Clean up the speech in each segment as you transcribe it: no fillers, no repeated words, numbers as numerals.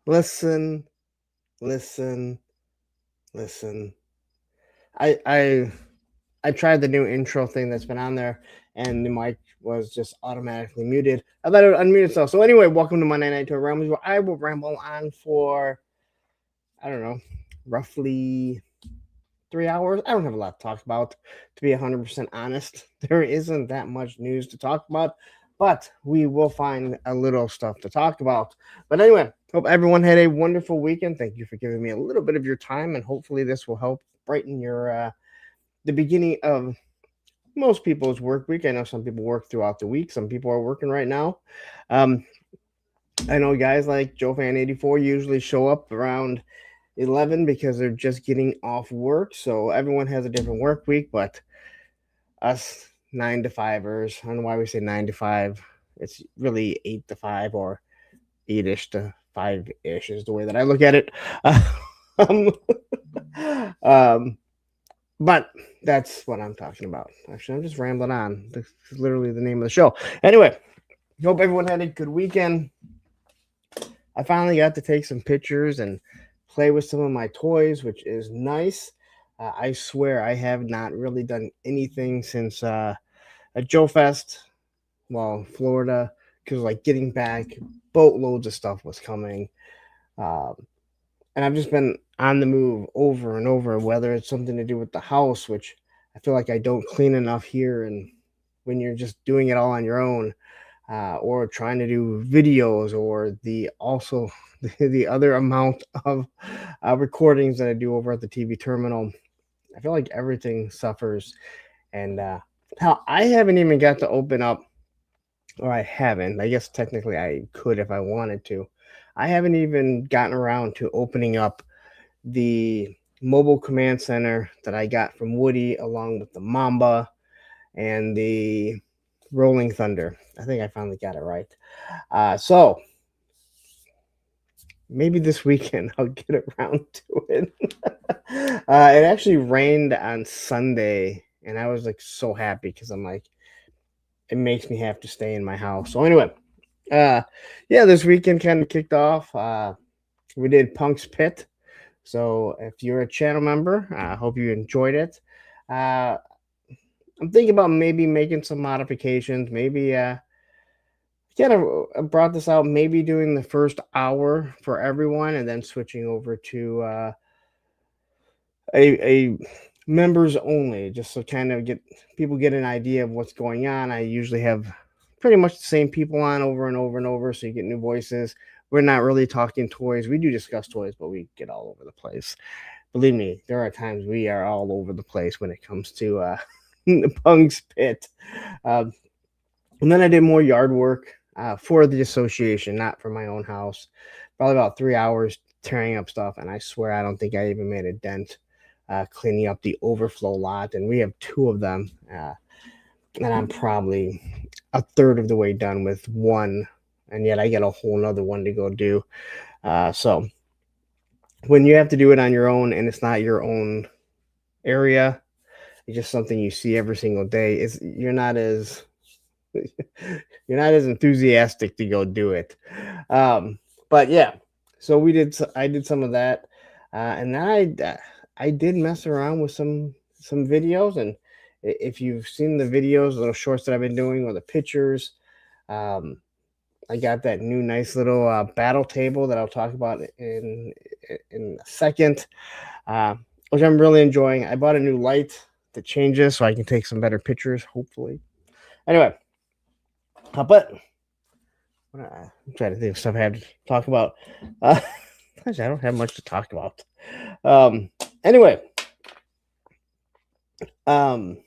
Listen, listen, listen. I I I tried the new intro thing that's been on there, and the mic was just automatically muted. I thought it would unmute itself. So anyway, welcome to Monday Night Tour Rambles, where I will ramble on for I don't know, roughly 3 hours. I don't have a lot to talk about, to be 100% honest. There isn't that much news to talk about, but we will find a little stuff to talk about. But anyway, hope everyone had a wonderful weekend. Thank you for giving me a little bit of your time, and hopefully, this will help brighten your the beginning of most people's work week. I know some people work throughout the week, some people are working right now. Um, I know guys like Joe Fan 84 usually show up around 11 because they're just getting off work. So everyone has a different work week, but us 9 to 5ers, I don't know why we say 9 to 5. It's really 8 to 5 or 8ish to 5ish is the way that I look at it. Um, um, but that's what I'm talking about. Actually, I'm just rambling on. This is literally the name of the show. Anyway, hope everyone had a good weekend. I finally got to take some pictures and play with some of my toys, which is nice. I swear I have not really done anything since at Joe Fest, well, Florida, because like getting back, boatloads of stuff was coming. Um, and I've just been on the move over and over, whether it's something to do with the house, which I feel like I don't clean enough here. And when you're just doing it all on your own, or trying to do videos, or the also the other amount of recordings that I do over at the TV terminal, I feel like everything suffers. And hell, I haven't even got to open up, or I haven't. I guess technically I could if I wanted to. I haven't even gotten around to opening up the mobile command center that I got from Woody, along with the Mamba and the Rolling Thunder. I think I finally got it right. So maybe this weekend I'll get around to it. It actually rained on Sunday, and I was like so happy because I'm like, it makes me have to stay in my house. So anyway, uh, yeah, this weekend kind of kicked off. We did Punk's Pit. So if you're a channel member, I hope you enjoyed it. Uh, I'm thinking about maybe making some modifications. Maybe kind of brought this out. Maybe doing the first hour for everyone, and then switching over to a members only, just so kind of get people get an idea of what's going on. I usually have pretty much the same people on over and over and over, so you get new voices. We're not really talking toys. We do discuss toys, but we get all over the place. Believe me, there are times we are all over the place when it comes to the Punk's Pit. Um, and then I did more yard work for the association, not for my own house. Probably about 3 hours tearing up stuff, and I swear I don't think I even made a dent cleaning up the overflow lot. And we have two of them, and I'm probably a third of the way done with one, and yet I got a whole nother one to go do. So when you have to do it on your own and it's not your own area, it's just something you see every single day. It's you're not as enthusiastic to go do it. But yeah, so I did some of that, and then I did mess around with some videos. And if you've seen the videos, little shorts that I've been doing, or the pictures, um, I got that new nice little battle table that I'll talk about in a second, uh, which I'm really enjoying. I bought a new light that changes so I can take some better pictures, hopefully. Anyway, but I'm trying to think of stuff I have to talk about. Uh, I don't have much to talk about. Anyway, um,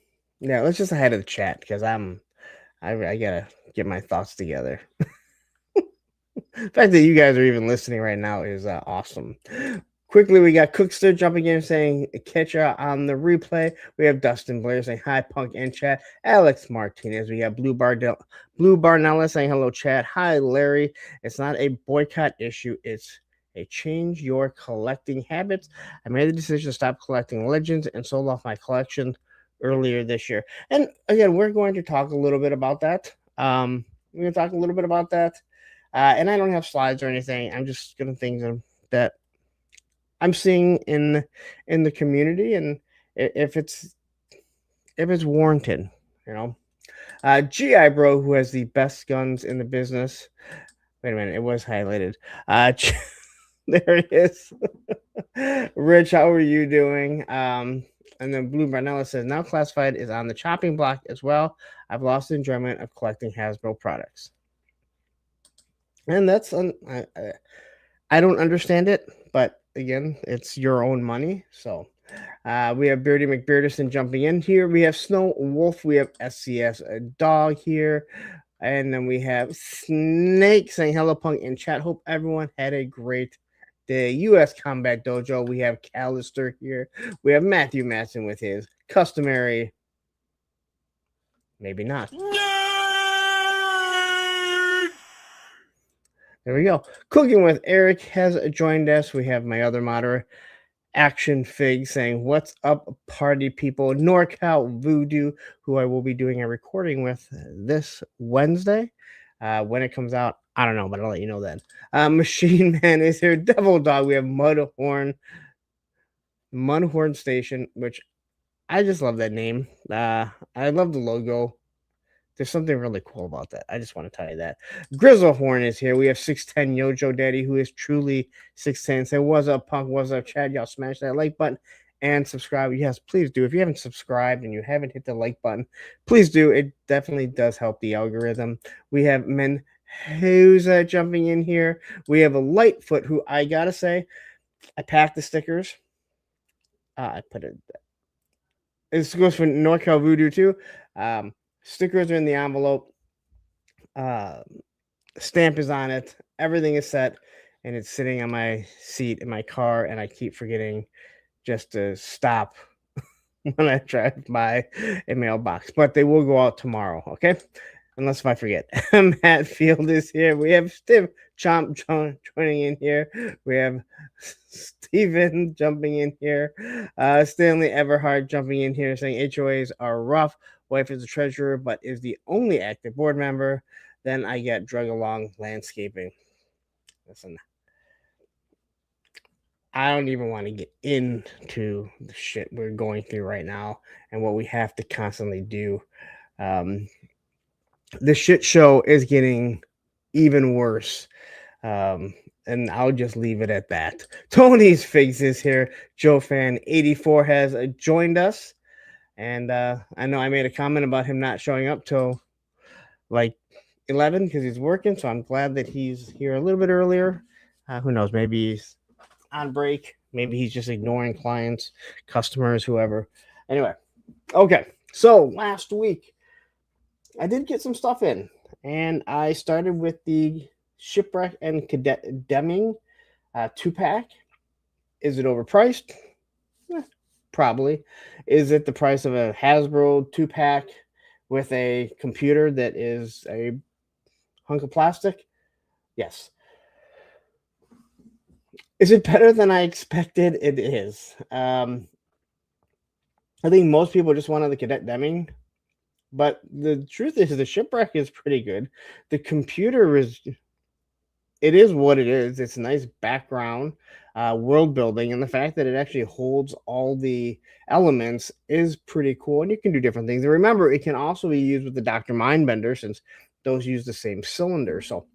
yeah, let's just head to the chat because I gotta get my thoughts together. The fact that you guys are even listening right now is awesome. Quickly, we got Cookster jumping in saying catch ya on the replay. We have Dustin Blair saying hi, Punk and chat. Alex Martinez. We got Blue Barnella saying hello, chat. Hi, Larry. It's not a boycott issue. It's a change your collecting habits. I made the decision to stop collecting legends and sold off my collection earlier this year. And again, we're going to talk a little bit about that. We're going to talk a little bit about that. And I don't have slides or anything. I'm just gonna things that I'm seeing in the community, and if it's warranted, you know. GI Bro, who has the best guns in the business. Wait a minute, it was highlighted. There it is. Rich, how are you doing? And then Blue Barnella says now classified is on the chopping block as well. I've lost the enjoyment of collecting Hasbro products, and that's I don't understand it, but again, it's your own money. So we have Beardy McBeardison jumping in here. We have Snow Wolf. We have SCS a dog here. And then we have Snake saying hello, Punk in chat. Hope everyone had a great day. U.S. Combat Dojo. We have Callister here. We have Matthew Matson with his customary, maybe not. There we go. Cooking with Eric has joined us. We have my other moderator, Action Fig, saying, "What's up, party people?" NorCal Voodoo, who I will be doing a recording with this Wednesday. When it comes out, I don't know, but I'll let you know then. Machine Man is here. Devil Dog. We have Mudhorn Station, which I just love that name. I love the logo. There's something really cool about that. I just want to tell you that. Grizzlehorn is here. We have 610 Yojo Daddy, who is truly 610. Say, what's up, Punk? What's up, Chad? Y'all smash that like button and subscribe. Yes, please do. If you haven't subscribed and you haven't hit the like button, please do. It definitely does help the algorithm. We have Men who's jumping in here. We have a Lightfoot, who I gotta say, I packed the stickers. I put it. This goes for NorCal Voodoo too. Stickers are in the envelope. Stamp is on it. Everything is set, and it's sitting on my seat in my car, and I keep forgetting just to stop when I drive by a mailbox. But they will go out tomorrow, okay? Unless if I forget. Matt Field is here. We have Steve Chomp joining in here. We have Steven jumping in here. Stanley Everhard jumping in here saying HOAs are rough. Wife is the treasurer, but is the only active board member. Then I get drug along landscaping. Listen, I don't even want to get into the shit we're going through right now and what we have to constantly do. The shit show is getting even worse. And I'll just leave it at that. Tony's Figs is here. Joe Fan 84 has joined us. And I know I made a comment about him not showing up till like 11 because he's working. So I'm glad that he's here a little bit earlier. Who knows? Maybe he's on break. Maybe he's just ignoring clients, customers, whoever. Anyway, okay. So last week, I did get some stuff in. And I started with the Shipwreck and Cadet Deming 2-pack. Is it overpriced? Probably. Is it the price of a Hasbro 2-pack with a computer that is a hunk of plastic? Yes. Is it better than I expected? It is. I think most people just wanted the Cadet Deming, but the truth is the Shipwreck is pretty good. The computer is what it is. It's a nice background, world building, and the fact that it actually holds all the elements is pretty cool. And you can do different things. And remember, it can also be used with the Dr. Mindbender since those use the same cylinder. So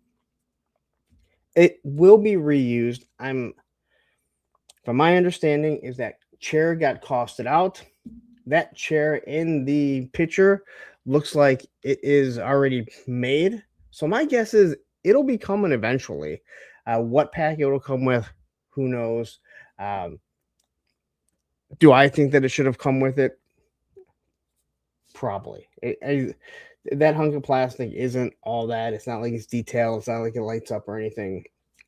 it will be reused. From my understanding, is that chair got costed out. That chair in the picture looks like it is already made. So my guess is it'll be coming eventually. What pack it will come with, who knows? Do I think that it should have come with it? Probably. That hunk of plastic isn't all that. It's not like it's detailed. It's not like it lights up or anything.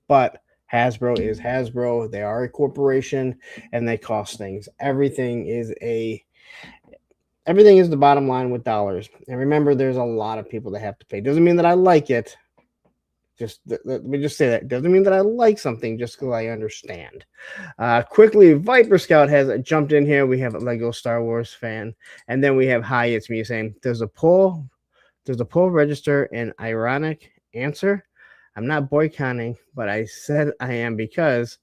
But Hasbro is Hasbro. They are a corporation, and they cost things. Everything is the bottom line with dollars. And remember, there's a lot of people that have to pay. Doesn't mean that I like it. Let me just say that. Doesn't mean that I like something just because I understand. Quickly, Viper Scout has jumped in here. We have a Lego Star Wars fan. And then we have Hi, It's Me saying, there's a poll register and ironic answer. I'm not boycotting, but I said I am because,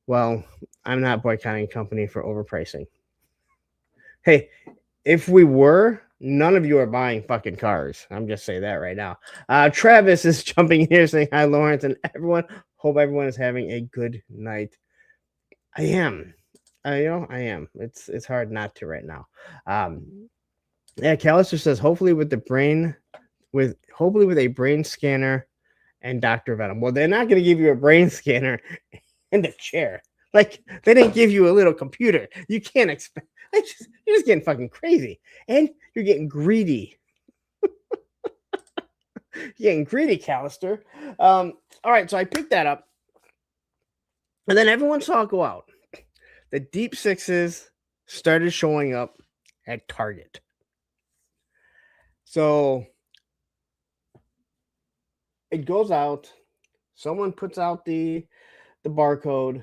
well, I'm not boycotting a company for overpricing. Hey, if we were, none of you are buying fucking cars. I'm just saying that right now. Travis is jumping in here saying hi, Lawrence, and everyone. Hope everyone is having a good night. I am. I am. It's hard not to right now. Yeah, Callister says hopefully with a brain scanner and Dr. Venom. Well, they're not going to give you a brain scanner in the chair. Like they didn't give you a little computer. You can't expect. You're just getting fucking crazy, and you're getting greedy. You're getting greedy, Callister. All right, so I picked that up, and then everyone saw it go out. The deep sixes started showing up at Target. So it goes out. Someone puts out the barcode.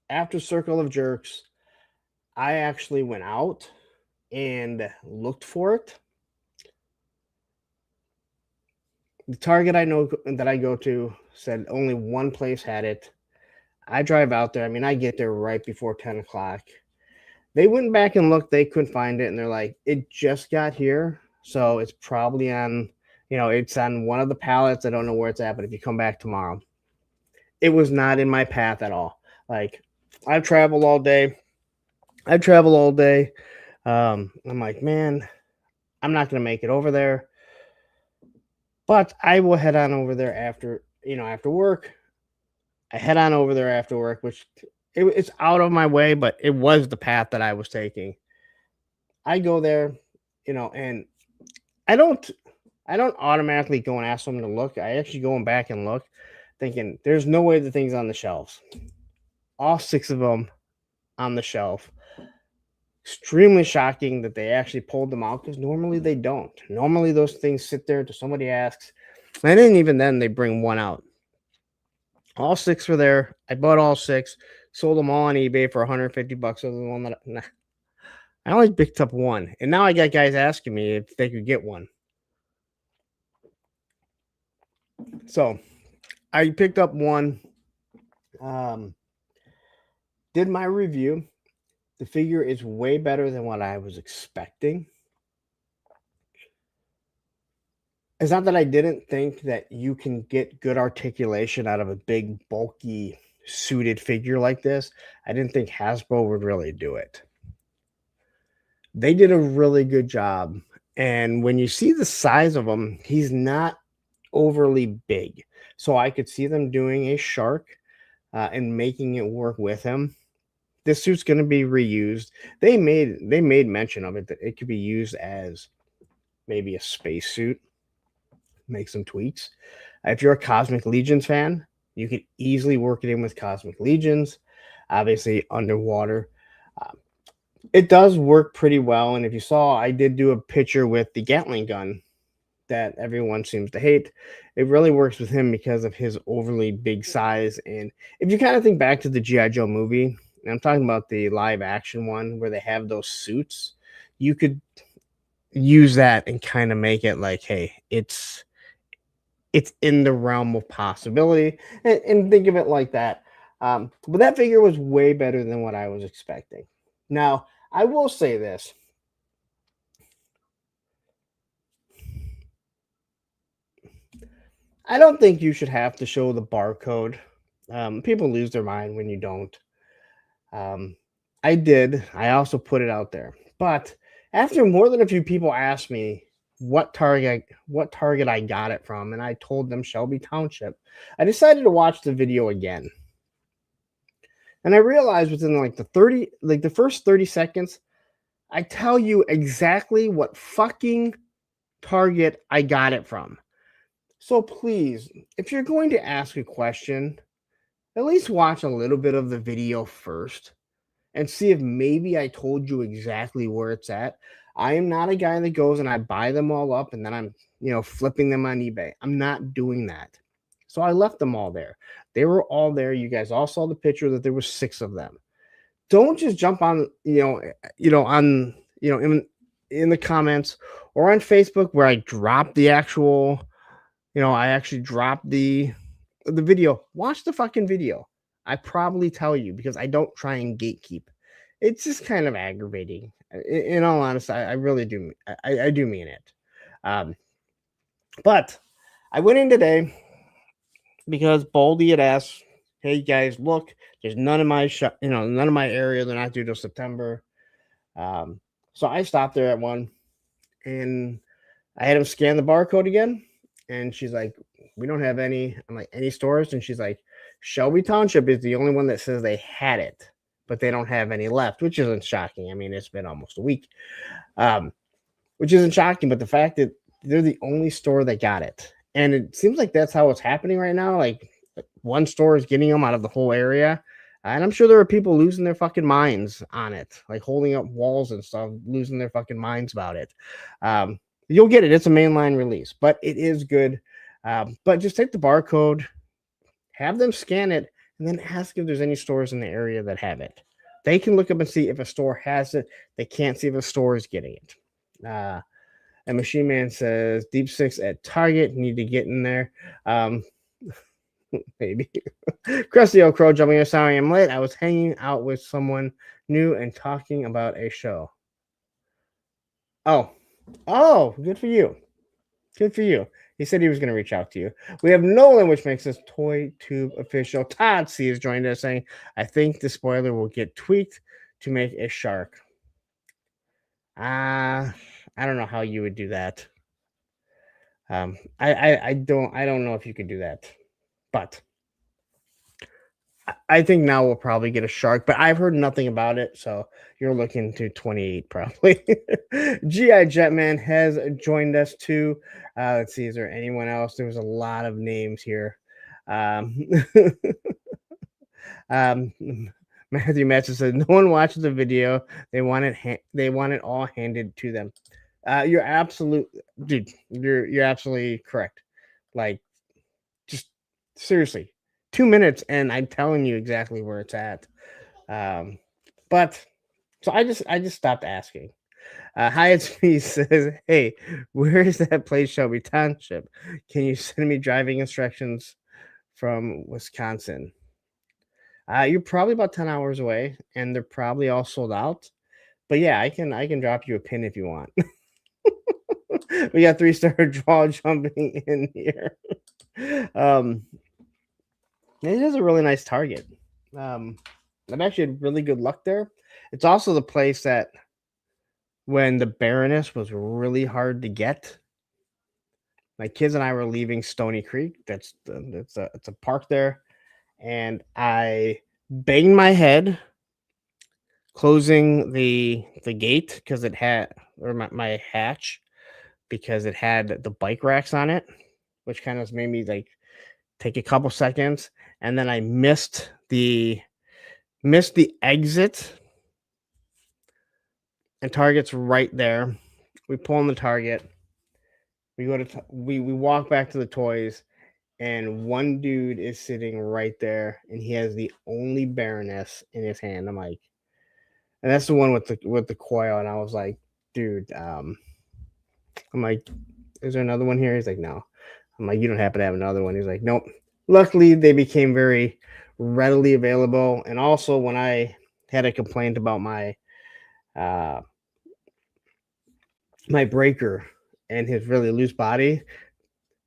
After Circle of Jerks, I actually went out and looked for it. The Target I know that I go to said only one place had it. I drive out there. I mean, I get there right before 10 o'clock. They went back and looked. They couldn't find it. And they're like, it just got here. So it's probably on, it's on one of the pallets. I don't know where it's at, but if you come back tomorrow, it was not in my path at all. Like, I've traveled all day. I'm like, man, I'm not going to make it over there. But I will head on over there after work. I head on over there after work, which it's out of my way, but it was the path that I was taking. I go there, and I don't automatically go and ask them to look. I actually go back and look, thinking there's no way the thing's on the shelves. All 6 of them on the shelf. Extremely shocking that they actually pulled them out because normally they don't. Normally those things sit there until somebody asks, and then even then they bring one out. All 6 were there. I bought all 6, sold them all on eBay for $150. Other than one that I only picked up one, and now I got guys asking me if they could get one. So I picked up one. Did my review. The figure is way better than what I was expecting. It's not that I didn't think that you can get good articulation out of a big, bulky, suited figure like this. I didn't think Hasbro would really do it. They did a really good job. And when you see the size of him, he's not overly big. So I could see them doing a shark and making it work with him. This suit's going to be reused. They made mention of it that it could be used as maybe a space suit. Make some tweaks. If you're a Cosmic Legions fan, you could easily work it in with Cosmic Legions. Obviously, underwater. It does work pretty well. And if you saw, I did do a picture with the Gatling gun that everyone seems to hate. It really works with him because of his overly big size. And if you kind of think back to the G.I. Joe movie, and I'm talking about the live action one where they have those suits, you could use that and kind of make it like, hey, it's in the realm of possibility, and think of it like that. But that figure was way better than what I was expecting. Now, I will say this. I don't think you should have to show the barcode. People lose their mind when you don't. I did. I also put it out there. But after more than a few people asked me what Target I got it from, and I told them Shelby Township, I decided to watch the video again. And I realized within the first 30 seconds, I tell you exactly what fucking Target I got it from. So please, if you're going to ask a question, at least watch a little bit of the video first and see if maybe I told you exactly where it's at. I am not a guy that goes and I buy them all up and then I'm, flipping them on eBay. I'm not doing that. So I left them all there. They were all there. You guys all saw the picture that there were 6 of them. Don't just jump on, in the comments or on Facebook where I drop the actual I actually dropped the video. Watch the fucking video. I probably tell you because I don't try and gatekeep. It's just kind of aggravating. In all honesty, I really do. I do mean it. Um, but I went in today because Baldy had asked, "Hey guys, look, there's none of my none of my area. They're not due till September." Um, so I stopped there at one, and I had him scan the barcode again, and she's like, "We don't have any." I'm like, "Any stores?" And she's like, "Shelby Township is the only one that says they had it, but they don't have any left," which isn't shocking. I mean, it's been almost a week, um, which isn't shocking. But the fact that they're the only store that got it, and it seems like that's how it's happening right now. Like one store is getting them out of the whole area. And I'm sure there are people losing their fucking minds on it, like holding up walls and stuff, losing their fucking minds about it. You'll get it. It's a mainline release, but it is good. But just take the barcode, have them scan it, and then ask if there's any stores in the area that have it. They can look up and see if a store has it. They can't see if a store is getting it. And Machine Man says Deep Six at Target. Need to get in there. Maybe. Krusty Old Crow jumping in. Sorry, I'm late. I was hanging out with someone new and talking about a show. Oh, good for you. Good for you. He said he was going to reach out to you. We have Nolan, which makes us Toy Tube official. Todd C has joined us saying, I think the spoiler will get tweaked to make a shark. I don't know how you would do that. I don't know if you could do that, but I think now we'll probably get a shark, but I've heard nothing about it, so you're looking to 28 probably. GI Jetman has joined us too. Let's see, is there anyone else? There was a lot of names here. Um, um, Matthew Matson said, "No one watches the video. They want it. They want it all handed to them." You're absolute, dude. You're absolutely correct. Like, just seriously, 2 minutes, and I'm telling you exactly where it's at. But so I just stopped asking. Hyatt me says, "Hey, where is that place, Shelby Township? Can you send me driving instructions from Wisconsin?" You're probably about 10 hours away, and they're probably all sold out. But yeah, I can drop you a pin if you want. We got 3-star draw jumping in here. Um, it is a really nice target. I've actually had really good luck there. It's also the place that when the Baroness was really hard to get, my kids and I were leaving Stony Creek. It's a park there, and I banged my head closing the gate because it had or my hatch because it had the bike racks on it, which kind of made me like take a couple seconds, and then I missed the exit, and Target's right there. We pull in the Target. We go to we walk back to the toys, and one dude is sitting right there, and he has the only Baroness in his hand. I'm like, and that's the one with the coil, and I was like, dude, I'm like, is there another one here? He's like, no. I'm like, you don't happen to have another one? He's like, nope. Luckily, they became very readily available, and also when I had a complaint about uh my breaker and his really loose body,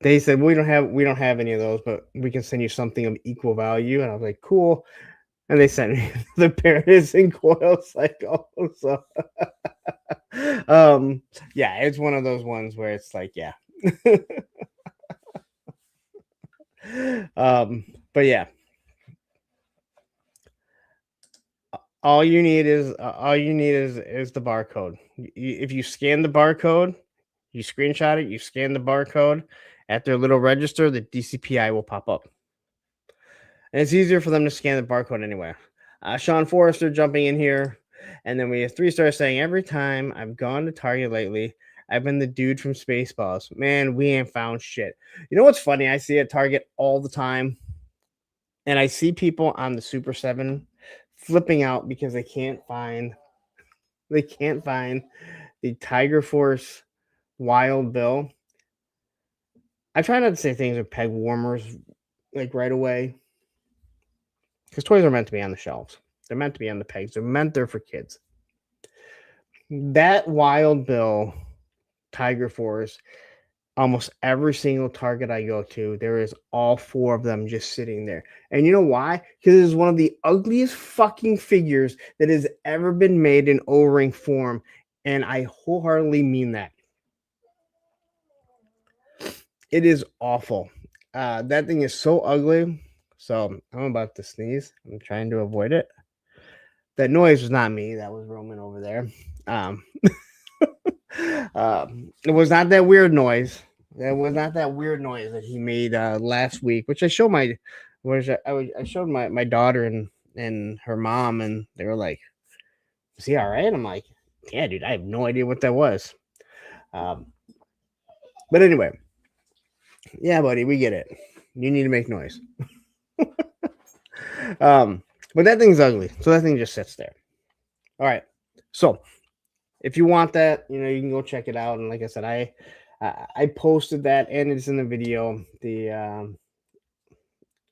they said we don't have any of those, but we can send you something of equal value. And I was like, cool. And they sent me the Paris and coil cycle. So yeah, it's one of those ones where it's like, yeah. But yeah, all you need is the barcode. If you scan the barcode, you screenshot it, you scan the barcode at their little register, the DCPI will pop up. And it's easier for them to scan the barcode anyway. Sean Forrester jumping in here. And then we have 3-star saying, every time I've gone to Target lately, I've been the dude from Spaceballs. Man, we ain't found shit. You know what's funny? I see at Target all the time, and I see people on the Super 7 flipping out because they can't find the Tiger Force Wild Bill. I try not to say things are peg warmers like right away because toys are meant to be on the shelves. They're meant to be on the pegs. They're for kids. That Wild Bill Tiger Force, almost every single Target I go to, there is all four of them just sitting there. And you know why? Because it is one of the ugliest fucking figures that has ever been made in O-ring form. And I wholeheartedly mean that. It is awful. That thing is so ugly. So I'm about to sneeze. I'm trying to avoid it. That noise was not me. That was Roman over there. Um, it was not that weird noise. That was not that weird noise that he made last week, which I showed I showed my daughter and her mom, and they were like, "Is he all right?" I'm like, "Yeah, dude, I have no idea what that was." Um, but anyway, yeah, buddy, we get it. You need to make noise. But that thing's ugly, so that thing just sits there. All right, so if you want that, you can go check it out. And like I said, I posted that, and it's in the video.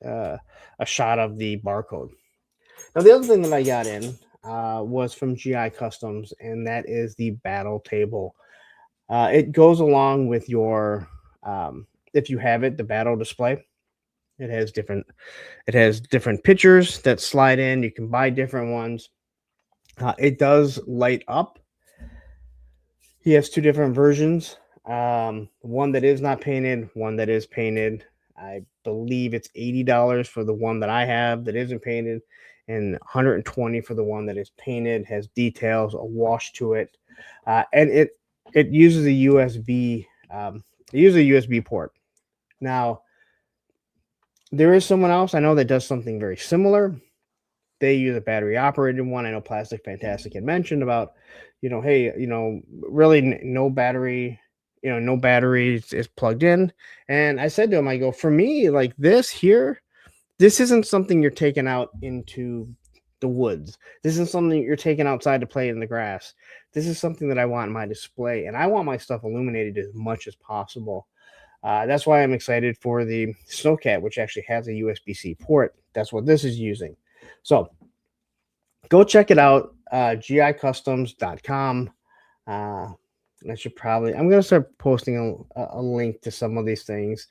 A shot of the barcode. Now, the other thing that I got in was from GI Customs, and that is the battle table. It goes along with your, if you have it, the battle display. It has different pictures that slide in. You can buy different ones. It does light up. He has two different versions. One that is not painted, one that is painted. I believe it's $80 for the one that I have that isn't painted, and $120 for the one that is painted, has details, a wash to it, and it uses a USB. It uses a USB port. Now, there is someone else I know that does something very similar. They use a battery operated one. I know Plastic Fantastic had mentioned about, hey, really no battery, no battery is plugged in. And I said to him, I go, for me, like this here, this isn't something you're taking out into the woods. This isn't something you're taking outside to play in the grass. This is something that I want in my display, and I want my stuff illuminated as much as possible. That's why I'm excited for the Snowcat, which actually has a USB-C port. That's what this is using. So go check it out, gicustoms.com. I'm going to start posting a link to some of these things.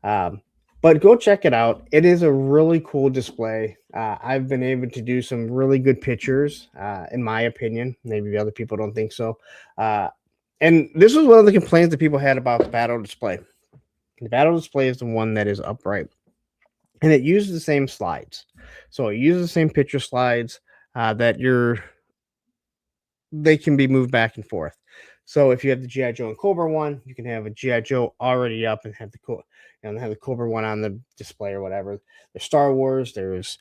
But go check it out. It is a really cool display. I've been able to do some really good pictures, in my opinion. Maybe other people don't think so. And this was one of the complaints that people had about the battle display. The battle display is the one that is upright, and it uses the same slides. So it uses the same picture slides they can be moved back and forth. So if you have the G.I. Joe and Cobra one, you can have a G.I. Joe already up and have the Cobra one on the display or whatever. There's Star Wars, there's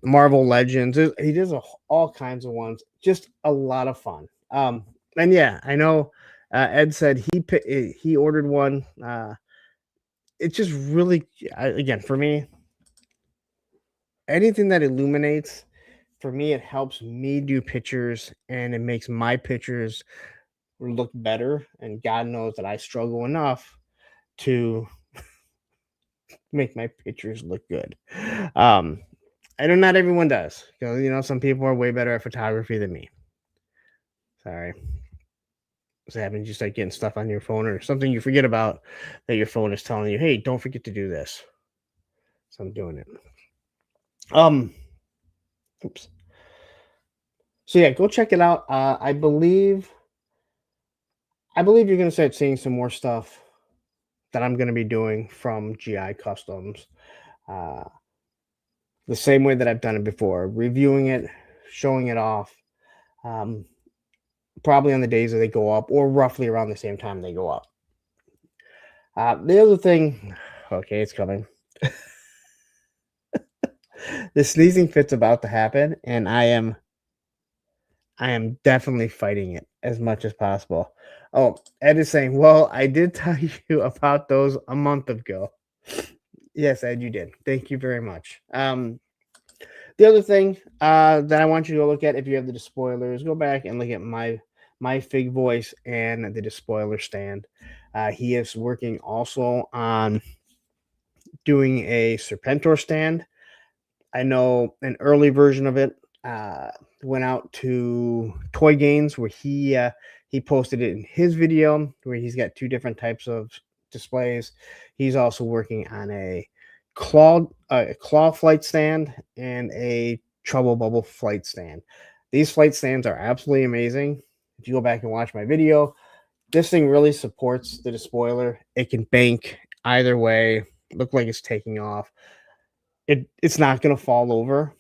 Marvel Legends. He does all kinds of ones. Just a lot of fun. And yeah, I know Ed said he ordered one. It's just really, again, for me, anything that illuminates, for me, it helps me do pictures, and it makes my pictures look better. And God knows that I struggle enough to make my pictures look good. I know not everyone does, because some people are way better at photography than me. Sorry. What's happens? You start getting stuff on your phone or something you forget about that your phone is telling you, hey, don't forget to do this. So I'm doing it. Oops. So yeah, go check it out. I believe you're going to start seeing some more stuff that I'm going to be doing from GI Customs. The same way that I've done it before, reviewing it, showing it off, probably on the days that they go up or roughly around the same time they go up. The other thing, okay, it's coming. The sneezing fit's about to happen, and I am definitely fighting it as much as possible. Oh, Ed is saying, well, I did tell you about those a month ago. Yes, Ed, you did. Thank you very much. The other thing that I want you to go look at, if you have the despoilers, go back and look at my Fig Voice and the despoiler stand. He is working also on doing a Serpentor stand. I know an early version of it went out to Toy Games, where he posted it in his video, where he's got two different types of displays. He's also working on a claw flight stand and a trouble bubble flight stand. These flight stands are absolutely amazing. If you go back and watch my video, this thing really supports the despoiler. It can bank either way, look like it's taking off. It's not going to fall over.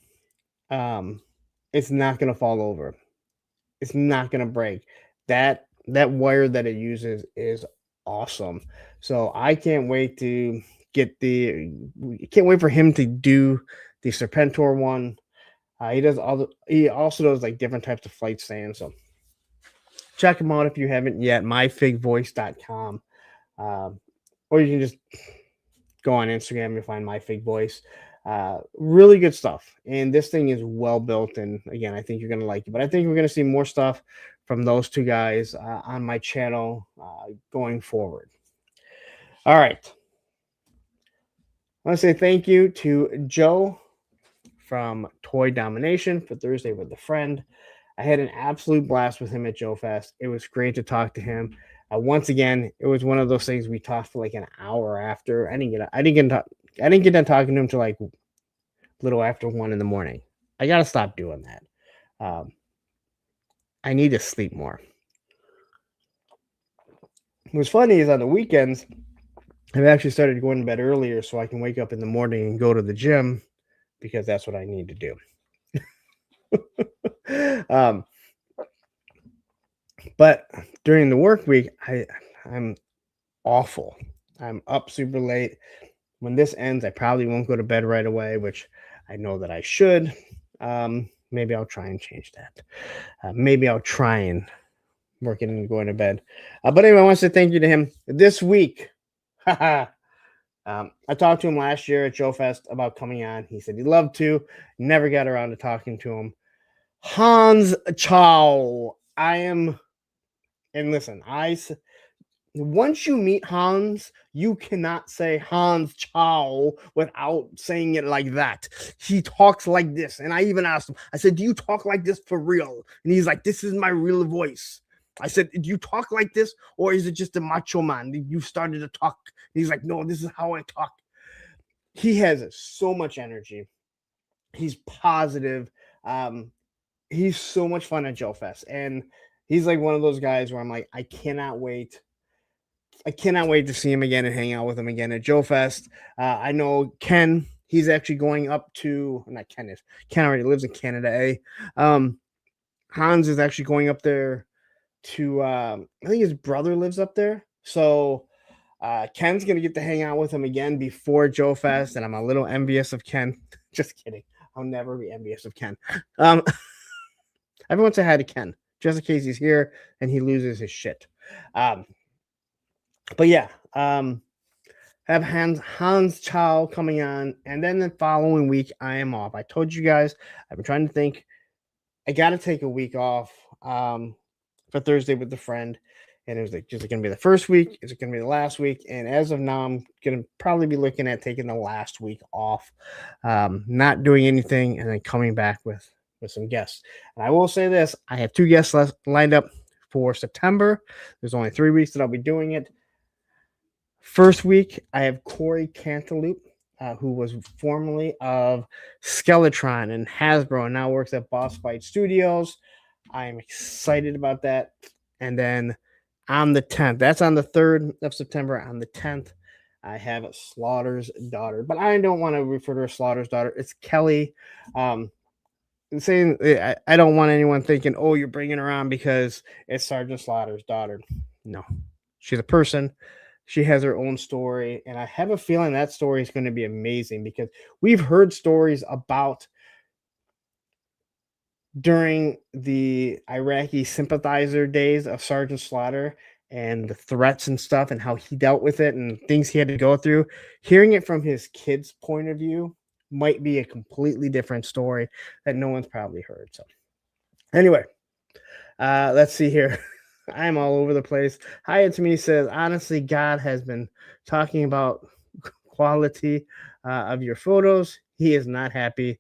Um, it's not going to fall over. It's not going to break. That wire that it uses is awesome. So I can't wait to get the. Can't wait for him to do the Serpentor one. He also does like different types of flight stands. So check him out if you haven't yet. myfigvoice.com. Or you can just go on Instagram and find My Fig Voice. Really good stuff. And this thing is well built. And again, I think you're going to like it. But I think we're going to see more stuff from those two guys on my channel going forward. All right. I want to say thank you to Joe from Toy Domination for Thursday with a Friend. I had an absolute blast with him at Joe Fest. It was great to talk to him. Once again, it was one of those things we talked for like an hour after. I didn't get done talking to him till like a little after 1 a.m. I gotta stop doing that. I need to sleep more. What's funny is on the weekends, I've actually started going to bed earlier so I can wake up in the morning and go to the gym because that's what I need to do. But during the work week, I'm awful. I'm up super late. When this ends, I probably won't go to bed right away, which I know that I should. Maybe I'll try and change that. Maybe I'll try and work it into going to bed. But anyway, I want to say thank you to him this week. I talked to him last year at Joe Fest about coming on. He said he'd love to. Never got around to talking to him. Hans Chow. And listen, once you meet Hans, you cannot say Hans Chow without saying it like that. He talks like this. And I even asked him, I said, do you talk like this for real? And he's like, this is my real voice. I said, do you talk like this? Or is it just a macho man? You started to talk. And he's like, no, this is how I talk. He has so much energy. He's positive. He's so much fun at Joe Fest. And he's like one of those guys where I'm like, I cannot wait to see him again and hang out with him again at Joe Fest. I know Ken, he's actually going up to, not Ken is, Ken already lives in Canada, Hans is actually going up there to, I think his brother lives up there. So Ken's going to get to hang out with him again before Joe Fest. And I'm a little envious of Ken. Just kidding. I'll never be envious of Ken. Everyone say hi to Ken, just in case he's here and he loses his shit. But yeah, have Hans Chow coming on, and then the following week I am off. I told you guys I've been trying to think. I got to take a week off for Thursday with the Friend, and it was like, is it going to be the first week? Is it going to be the last week? And as of now, I'm going to probably be looking at taking the last week off, not doing anything, and then coming back with some guests. And I will say this: I have 2 guests lined up for September. There's only 3 weeks that I'll be doing it. First week, I have Corey Cantaloupe, who was formerly of Skeletron and Hasbro and now works at Boss Fight Studios. I am excited about that. And then on the 10th, that's on the 3rd of September, on the 10th, I have Slaughter's daughter. But I don't want to refer to her as Slaughter's daughter. It's Kelly. Saying I don't want anyone thinking, oh, you're bringing her on because it's Sergeant Slaughter's daughter. No, she's a person. She has her own story, and I have a feeling that story is going to be amazing because we've heard stories about during the Iraqi sympathizer days of Sergeant Slaughter and the threats and stuff and how he dealt with it and things he had to go through. Hearing it from his kid's point of view might be a completely different story that no one's probably heard. So anyway, let's see here. I'm all over the place. Hyatt to me says, honestly, God has been talking about quality of your photos. He is not happy.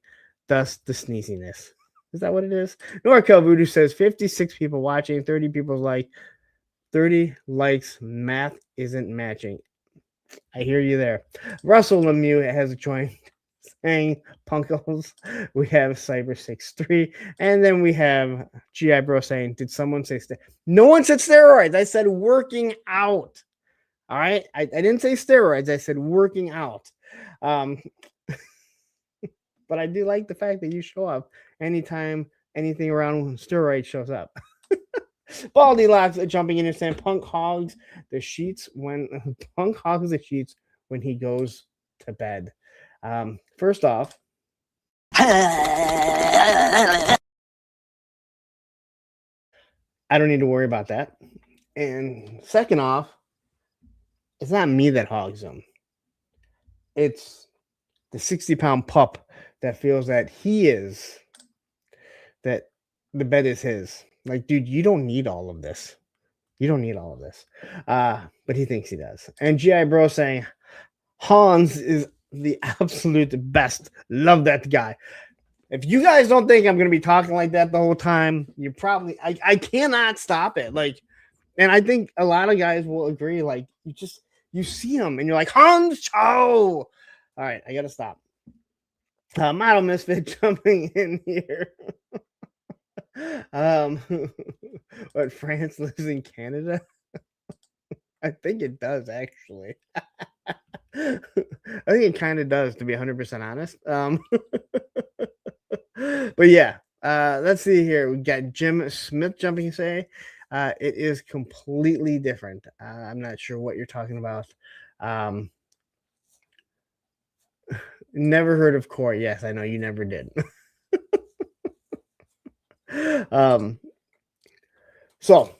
Thus the sneeziness. Is that what it is? Norcal Voodoo says 56 people watching, 30 people like 30 likes. Math isn't matching. I hear you there. Russell Lemieux has joined saying Punkles. We have Cyber63. And then we have GI Bro saying, did someone say no one said steroids. I said working out. All right. I didn't say steroids. I said working out. But I do like the fact that you show up anytime anything around steroids shows up. Baldy Locks jumping in and saying Punk hogs the sheets when he goes to bed. First off, I don't need to worry about that. And second off, it's not me that hogs him. It's the 60-pound pup that feels that that the bed is his. Like, dude, you don't need all of this. You don't need all of this. But he thinks he does. And G.I. Bro saying, Hans is the absolute best. Love that guy. If you guys don't think I'm going to be talking like that the whole time, you probably, I cannot stop it. Like, and I think a lot of guys will agree. Like, you see him and you're like, Hans Cho. All right, I got to stop. Model Misfit jumping in here. What, France lives in Canada? I think it does, actually. I think it kind of does, to be 100% honest. But yeah, let's see here. We got Jim Smith jumping say it is completely different. I'm not sure what you're talking about. Never heard of Core. Yes, I know you never did. So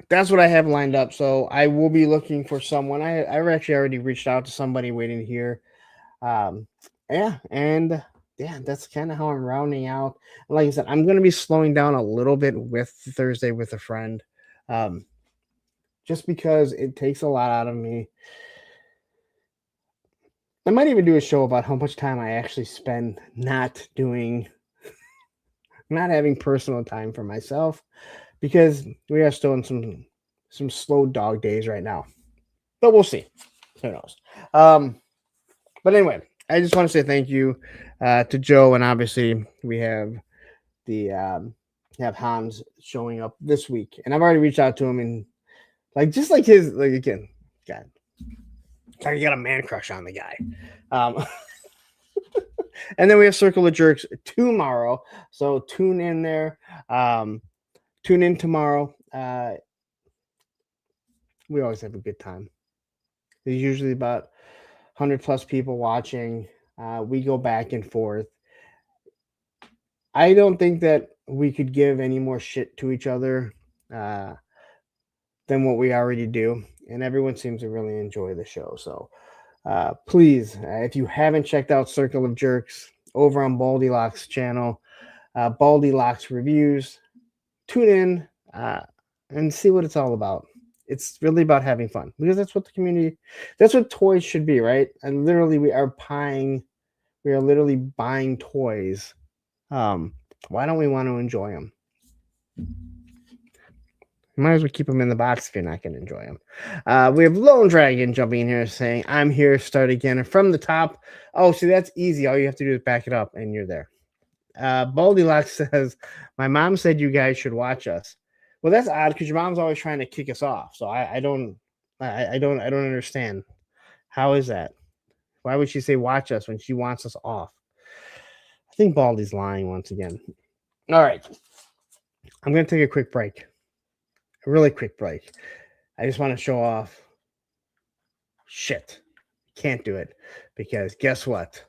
that's what I have lined up. So I will be looking for someone. I actually already reached out to somebody waiting here. Yeah, that's kind of how I'm rounding out. Like I said, I'm going to be slowing down a little bit with Thursday with a friend, just because it takes a lot out of me. I might even do a show about how much time I actually spend not having personal time for myself, because we are still in some slow dog days right now. But we'll see. Who knows? But anyway, I just want to say thank you to Joe, and obviously we have have Hans showing up this week, and I've already reached out to him, and again, God, I got a man crush on the guy. And then we have Circle of Jerks tomorrow, so tune in there. Tune in tomorrow. We always have a good time. There's usually about 100 plus people watching. We go back and forth. I don't think that we could give any more shit to each other than what we already do. And everyone seems to really enjoy the show. So please, if you haven't checked out Circle of Jerks over on Baldy Locks channel, Baldy Locks Reviews, tune in and see what it's all about. It's really about having fun, because that's what that's what toys should be, right? And literally we are literally buying toys. Why don't we want to enjoy them? You might as well keep them in the box if you're not going to enjoy them. We have Lone Dragon jumping in here saying, I'm here, start again. And from the top, oh, see, that's easy. All you have to do is back it up and you're there. Baldy Locks says, my mom said you guys should watch us. Well, that's odd, because your mom's always trying to kick us off. So I don't understand. How is that? Why would she say watch us when she wants us off? I think Baldy's lying once again. All right. I'm going to take a quick break. A really quick break. I just want to show off. Shit. Can't do it, because guess what?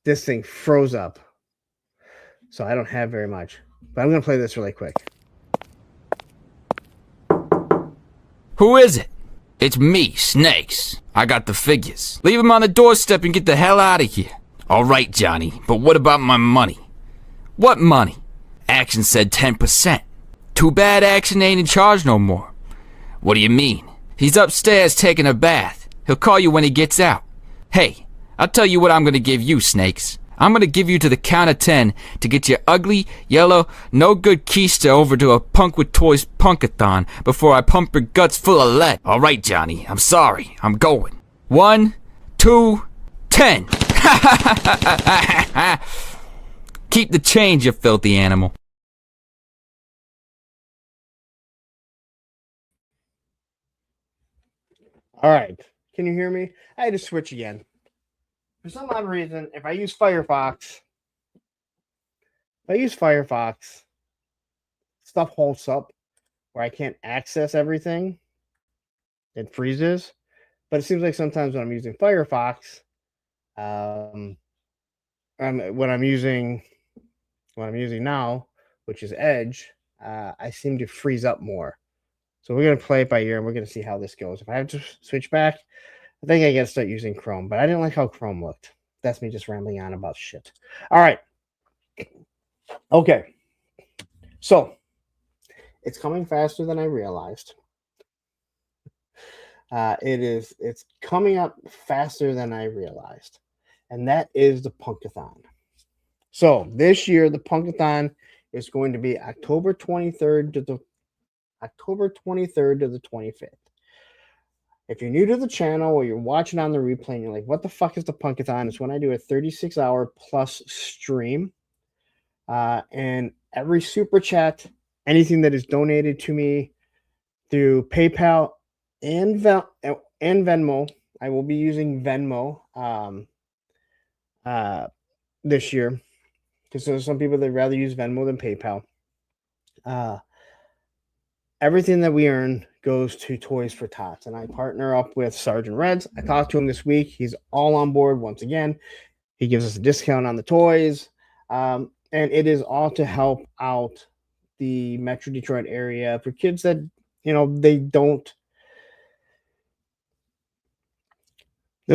This thing froze up. So I don't have very much. But I'm going to play this really quick. Who is it? It's me, Snakes. I got the figures. Leave them on the doorstep and get the hell out of here. All right, Johnny, but what about my money? What money? Action said 10%. Too bad Action ain't in charge no more. What do you mean? He's upstairs taking a bath. He'll call you when he gets out. Hey, I'll tell you what I'm gonna give you, Snakes. I'm gonna give you to the count of 10 to get your ugly, yellow, no good keister over to a Punk with Toys punkathon before I pump your guts full of lead. Alright, Johnny, I'm sorry. I'm going. 1, 2, 10. Keep the change, you filthy animal. All right. Can you hear me? I had to switch again. For some odd reason, if I use Firefox, stuff holds up where I can't access everything. It freezes. But it seems like sometimes when I'm using Firefox, what I'm using now, which is Edge, I seem to freeze up more. So we're gonna play it by ear and we're gonna see how this goes. If I have to switch back, I think I gotta start using Chrome, but I didn't like how Chrome looked. That's me just rambling on about shit. All right. Okay. So it's coming faster than I realized. It's coming up faster than I realized. And that is the Punkathon. So this year, the Punkathon is going to be October 23rd to the 25th. If you're new to the channel or you're watching on the replay and you're like, what the fuck is the Punkathon? It's when I do a 36-hour plus stream. And every super chat, anything that is donated to me through PayPal and Venmo, I will be using Venmo this year because there's some people that rather use Venmo than PayPal. Everything that we earn goes to Toys for Tots, and I partner up with Sergeant Reds. I talked to him this week. He's all on board once again. He gives us a discount on the toys, and it is all to help out the Metro Detroit area for kids that, they're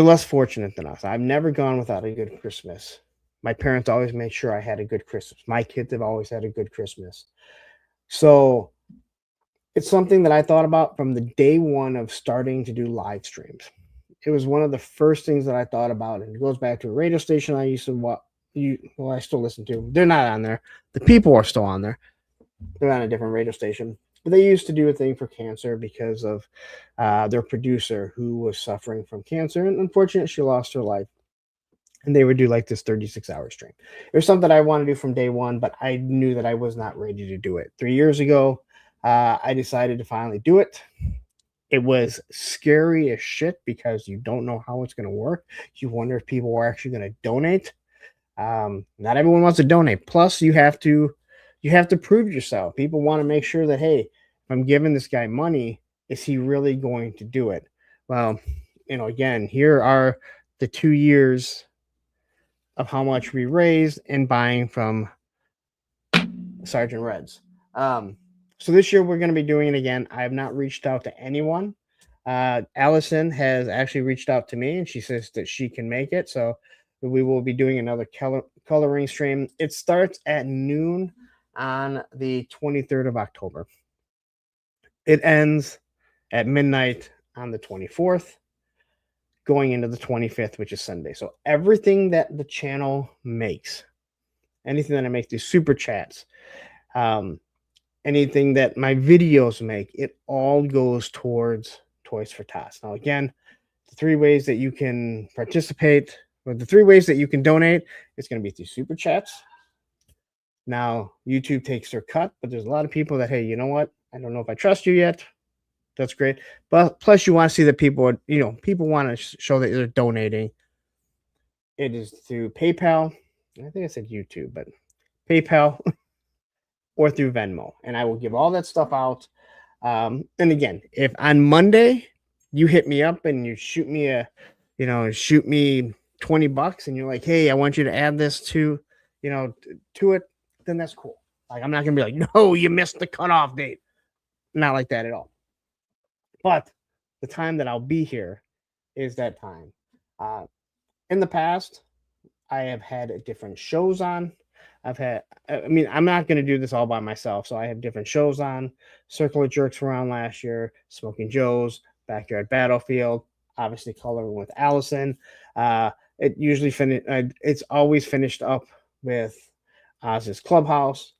less fortunate than us. I've never gone without a good Christmas. My parents always made sure I had a good Christmas. My kids have always had a good Christmas. So it's something that I thought about from the day one of starting to do live streams. It was one of the first things that I thought about, and it goes back to a radio station I used to I still listen to. They're not on there. The people are still on there. They're on a different radio station. But they used to do a thing for cancer because of their producer who was suffering from cancer. And unfortunately, she lost her life. And they would do like this 36-hour stream. It was something I wanted to do from day one, but I knew that I was not ready to do it. 3 years ago, I decided to finally do it. It was scary as shit because you don't know how it's going to work. You wonder if people are actually going to donate. Not everyone wants to donate. Plus, you have to prove yourself. People want to make sure that, hey, if I'm giving this guy money, is he really going to do it? Well, again, here are the 2 years of how much we raised and buying from Sergeant Reds. So this year we're going to be doing it again. I have not reached out to anyone. Allison has actually reached out to me and she says that she can make it. So we will be doing another coloring stream. It starts at noon on the 23rd of October. It ends at midnight on the 24th, going into the 25th, which is Sunday. So everything that the channel makes, anything that I make through super chats, anything that my videos make, it all goes towards Toys for Tots. Now, again, the 3 ways that you can participate, or the 3 ways that you can donate, it's going to be through super chats. Now, YouTube takes their cut, but there's a lot of people that, hey, you know what? I don't know if I trust you yet. That's great. But plus, you want to see that people want to show that they're donating. It is through PayPal. I think I said YouTube, but PayPal or through Venmo. And I will give all that stuff out. And again, if on Monday you hit me up and you shoot me $20 and you're like, hey, I want you to add this to it, then that's cool. Like, I'm not going to be like, no, you missed the cutoff date. Not like that at all. But the time that I'll be here is that time. In the past, I have had different shows on. I mean, I'm not going to do this all by myself. So I have different shows on. Circle of Jerks were on last year, Smoking Joe's, Backyard Battlefield, obviously Coloring with Allison. It usually it's always finished up with Oz's Clubhouse.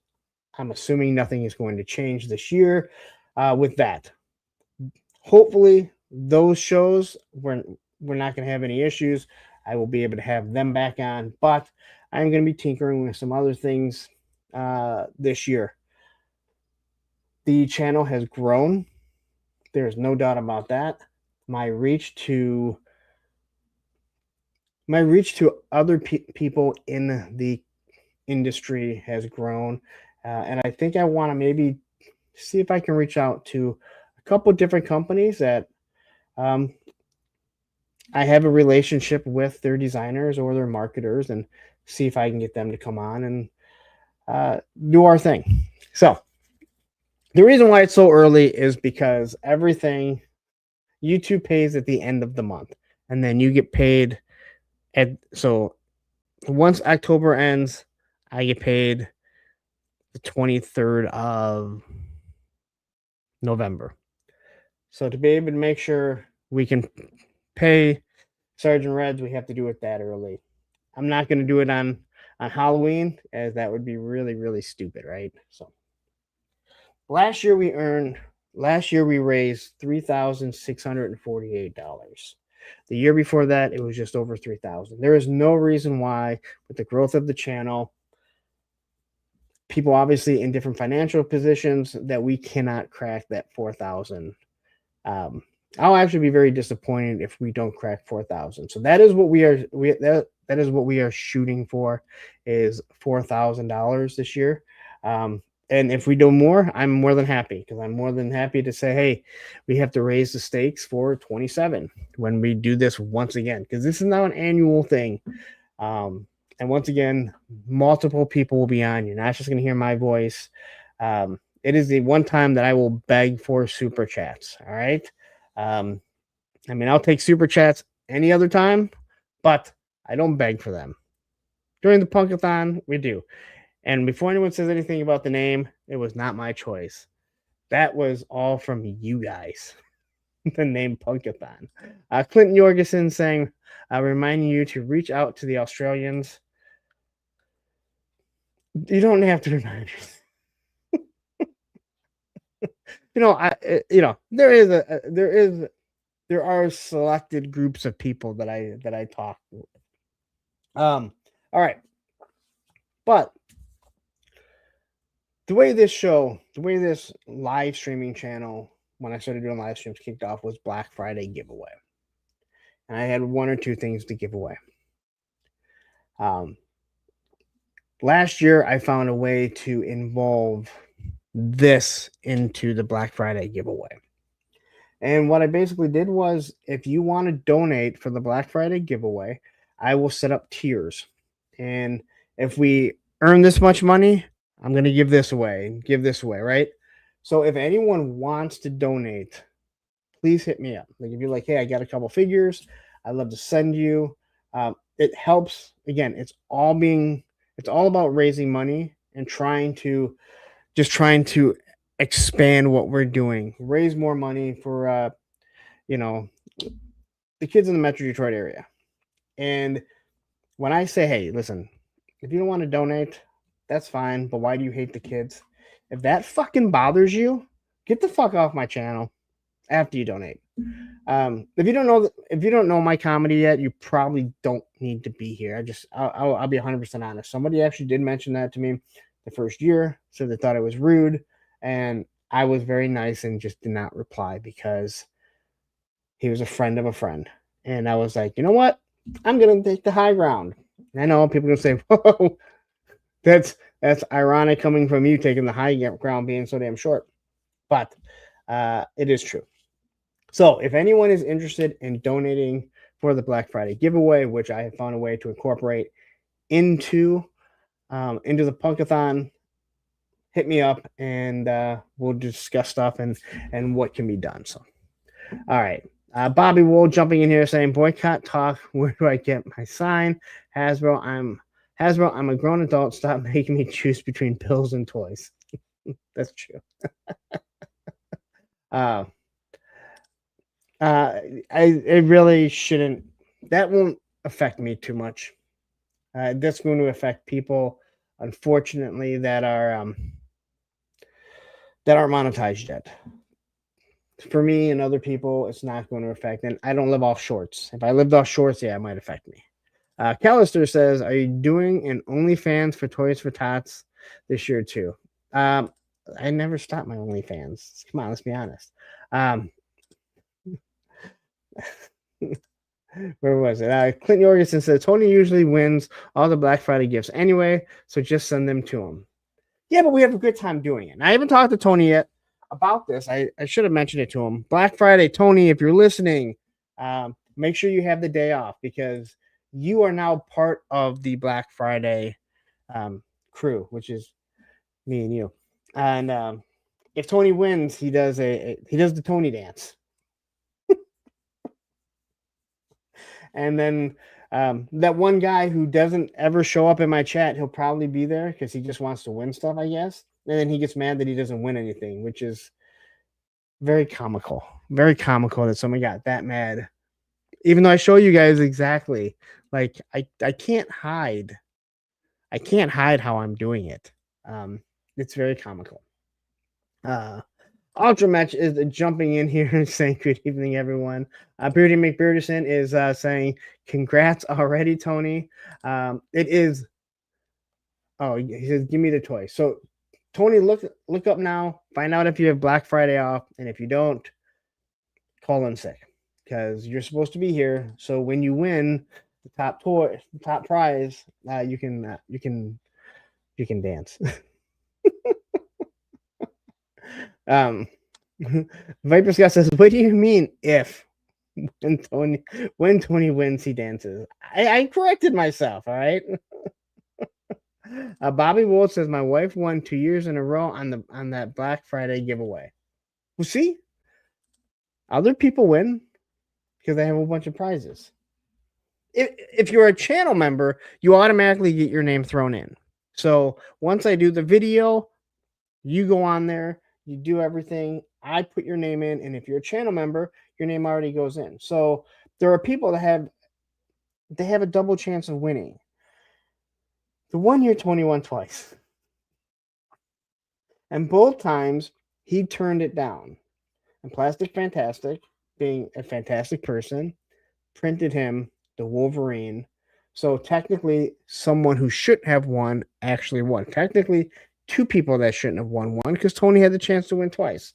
I'm assuming nothing is going to change this year with that. Hopefully, those shows we're not going to have any issues. I will be able to have them back on, but I'm going to be tinkering with some other things this year. The channel has grown. There's no doubt about that. My reach to other people in the industry has grown, and I think I want to maybe see if I can reach out to a couple different companies that I have a relationship with their designers or their marketers, and see if I can get them to come on and do our thing. So the reason why it's so early is because everything YouTube pays at the end of the month, and then you get paid so once October ends, I get paid the 23rd of November. So to be able to make sure we can pay Sergeant Reds, we have to do it that early. I'm not going to do it on Halloween, as that would be really, really stupid, right? So last year we raised $3,648. The year before that, it was just over 3,000. There is no reason why, with the growth of the channel, people obviously in different financial positions, that we cannot crack that 4,000. I'll actually be very disappointed if we don't crack 4,000. So that is what that is what we are shooting for, is $4,000 this year. And if we do more, I'm more than happy, because I'm more than happy to say, hey, we have to raise the stakes for 27 when we do this once again, because this is now an annual thing. And once again, multiple people will be on. You're not just going to hear my voice. It is the one time that I will beg for super chats. All right. I mean, I'll take super chats any other time, but I don't beg for them. During the Punkathon, we do. And before anyone says anything about the name, it was not my choice. That was all from you guys. The name Punkathon. Clinton Jorgensen saying, reminding you to reach out to the Australians. You don't have to remind me. There are selected groups of people that I talk with. All right. But the way this live streaming channel, when I started doing live streams, kicked off was Black Friday giveaway. And I had one or two things to give away. Last year, I found a way to involve this into the Black Friday giveaway. And what I basically did was, if you want to donate for the Black Friday giveaway, I will set up tiers. And if we earn this much money, I'm going to give this away, right? So if anyone wants to donate, please hit me up. Like, if you're like, hey, I got a couple figures, I'd love to send you. It helps. Again, it's all about raising money and trying to expand what we're doing, raise more money for the kids in the Metro Detroit area. And when I say, hey, listen, if you don't want to donate, that's fine, but why do you hate the kids? If that fucking bothers you, get the fuck off my channel after you donate. If you don't know my comedy yet, you probably don't need to be here. I'll be 100% honest. Somebody actually did mention that to me the first year, so they thought it was rude, and I was very nice and just did not reply, because he was a friend of a friend. And I was like, you know what? I'm gonna take the high ground. And I know people are gonna say, whoa, that's ironic coming from you, taking the high ground, being so damn short. But it is true. So if anyone is interested in donating for the Black Friday giveaway, which I have found a way to incorporate into the Punkathon, hit me up, and we'll discuss stuff and what can be done. So, all right. Bobby Wool jumping in here saying, boycott talk. Where do I get my sign? Hasbro, I'm Hasbro, I'm a grown adult. Stop making me choose between pills and toys. That's true. Uh, it really shouldn't. That won't affect me too much. That's going to affect people, unfortunately, that aren't monetized yet. For me and other people, it's not going to affect. And I don't live off shorts. If I lived off shorts, yeah, it might affect me. Callister says, "Are you doing an OnlyFans for Toys for Tots this year too?" I never stopped my OnlyFans. Come on, let's be honest. Where was it? Clint Jorgensen said, "Tony usually wins all the Black Friday gifts anyway, so just send them to him." Yeah, but we have a good time doing it. And I haven't talked to Tony yet about this. I should have mentioned it to him. Black Friday, Tony, if you're listening, make sure you have the day off because you are now part of the Black Friday crew, which is me and you. And if Tony wins, he does the Tony dance. And then that one guy who doesn't ever show up in my chat, he'll probably be there because he just wants to win stuff, I guess. And then he gets mad that he doesn't win anything, which is very comical. Very comical that someone got that mad. Even though I show you guys exactly, like I can't hide. I can't hide how I'm doing it. It's very comical. Ultra Match is jumping in here and saying good evening, everyone. Beardy McBearderson is saying congrats already, Tony. It is. Oh, he says give me the toy. So, Tony, look up now. Find out if you have Black Friday off, and if you don't, call in sick because you're supposed to be here. So when you win the top prize, you can dance. Viper Scott says, "What do you mean if when Tony wins he dances?" I corrected myself. All right. Bobby Wold says, "My wife won 2 years in a row on that Black Friday giveaway." Well, see, other people win because they have a bunch of prizes. If you're a channel member, you automatically get your name thrown in. So once I do the video, you go on there, you do everything. I put your name in, and if you're a channel member, your name already goes in. So there are people that have a double chance of winning. The 1 year Tony won twice, and both times he turned it down. And Plastic Fantastic, being a fantastic person, printed him the Wolverine. So technically, someone who shouldn't have won actually won. Technically, two people that shouldn't have won because Tony had the chance to win twice.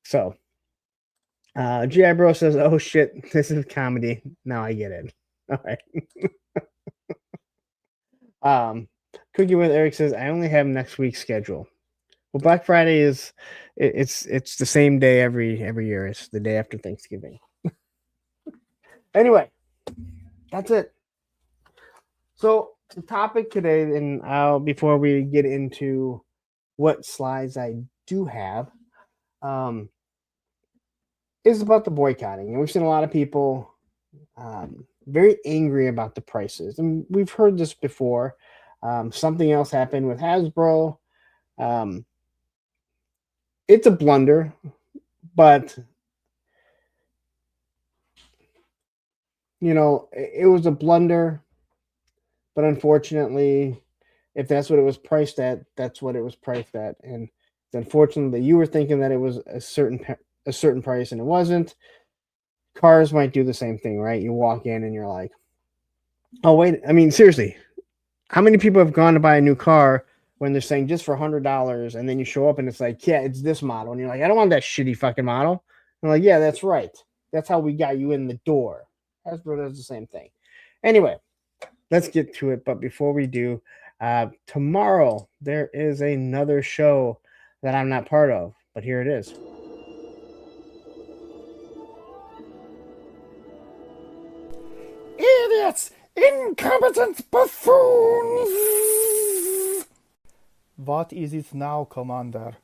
So, G.I. Bro says, "Oh shit, this is comedy." Now I get it. All right. Cookie with Eric says, "I only have next week's schedule." Well, Black Friday it's the same day every year. It's the day after Thanksgiving. Anyway, that's it. So the topic today, and before we get into what slides I do have, is about the boycotting. And we've seen a lot of people very angry about the prices. And we've heard this before. Something else happened with Hasbro. It's a blunder, but it was a blunder. But unfortunately, if that's what it was priced at, that's what it was priced at. And unfortunately, you were thinking that it was a certain price, and it wasn't. Cars might do the same thing, right? You walk in and you're like, "Oh wait!" I mean, seriously, how many people have gone to buy a new car when they're saying just for $100, and then you show up and it's like, "Yeah, it's this model," and you're like, "I don't want that shitty fucking model." And like, "Yeah, that's right. That's how we got you in the door." Hasbro does the same thing. Anyway, let's get to it. But before we do, tomorrow there is another show that I'm not part of, but here it is. Idiots! Incompetent buffoons! What is it now, Commander?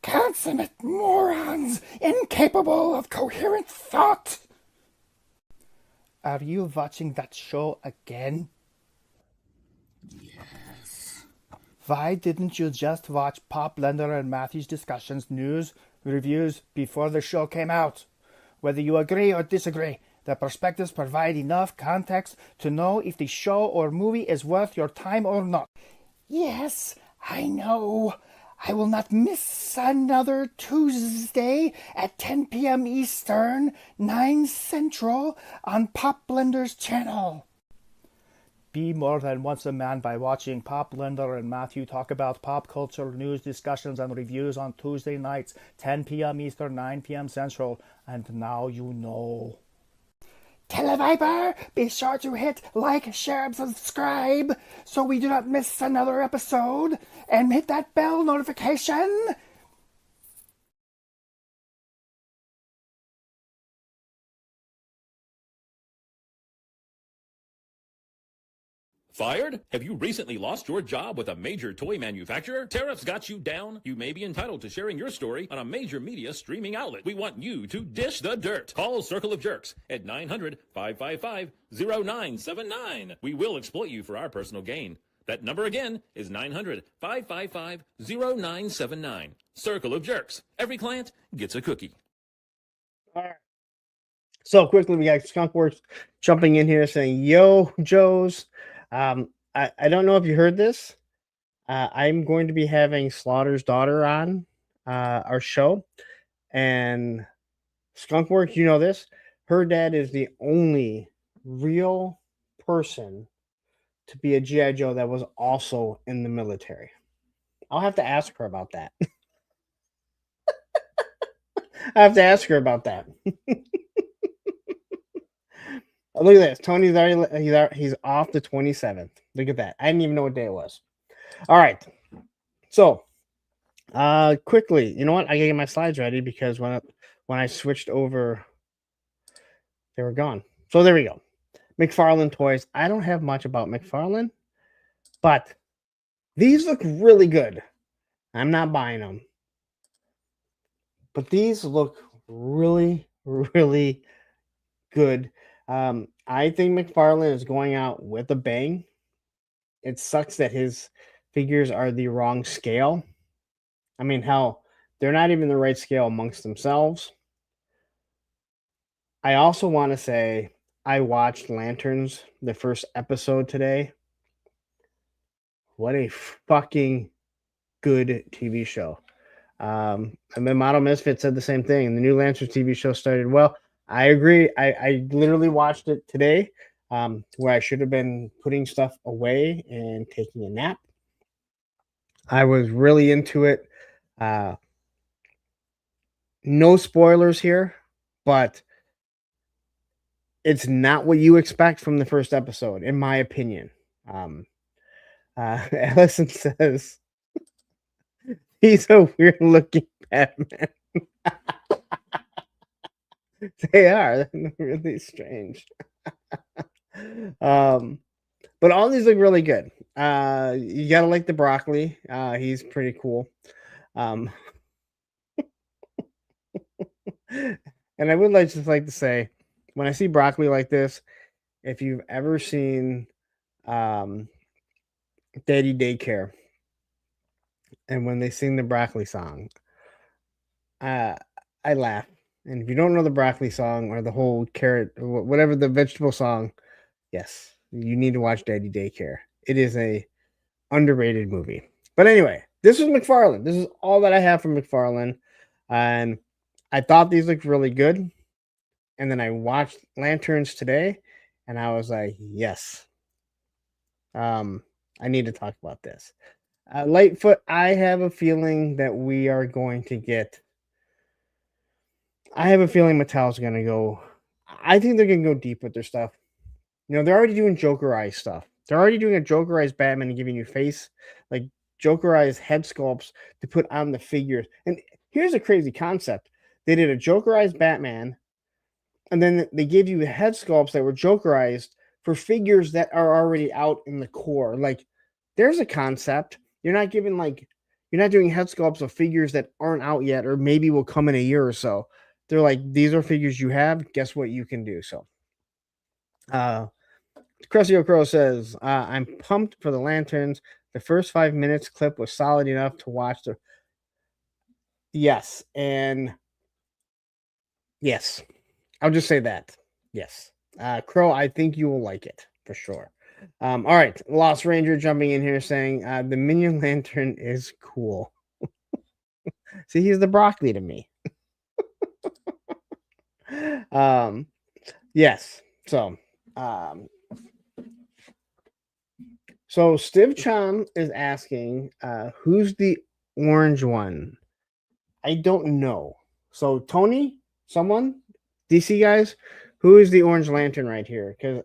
Consummate morons, incapable of coherent thought! Are you watching that show again? Yes. Why didn't you just watch Pop Blender and Matthew's discussions, news, reviews before the show came out? Whether you agree or disagree, the perspectives provide enough context to know if the show or movie is worth your time or not. Yes, I know. I will not miss another Tuesday at 10 p.m. Eastern, 9 Central on Pop Blender's channel. Be more than once a man by watching Pop Blender and Matthew talk about pop culture news, discussions, and reviews on Tuesday nights, 10 p.m. Eastern, 9 p.m. Central. And now you know. Televiper, be sure to hit like, share, and subscribe so we do not miss another episode. And hit that bell notification. Fired? Have you recently lost your job with a major toy manufacturer? Tariffs got you down? You may be entitled to sharing your story on a major media streaming outlet. We want you to dish the dirt. Call Circle of Jerks at 900-555-0979. We will exploit you for our personal gain. That number again is 900-555-0979. Circle of Jerks. Every client gets a cookie. All right. So quickly, we got Skunkworks jumping in here saying, "Yo, Joes." I don't know if you heard this. I'm going to be having Slaughter's daughter on our show, and Skunkworks, you know this. Her dad is the only real person to be a GI Joe that was also in the military. I'll have to ask her about that. I have to ask her about that. Look at this. Tony's already he's off the 27th. Look at that. I didn't even know what day it was. All right. So quickly, you know what? I gotta get my slides ready because when I switched over, they were gone. So there we go. McFarlane toys. I don't have much about McFarlane, but these look really good. I'm not buying them. But these look really, really good. I think McFarlane is going out with a bang. It sucks that his figures are the wrong scale. I mean, hell, they're not even the right scale amongst themselves. I also want to say I watched Lanterns, the first episode today. What a fucking good TV show. And then Model Misfit said the same thing. The new Lanterns TV show started well. I agree. I literally watched it today, where I should have been putting stuff away and taking a nap. I was really into it. No spoilers here, but it's not what you expect from the first episode, in my opinion. Allison says he's a weird looking Batman. They are really strange. But all these look really good. You gotta like the broccoli. He's pretty cool. And I would just like to say, when I see broccoli like this, if you've ever seen Daddy Daycare, and when they sing the broccoli song, I laugh. And if you don't know the broccoli song or the whole carrot, or whatever the vegetable song, yes, you need to watch Daddy Daycare. It is a underrated movie. But anyway, this is McFarlane. This is all that I have from McFarlane. And I thought these looked really good. And then I watched Lanterns today, and I was like, yes. I need to talk about this. Lightfoot, I have a feeling that we are going to get. I have a feeling Mattel's going to go. I think they're going to go deep with their stuff. You know, they're already doing Jokerized stuff. They're already doing a Jokerized Batman and giving you face, like Jokerized head sculpts to put on the figures. And here's a crazy concept. They did a Jokerized Batman, and then they gave you head sculpts that were Jokerized for figures that are already out in the core. Like, there's a concept. You're not doing head sculpts of figures that aren't out yet or maybe will come in a year or so. They're like, these are figures you have. Guess what you can do? So Cressio Crow says, I'm pumped for the Lanterns. The first 5 minutes clip was solid enough to watch the. Yes. And yes, I'll just say that. Yes. Crow, I think you will like it for sure. All right. Lost Ranger jumping in here saying, the Minion Lantern is cool. See, he's the broccoli to me. Yes. So Steve Chum is asking, who's the orange one? I don't know. So Tony, someone, DC guys, who is the Orange Lantern right here? Because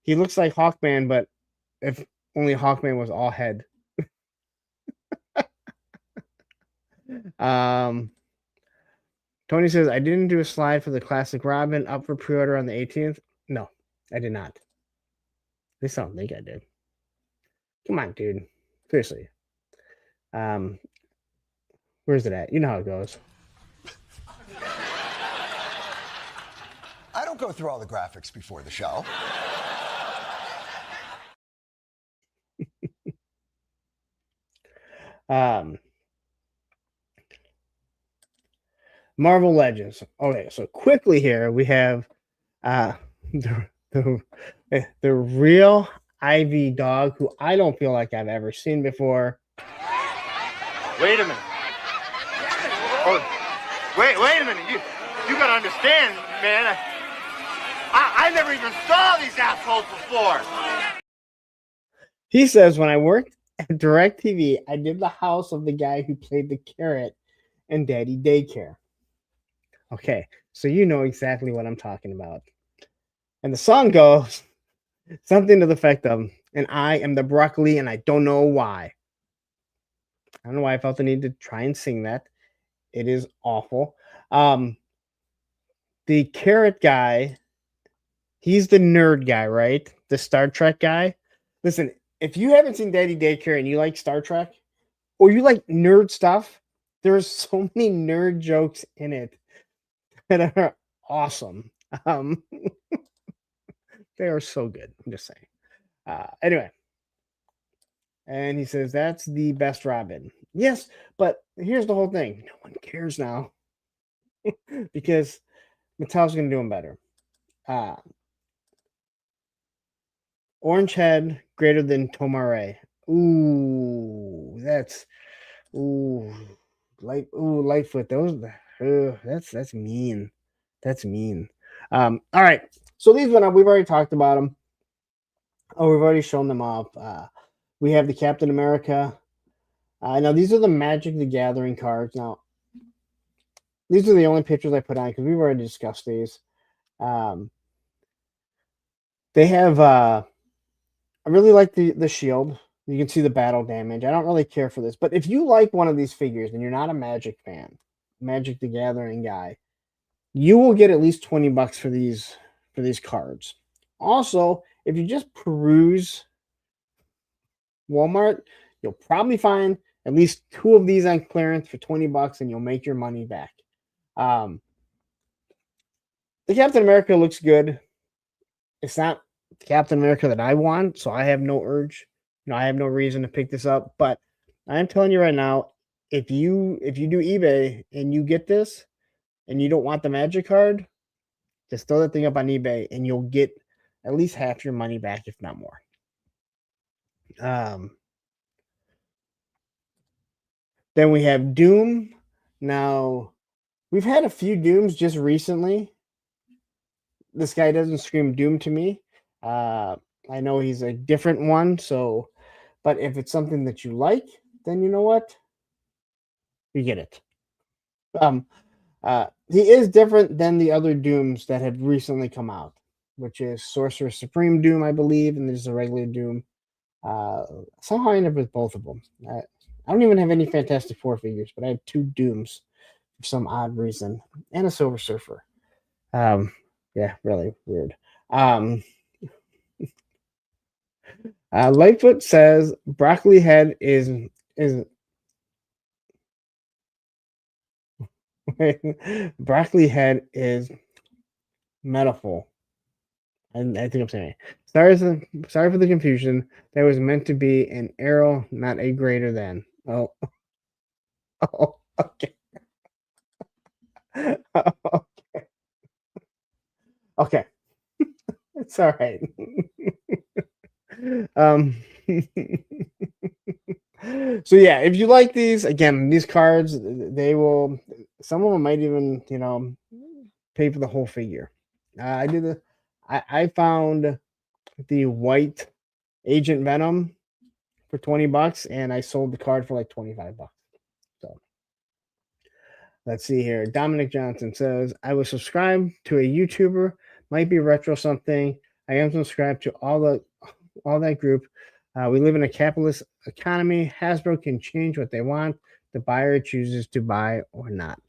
he looks like Hawkman, but if only Hawkman was all head. Tony says, I didn't do a slide for the classic Robin up for pre-order on the 18th. No, I did not. At least I don't think I did. Come on, dude. Seriously. Where's it at? You know how it goes. I don't go through all the graphics before the show. Marvel Legends. Okay, so quickly here we have the real Ivy dog, who I don't feel like I've ever seen before. Wait a minute. Oh, wait a minute. You gotta understand, man. I never even saw these assholes before. He says, when I worked at DirecTV, I did the house of the guy who played the carrot in Daddy Daycare. Okay, so you know exactly what I'm talking about. And the song goes something to the effect of, and I am the broccoli and I don't know why. I don't know why I felt the need to try and sing that. It is awful. The carrot guy, he's the nerd guy, right? The Star Trek guy. Listen, if you haven't seen Daddy Daycare and you like Star Trek or you like nerd stuff, there's so many nerd jokes in it that are awesome. They are so good. I'm just saying. Anyway. And he says, that's the best Robin. Yes, but here's the whole thing. No one cares now because Mattel's going to do him better. Orange head greater than Tomare. Ooh, that's Lightfoot. That's mean. That's mean. All right. So these went up. We've already talked about them. Oh, we've already shown them off. We have the Captain America. Now these are the Magic the Gathering cards. Now these are the only pictures I put on because we've already discussed these. They have. I really like the shield. You can see the battle damage. I don't really care for this, but if you like one of these figures and you're not a Magic fan, Magic the Gathering guy, you will get at least $20 for these cards. Also, if you just peruse Walmart, you'll probably find at least 2 of these on clearance for $20 and you'll make your money back. The Captain America looks good. It's not Captain America that I want, so I have no urge. I have no reason to pick this up. But I'm telling you right now, if you do eBay and you get this and you don't want the Magic card, just throw that thing up on eBay and you'll get at least half your money back, if not more. Then we have Doom. Now, we've had a few Dooms just recently. This guy doesn't scream Doom to me. I know he's a different one, but if it's something that you like, then you know what? You get it. He is different than the other Dooms that have recently come out, which is Sorcerer Supreme Doom, I believe, and there's a regular Doom. Somehow I end up with both of them. I don't even have any Fantastic Four figures, but I have 2 Dooms for some odd reason, and a Silver Surfer. Yeah, really weird. Lightfoot says broccoli head is broccoli head is metaphor. And I think I'm saying it. Sorry for the confusion. That was meant to be an arrow, not a greater than. Oh, oh, okay. Okay. Okay. It's all right. um so yeah, if you like these, again, these cards, they will, some of them might even, pay for the whole figure. I did the I found the white Agent Venom for $20 and I sold the card for like $25. So let's see here. Dominic Johnson says, I was subscribed to a YouTuber, might be retro something. I am subscribed to all that group. We live in a capitalist economy. Hasbro can change what they want. The buyer chooses to buy or not.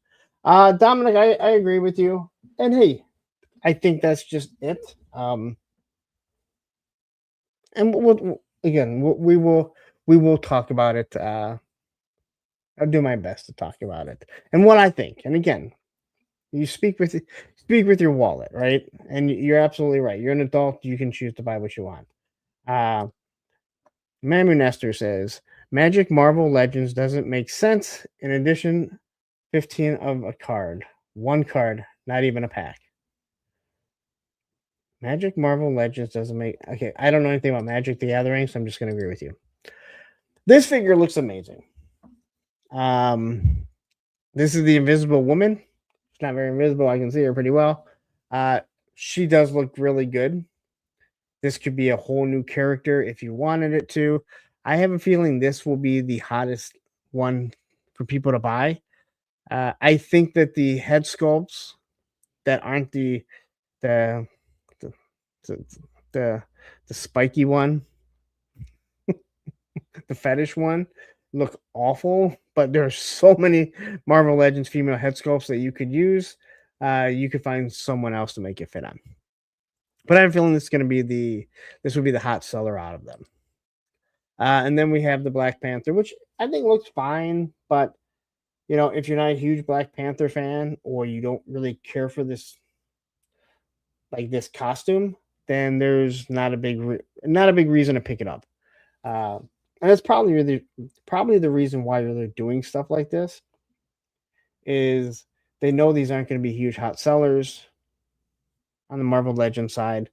Dominic, I agree with you. And hey, I think that's just it. And again, we will talk about it. I'll do my best to talk about it and what I think. And again, you speak with your wallet, right? And you're absolutely right. You're an adult. You can choose to buy what you want. Uh, Mamu Nestor says Magic Marvel Legends doesn't make sense. In addition, 15 of a card, one card, not even a pack. Magic Marvel Legends doesn't make okay. I don't know anything about Magic the Gathering, so I'm just going to agree with you. This figure looks amazing. This is the Invisible Woman. She's not very invisible. I can see her pretty well. She does look really good. This could be a whole new character if you wanted it to. I have a feeling this will be the hottest one for people to buy. I think that the head sculpts that aren't the the the the, the spiky one, the fetish one, look awful. But there's so many Marvel Legends female head sculpts that you could use. You could find someone else to make it fit on. But I have a feeling this would be the hot seller out of them. And then we have the Black Panther, which I think looks fine, but if you're not a huge Black Panther fan or you don't really care for this costume, then there's not a big reason to pick it up. And that's probably the reason why they're doing stuff like this is they know these aren't going to be huge hot sellers on the Marvel Legends side.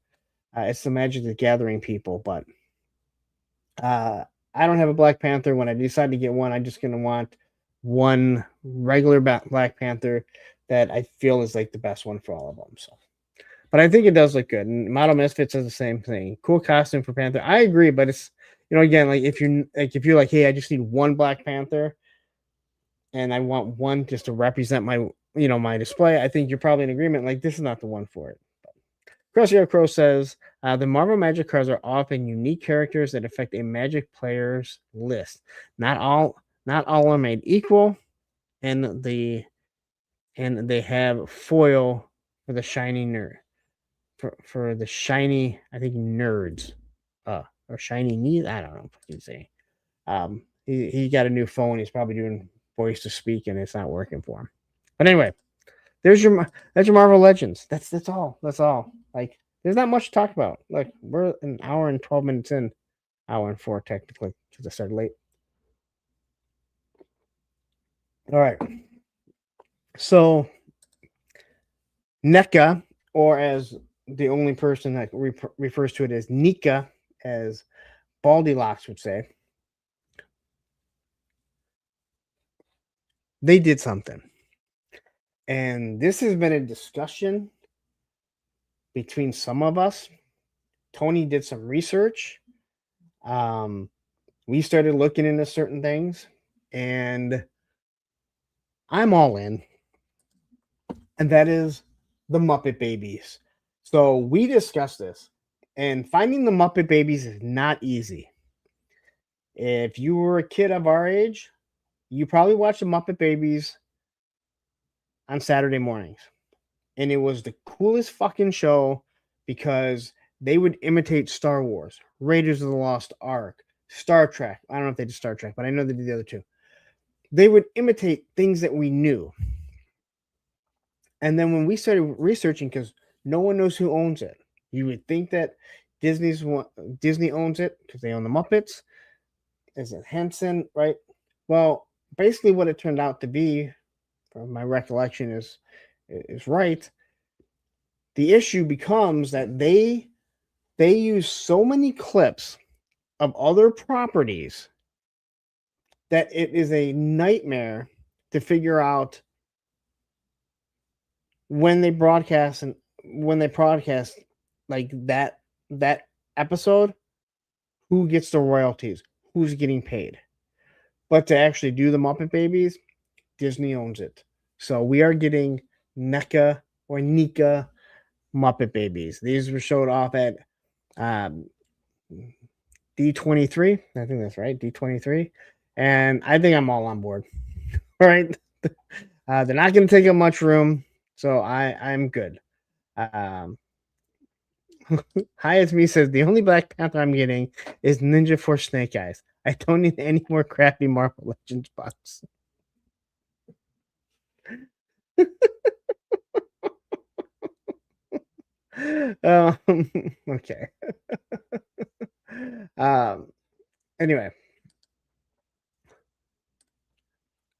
It's the Magic the Gathering people, but I don't have a Black Panther. When I decide to get one, I'm just going to want one regular Black Panther that I feel is like the best one for all of them. So, but I think it does look good. And Model Misfits does the same thing. Cool costume for Panther. I agree, but it's again, like if you're like, hey, I just need one Black Panther, and I want one just to represent my my display. I think you're probably in agreement. Like this is not the one for it. Crosshair Crow says the Marvel Magic cards are often unique characters that affect a Magic player's list. Not all are made equal, and they have foil for the shiny nerd for the shiny, I think, nerds, or shiny knees. I don't know what you say. He got a new phone. He's probably doing voice to speak, and it's not working for him. But anyway, that's your Marvel Legends. That's all. That's all. Like, there's not much to talk about. Like, we're an hour and 12 minutes in, hour and 4 technically, because I started late. All right. So, NECA, or as the only person that refers to it as Nika, as Baldy Locks would say, they did something. And this has been a discussion between some of us. Tony did some research. We started looking into certain things, and I'm all in. And that is the Muppet Babies. So we discussed this, and finding the Muppet Babies is not easy. If you were a kid of our age, you probably watched the Muppet Babies on Saturday mornings. And it was the coolest fucking show because they would imitate Star Wars, Raiders of the Lost Ark, Star Trek. I don't know if they did Star Trek, but I know they did the other two. They would imitate things that we knew. And then when we started researching, because no one knows who owns it, You would think that Disney owns it because they own the Muppets. Is it Henson, right? Well, basically, what it turned out to be, from my recollection, is right. The issue becomes that they use so many clips of other properties that it is a nightmare to figure out when they broadcast like that episode, who gets the royalties, who's getting paid. But to actually do the Muppet Babies, Disney owns it. So we are getting NECA or NECA Muppet Babies. These were showed off at um, D23. I think that's right, D23. And I think I'm all on board. All right. They're not going to take up much room. So I'm good. Hi, it's me says the only Black Panther I'm getting is Ninja for Snake Eyes. I don't need any more crappy Marvel Legends bucks. Okay. Anyway.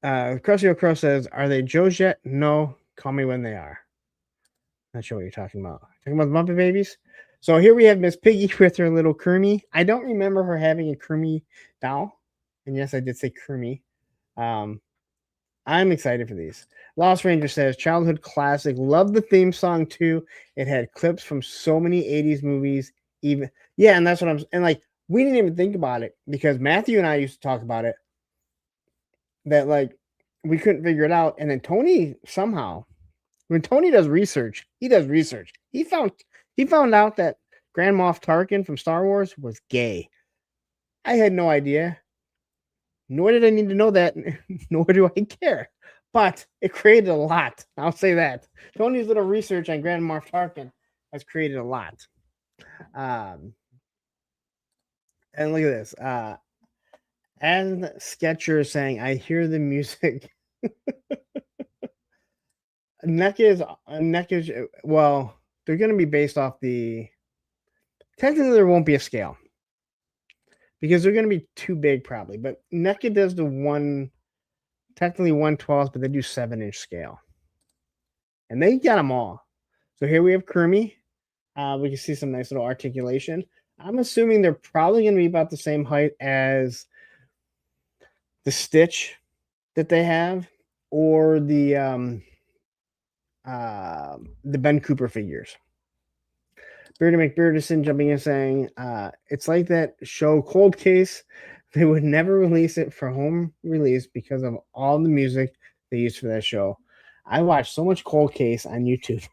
Crusty Crow says, "Are they Joe's yet? No. Call me when they are." Not sure what you're talking about. Talking about the Muppet Babies? So here we have Miss Piggy with her little Kermie. I don't remember her having a Kermie doll. And yes, I did say Kermie. I'm excited for these. Lost Ranger says, childhood classic. Love the theme song too. It had clips from so many 80s movies. Even yeah, and that's what I'm and like we didn't even think about it because Matthew and I used to talk about it. That like we couldn't figure it out. And then Tony somehow, when Tony does research, he does research. He found out that Grand Moff Tarkin from Star Wars was gay. I had no idea. Nor did I need to know that, nor do I care. But it created a lot. I'll say that. Tony's little research on Grand Moff Tarkin has created a lot. And look at this. And Sketcher saying, I hear the music. NECA is, well, they're going to be based off the. Technically, there won't be a scale because they're going to be too big, probably. But NECA does the technically 1/12, but they do 7-inch scale. And they got them all. So here we have Kermie. We can see some nice little articulation. I'm assuming they're probably going to be about the same height as the Stitch that they have, or the Ben Cooper figures. Beardy McBeardison jumping in saying, it's like that show Cold Case. They would never release it for home release because of all the music they used for that show. I watched so much Cold Case on YouTube.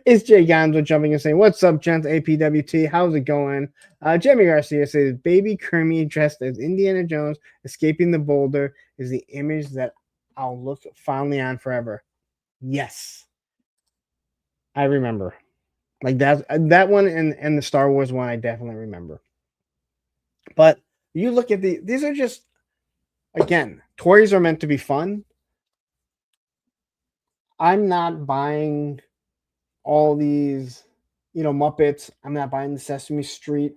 It's Jay Gonzo jumping in saying, what's up, gents? APWT, how's it going? Jamie Garcia says, baby Kermie dressed as Indiana Jones escaping the boulder is the image that I'll look fondly on forever. Yes. I remember. Like that one and the Star Wars one, I definitely remember. But you look at these are just, again, toys are meant to be fun. I'm not buying all these, Muppets. I'm not buying the Sesame Street.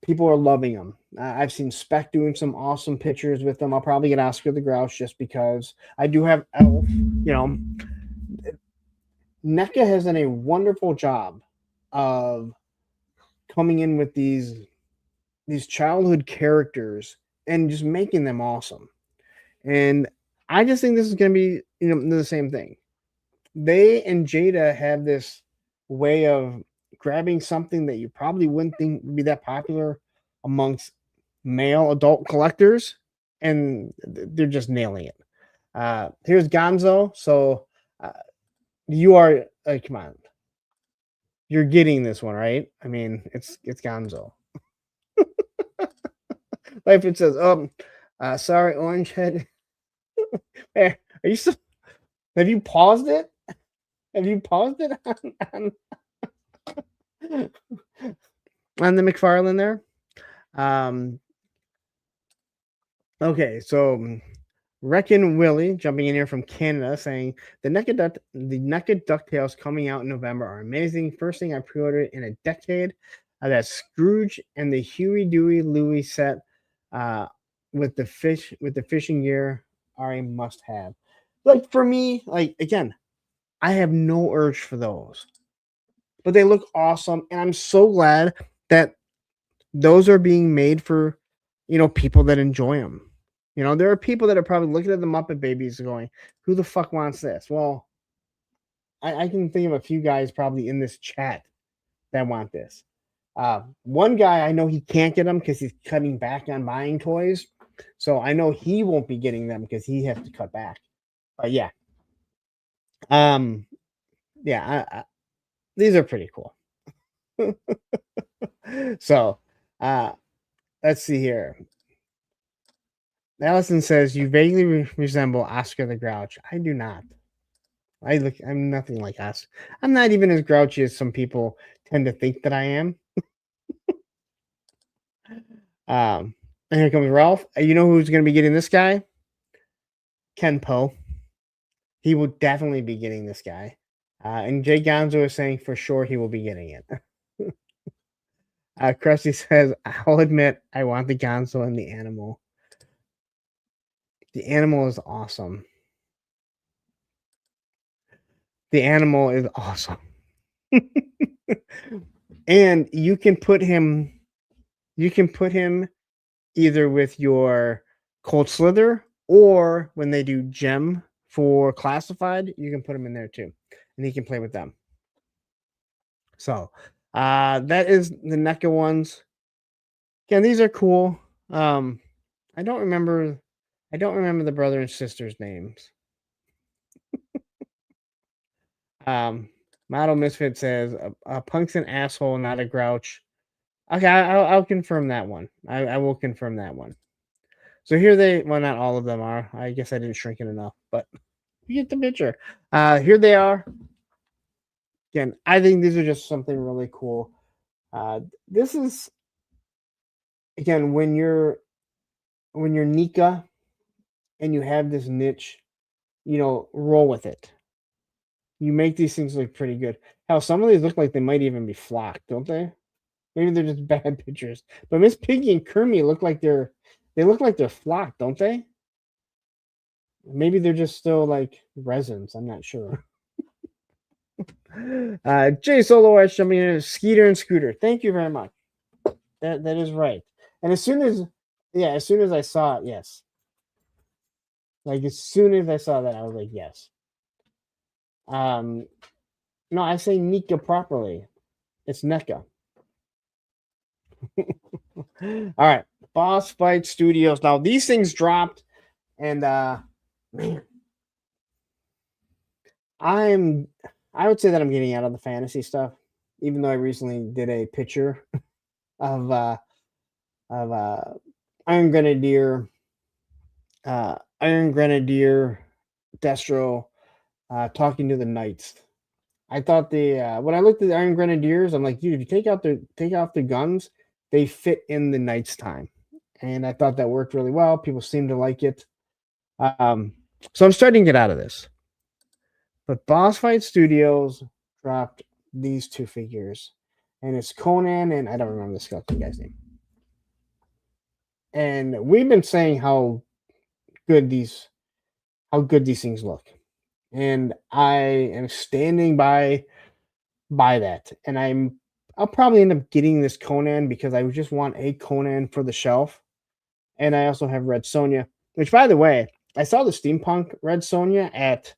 People are loving them. I've seen Spec doing some awesome pictures with them. I'll probably get Oscar the Grouch just because I do have Elf. NECA has done a wonderful job of coming in with these childhood characters and just making them awesome. And I just think this is going to be, the same thing. They and Jada have this way of grabbing something that you probably wouldn't think would be that popular amongst male adult collectors, and they're just nailing it. Here's Gonzo. So you are, come on. You're getting this one, right? I mean, it's Gonzo. Life it says, sorry, Orange Head. Hey, are you still? Have you paused it? Have you paused it on the McFarlane there? Okay, so Reckon Willie jumping in here from Canada saying the NECA DuckTales coming out in November are amazing. First thing I pre-ordered in a decade. That Scrooge and the Huey, Dewey, Louie set with the fishing gear are a must-have. Like for me, like again, I have no urge for those, but they look awesome, and I'm so glad that those are being made for people that enjoy them. There are people that are probably looking at the Muppet Babies going, "Who the fuck wants this?" Well, I can think of a few guys probably in this chat that want this. One guy I know he can't get them because he's cutting back on buying toys, so I know he won't be getting them because he has to cut back. But yeah, these are pretty cool. So, let's see here. Allison says you vaguely resemble Oscar the Grouch. I do not. I'm nothing like us. I'm not even as grouchy as some people tend to think that I am. And here comes Ralph. You know who's going to be getting this guy? Ken Poe. He will definitely be getting this guy. And Jay Gonzo is saying for sure he will be getting it. Krusty says, I'll admit I want the Gonzo and the animal. The animal is awesome. The animal is awesome. And you can put him either with your Cold Slither, or when they do Gem for Classified, you can put him in there too. And he can play with them. So that is the NECA ones. Again, these are cool. I don't remember the brother and sister's names. Model Misfit says a punk's an asshole, not a grouch. Okay, I'll confirm that one. I will confirm that one. So here not all of them are. I guess I didn't shrink it enough, but you get the picture. Here they are. Again, I think these are just something really cool. This is, again, when you're NECA and you have this niche, roll with it. You make these things look pretty good. Hell, some of these look like they might even be flocked, don't they? Maybe they're just bad pictures. But Miss Piggy and Kermit look like they're flocked, don't they? Maybe they're just still like resins. I'm not sure. Jay Solo Edge jumping in, Skeeter and Scooter. Thank you very much. That is right. And as soon as I saw it, yes. Like as soon as I saw that, I was like, yes. No, I say NECA properly. It's NECA. All right. Boss Fight Studios. Now these things dropped, and man, I would say that I'm getting out of the fantasy stuff, even though I recently did a picture of Iron Grenadier, Destro talking to the Knights. I thought when I looked at the Iron Grenadiers, I'm like, dude, if you take off the guns, they fit in the Knights' time, and I thought that worked really well. People seem to like it, so I'm starting to get out of this. But Boss Fight Studios dropped these two figures, and it's Conan and I don't remember the skeleton guy's name. And we've been saying how good these things look, and I am standing by that. And I'll probably end up getting this Conan because I just want a Conan for the shelf, and I also have Red Sonja, which, by the way, I saw the steampunk Red Sonja at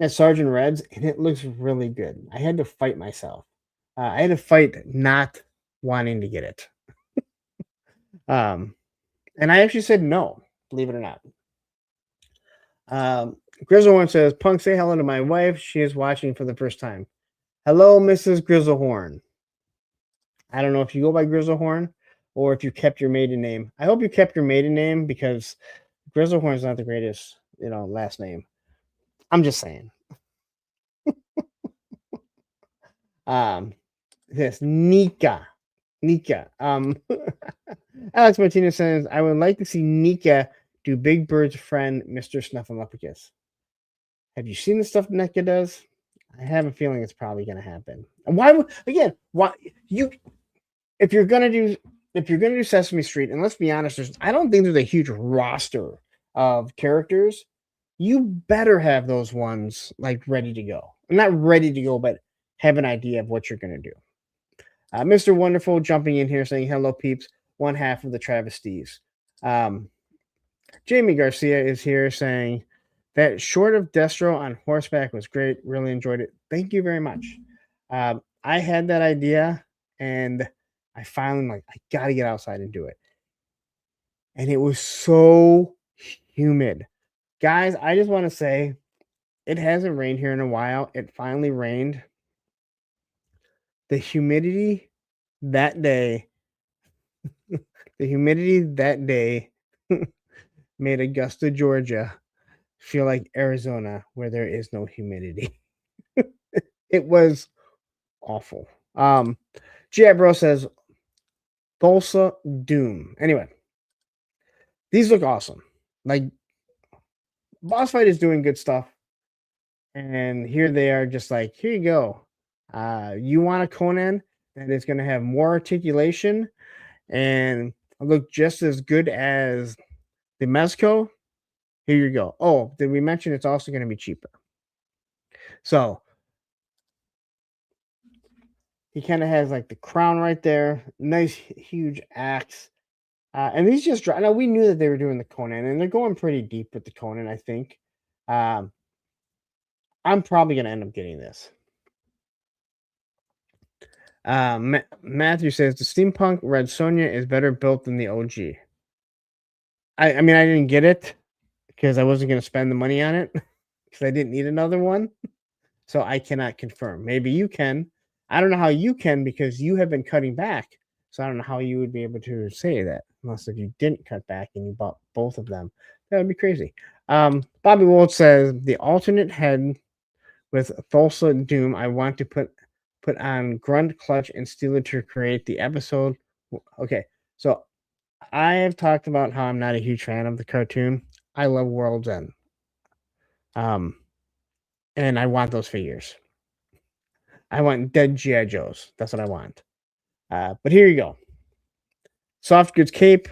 Sergeant Red's, and it looks really good. I had to fight myself. I had to fight not wanting to get it. And I actually said no, believe it or not. Grizzlehorn says, Punk, say hello to my wife. She is watching for the first time. Hello, Mrs. Grizzlehorn. I don't know if you go by Grizzlehorn or if you kept your maiden name. I hope you kept your maiden name because Grizzlehorn is not the greatest, last name. I'm just saying. This NECA. Alex Martinez says, I would like to see NECA do Big Bird's friend, Mr. Snuffleupagus. Have you seen the stuff NECA does? I have a feeling it's probably going to happen. And why would, again, why you, if you're going to do Sesame Street, and let's be honest, I don't think there's a huge roster of characters. You better have those ones like ready to go. Not ready to go, but have an idea of what you're going to do. Mr. Wonderful jumping in here saying, hello, peeps, one half of the travesties. Jamie Garcia is here saying that short of Destro on horseback was great. Really enjoyed it. Thank you very much. I had that idea and I finally I got to get outside and do it. And it was so humid. Guys, I just want to say it hasn't rained here in a while. It finally rained. The humidity that day made Augusta, Georgia feel like Arizona where there is no humidity. It was awful. Jabro says Tulsa Doom. Anyway, these look awesome. Like Boss Fight is doing good stuff. And here they are just like, here you go. You want a Conan that is going to have more articulation and look just as good as the Mezco? Here you go. Oh, did we mention it's also going to be cheaper? So he kind of has like the crown right there. Nice, huge axe. And these just now we knew that they were doing the Conan, and they're going pretty deep with the Conan, I think. I'm probably going to end up getting this. Matthew says the steampunk Red Sonja is better built than the OG. I mean, I didn't get it because I wasn't going to spend the money on it because I didn't need another one. So I cannot confirm. Maybe you can. I don't know how you can because you have been cutting back. So I don't know how you would be able to say that unless if you didn't cut back and you bought both of them. That would be crazy. Bobby Wold says the alternate head with Thulsa Doom I want to put on Grunt, Clutch, and Steeler to create the episode. Okay, so I have talked about how I'm not a huge fan of the cartoon. I love World's End. And I want those figures. I want dead G.I. Joes. That's what I want. But here you go. Soft goods cape.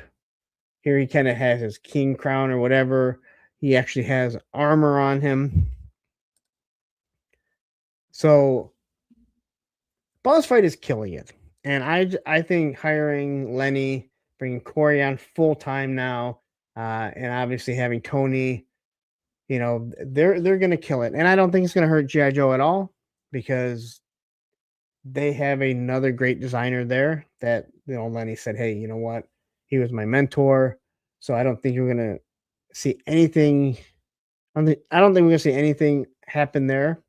Here he kind of has his king crown or whatever. He actually has armor on him. So Boss Fight is killing it. And I think hiring Lenny, bringing Corey on full time now, and obviously having Tony, you know, they're going to kill it. And I don't think it's going to hurt G.I. Joe at all because they have another great designer there that, you know, Lenny said, hey, you know what? He was my mentor. So I don't think you're going to see anything. I don't think we're going to see anything happen there,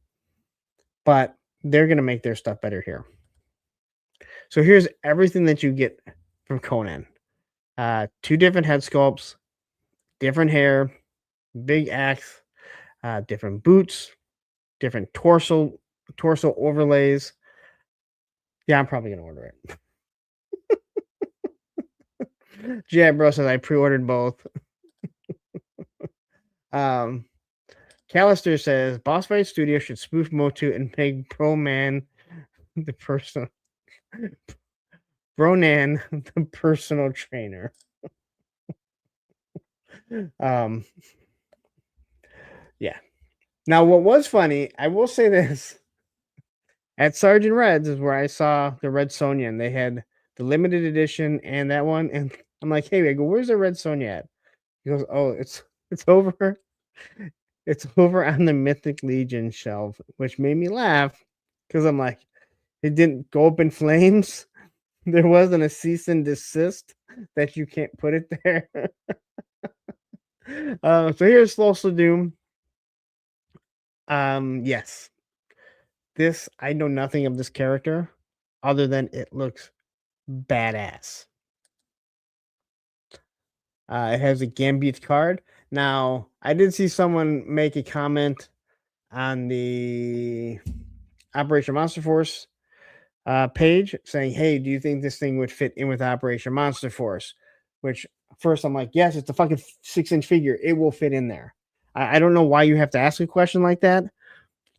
but they're going to make their stuff better here. So here's everything that you get from Conan. 2 different head sculpts, different hair, big axe, different boots, different torso overlays. Yeah, I'm probably gonna order it. Bro says I pre-ordered both. Callister says Boss Fight Studio should spoof Motu and make Bronan the personal trainer. Yeah. Now, what was funny, I will say this. At Sergeant Red's is where I saw the Red Sonja, and they had the limited edition and that one. And I'm like, hey, I go, where's the Red Sonja at? He goes, oh, it's over. It's over on the Mythic Legion shelf, which made me laugh because I'm like, it didn't go up in flames. There wasn't a cease and desist that you can't put it there. So here's Thulsa Doom. Yes. This, I know nothing of this character other than it looks badass. It has a Gambit card. Now, I did see someone make a comment on the Operation Monster Force page saying, hey, do you think this thing would fit in with Operation Monster Force? Which first I'm like, yes, it's a fucking 6-inch figure. It will fit in there. I don't know why you have to ask a question like that,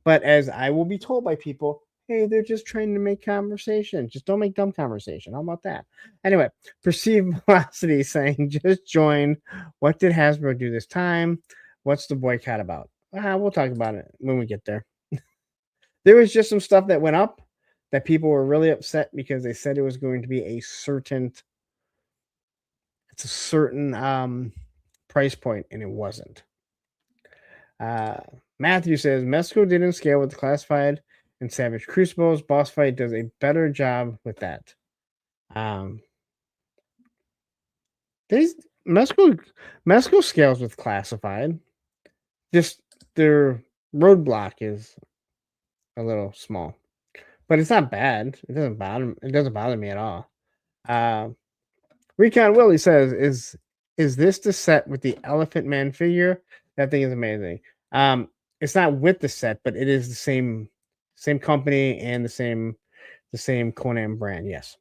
but as I will be told by people, hey, they're just trying to make conversation. Just don't make dumb conversation. How about that? Anyway, Perceived Velocity saying, just join. What did Hasbro do this time? What's the boycott about? We'll talk about it when we get there. There was just some stuff that went up that people were really upset because they said it was going to be a certain price point, and it wasn't. Matthew says Mesco didn't scale with the Classified and Savage Crucibles. Boss Fight does a better job with that. Mesco scales with Classified. Just their roadblock is a little small, but it's not bad. It doesn't bother me at all. Recon Willie says, is this the set with the Elephant Man figure? That thing is amazing. It's not with the set, but it is the same company and the same Conan brand. Yes.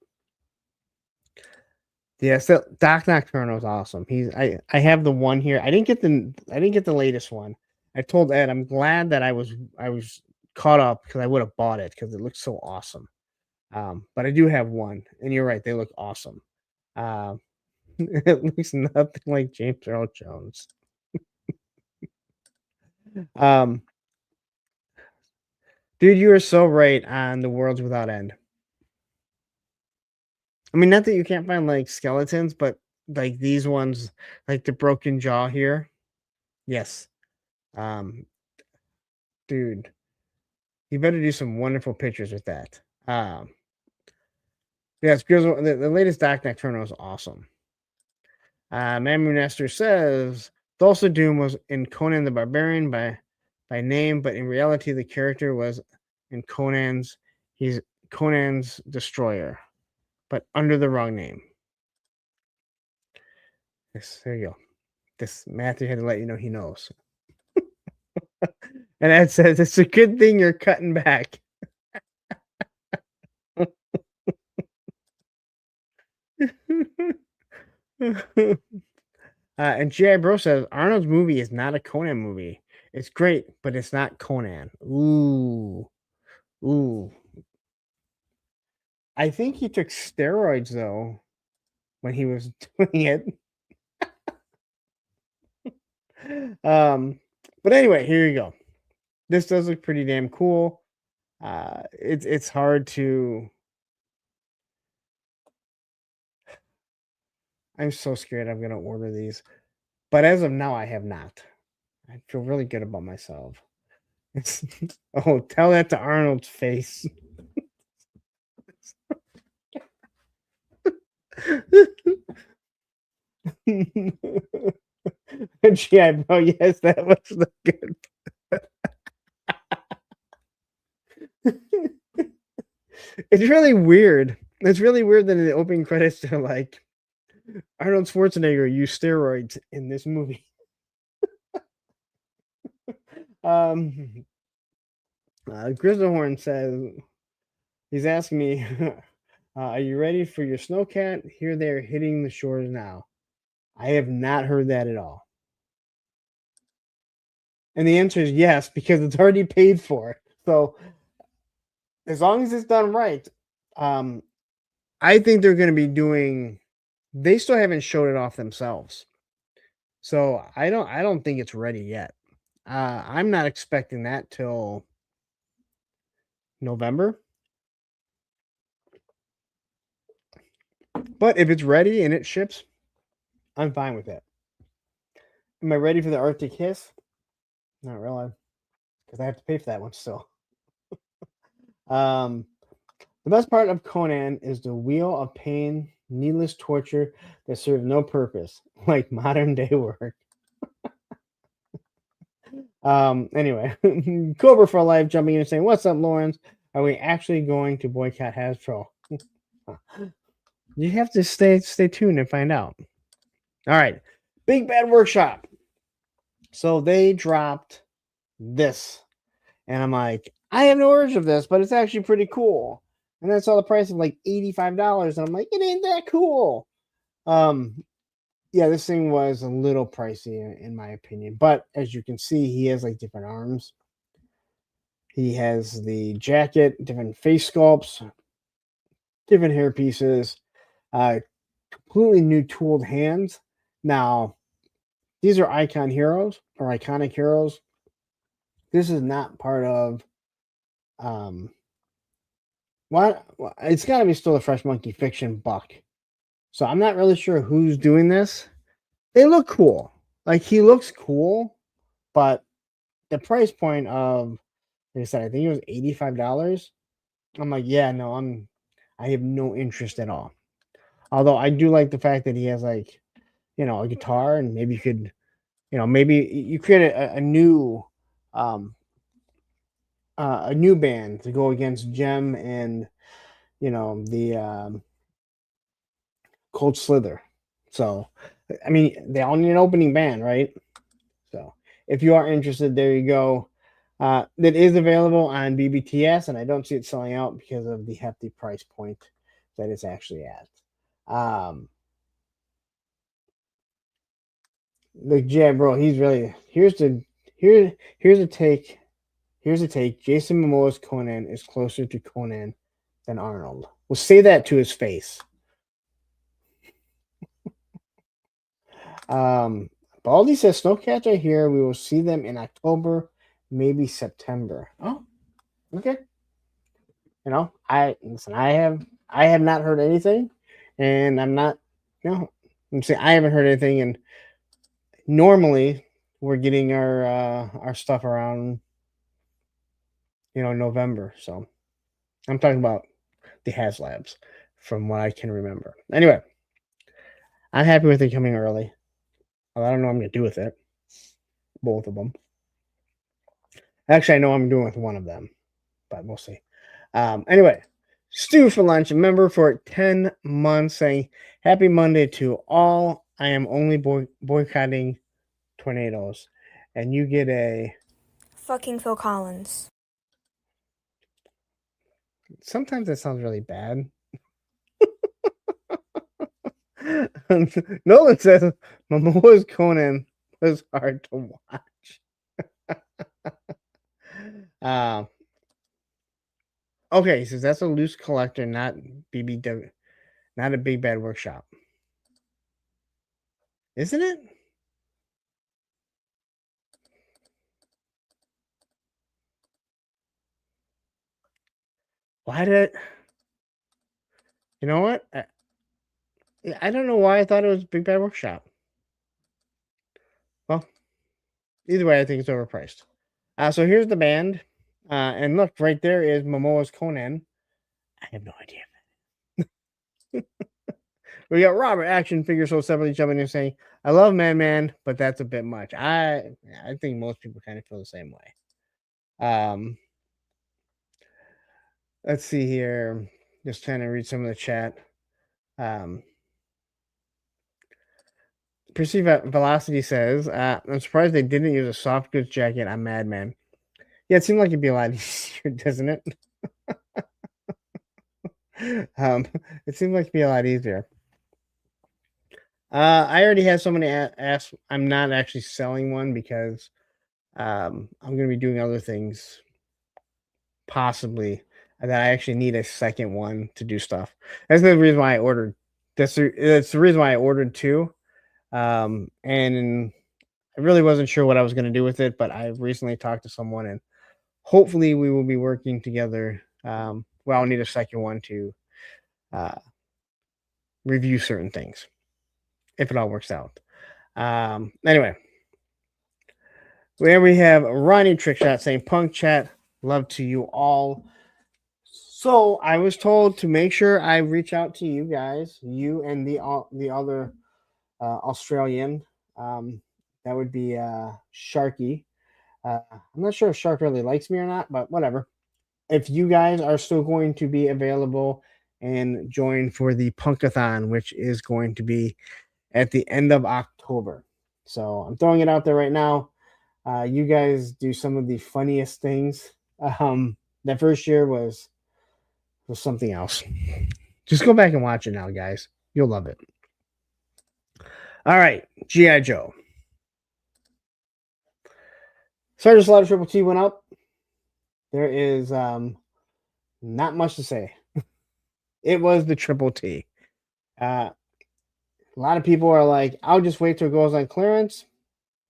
Yes, Doc Nocturno is awesome. I have the one here. I didn't get the latest one. I told Ed I'm glad that I was caught up because I would have bought it because it looks so awesome. But I do have one, and you're right, they look awesome. It looks nothing like James Earl Jones. Dude, you are so right on the Worlds Without End. I mean, not that you can't find like skeletons, but like these ones, like the broken jaw here. Yes. Dude, you better do some wonderful pictures with that. Yes, the latest Doc Nocturno is awesome. Mamu Nestor says Thulsa Doom was in Conan the Barbarian by name, but in reality, the character was in he's Conan's destroyer, but under the wrong name. Yes, there you go. This Matthew had to let you know he knows. And Ed says it's a good thing you're cutting back. And G.I. Bro says Arnold's movie is not a Conan movie. It's great, but it's not Conan. Ooh. I think he took steroids though when he was doing it. But anyway, here you go. This does look pretty damn cool. It's hard to. I'm so scared I'm gonna order these, but as of now, I have not. I feel really good about myself. Oh, tell that to Arnold's face. GI Bro, yes, that was the good. It's really weird. It's really weird that in the opening credits they're like, Arnold Schwarzenegger used steroids in this movie. Grizzlehorn says he's asking me, are you ready for your snowcat? Here they're hitting the shores now. I have not heard that at all. And the answer is yes, because it's already paid for. So as long as it's done right, I think they're going to be doing. They still haven't showed it off themselves, so I don't think it's ready yet. I'm not expecting that till November. But if it's ready and it ships, I'm fine with it. Am I ready for the Arctic Hiss? Not really, because I have to pay for that one still. The best part of Conan is the wheel of pain, needless torture that serves no purpose, like modern day work. Anyway, Cobra for Life jumping in and saying, "What's up, Lawrence? Are we actually going to boycott Hasbro?" You have to stay tuned and find out. All right, Big Bad Workshop. So they dropped this, and I'm like, I have no urge of this, but it's actually pretty cool. And then I saw the price of like $85, and I'm like, it ain't that cool. Yeah, this thing was a little pricey in my opinion, but as you can see, he has like different arms. He has the jacket, different face sculpts, different hair pieces, uh, completely new tooled hands. Now, these are icon heroes or iconic heroes. This is not part of what well, it's got to be still a Fresh Monkey Fiction buck. So I'm not really sure who's doing this. They look cool. Like he looks cool, but the price point of like I said, I think it was $85. I'm like, yeah, no, I have no interest at all. Although I do like the fact that he has like, a guitar and maybe you could, maybe you create um a new band to go against Gem and the Cold Slither. So I mean they all need an opening band, right? So if you are interested, there you go. That is available on BBTS, and I don't see it selling out because of the hefty price point that it's actually at. Yeah, bro, he's really here's a take. Here's a take. Jason Momoa's Conan is closer to Conan than Arnold. We'll say that to his face. Baldy says Snowcats are here. We will see them in October, maybe September. Oh, okay. I have not heard anything, and I'm not. I'm saying I haven't heard anything, and normally we're getting our stuff around November. So I'm talking about the HasLabs from what I can remember. Anyway, I'm happy with it coming early. I don't know what I'm gonna do with it. Both of them. Actually, I know I'm doing with one of them, but we'll see. Anyway, Stu for lunch, a member for 10 months, saying happy Monday to all. I am only boycotting tornadoes, and you get a fucking Phil Collins. Sometimes that sounds really bad. Nolan says Momoa's Conan was hard to watch. Okay, he says that's a loose collector, not BBW, not a big bad workshop. Isn't it? Why did you know what? I don't know why I thought it was Big Bad Workshop. Well, either way, I think it's overpriced. So here's the band. And look, right there is Momoa's Conan. I have no idea. We got Robert Action Figure so separately jumping in saying, I love Man, but that's a bit much. I think most people kind of feel the same way. Let's see here. Just trying to read some of the chat. Perceive Velocity says, I'm surprised they didn't use a soft goods jacket on Madman. Yeah, it seemed like it'd be a lot easier, doesn't it? It seemed like it'd be a lot easier. I already had somebody ask. I'm not actually selling one because I'm going to be doing other things, possibly that I actually need a second one to do stuff. That's the reason why I ordered. That's the reason why I ordered two. And I really wasn't sure what I was going to do with it, but I recently talked to someone, and hopefully we will be working together. Well, I'll need a second one to review certain things if it all works out. Anyway, there we have Ronnie Trickshot saying, Punk Chat, love to you all. So I was told to make sure I reach out to you guys, you and the other Australian. That would be Sharky. I'm not sure if Shark really likes me or not, but whatever. If you guys are still going to be available and join for the Punkathon, which is going to be at the end of October. So I'm throwing it out there right now. You guys do some of the funniest things. That first year was something else. Just go back and watch it now, guys. You'll love it. All right, G.I. Joe. Sergeant Slaughter Triple T went up. There is not much to say. It was the Triple T. A lot of people are like, I'll just wait till it goes on clearance.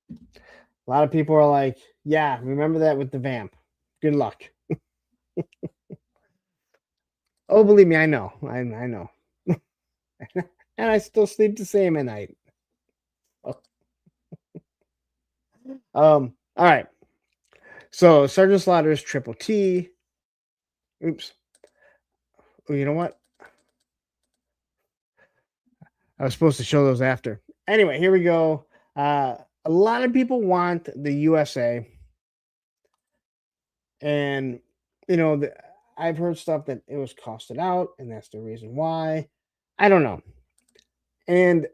A lot of people are like, yeah, remember that with the vamp. Good luck. Oh, believe me, I know. I know. And I still sleep the same at night. All right. So Sergeant Slaughter's Triple T. Oops. Oh, you know what? I was supposed to show those after. Anyway, here we go. A lot of people want the USA. And, you know, I've heard stuff that it was costed out, and that's the reason why. I don't know. And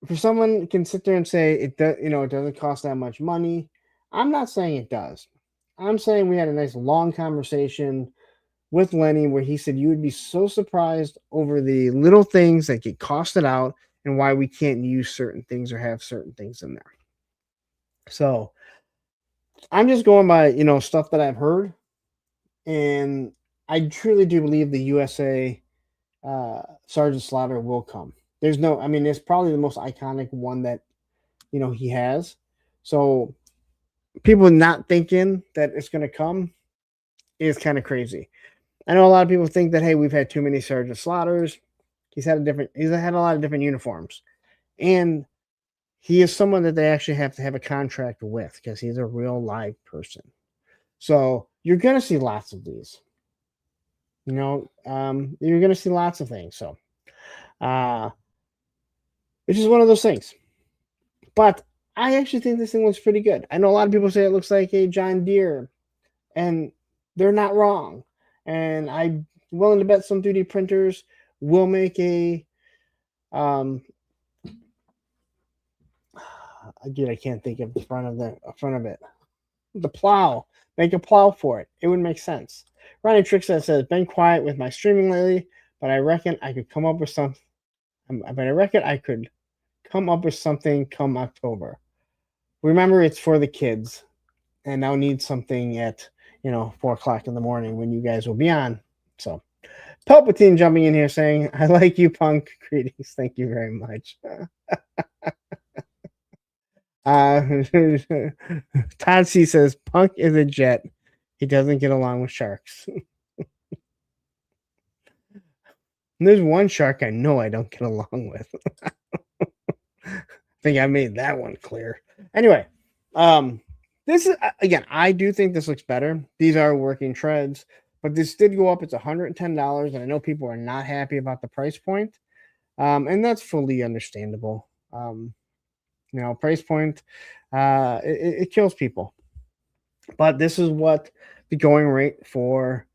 for someone can sit there and say it does, you know, it doesn't cost that much money. I'm not saying it does. I'm saying we had a nice long conversation with Lenny where he said you would be so surprised over the little things that get costed out and why we can't use certain things or have certain things in there. So I'm just going by, you know, stuff that I've heard. And I truly do believe the USA Sergeant Slaughter will come. There's no, I mean, it's probably the most iconic one that, you know, he has. So people not thinking that it's going to come is kind of crazy. I know a lot of people think that, hey, we've had too many Sergeant Slaughters. He's had a lot of different uniforms. And he is someone that they actually have to have a contract with because he's a real live person. So you're going to see lots of these. You know, you're going to see lots of things. So, it's just one of those things. But I actually think this thing looks pretty good. I know a lot of people say it looks like a John Deere, and they're not wrong. And I'm willing to bet some 3D printers will make a again, I can't think of the front of it. The plow. Make a plow for it. It would make sense. Ronnie Trickset says, been quiet with my streaming lately, but I reckon I could come up with something. But I reckon I could come up with something come October. Remember, it's for the kids, and I'll need something at 4:00 in the morning when you guys will be on. So, Palpatine jumping in here saying, "I like you, Punk. Greetings. Thank you very much." Todd C says, "Punk is a jet. He doesn't get along with sharks." There's one shark I know I don't get along with. I think I made that one clear. Anyway, this is again, I do think this looks better. These are working treads, but this did go up. It's $110, and I know people are not happy about the price point, and that's fully understandable. Price point, it kills people. But this is what the going rate for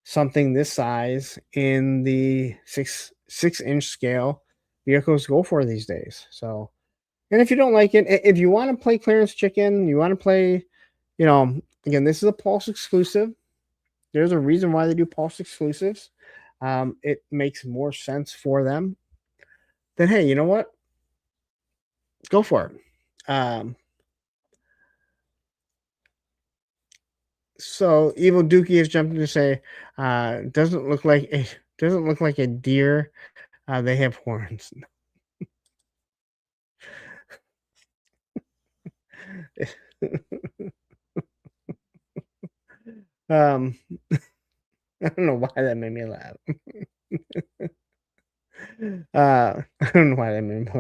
something this size in the six-inch scale vehicles go for these days. So, and if you don't like it, if you want to play clearance chicken, you want to play, again, this is a Pulse exclusive. There's a reason why they do Pulse exclusives. It makes more sense for them. Then, hey, you know what? Go for it. So Evil Dookie has jumped in to say, doesn't look like a deer. They have horns. I don't know why that made me laugh. I don't know why that made me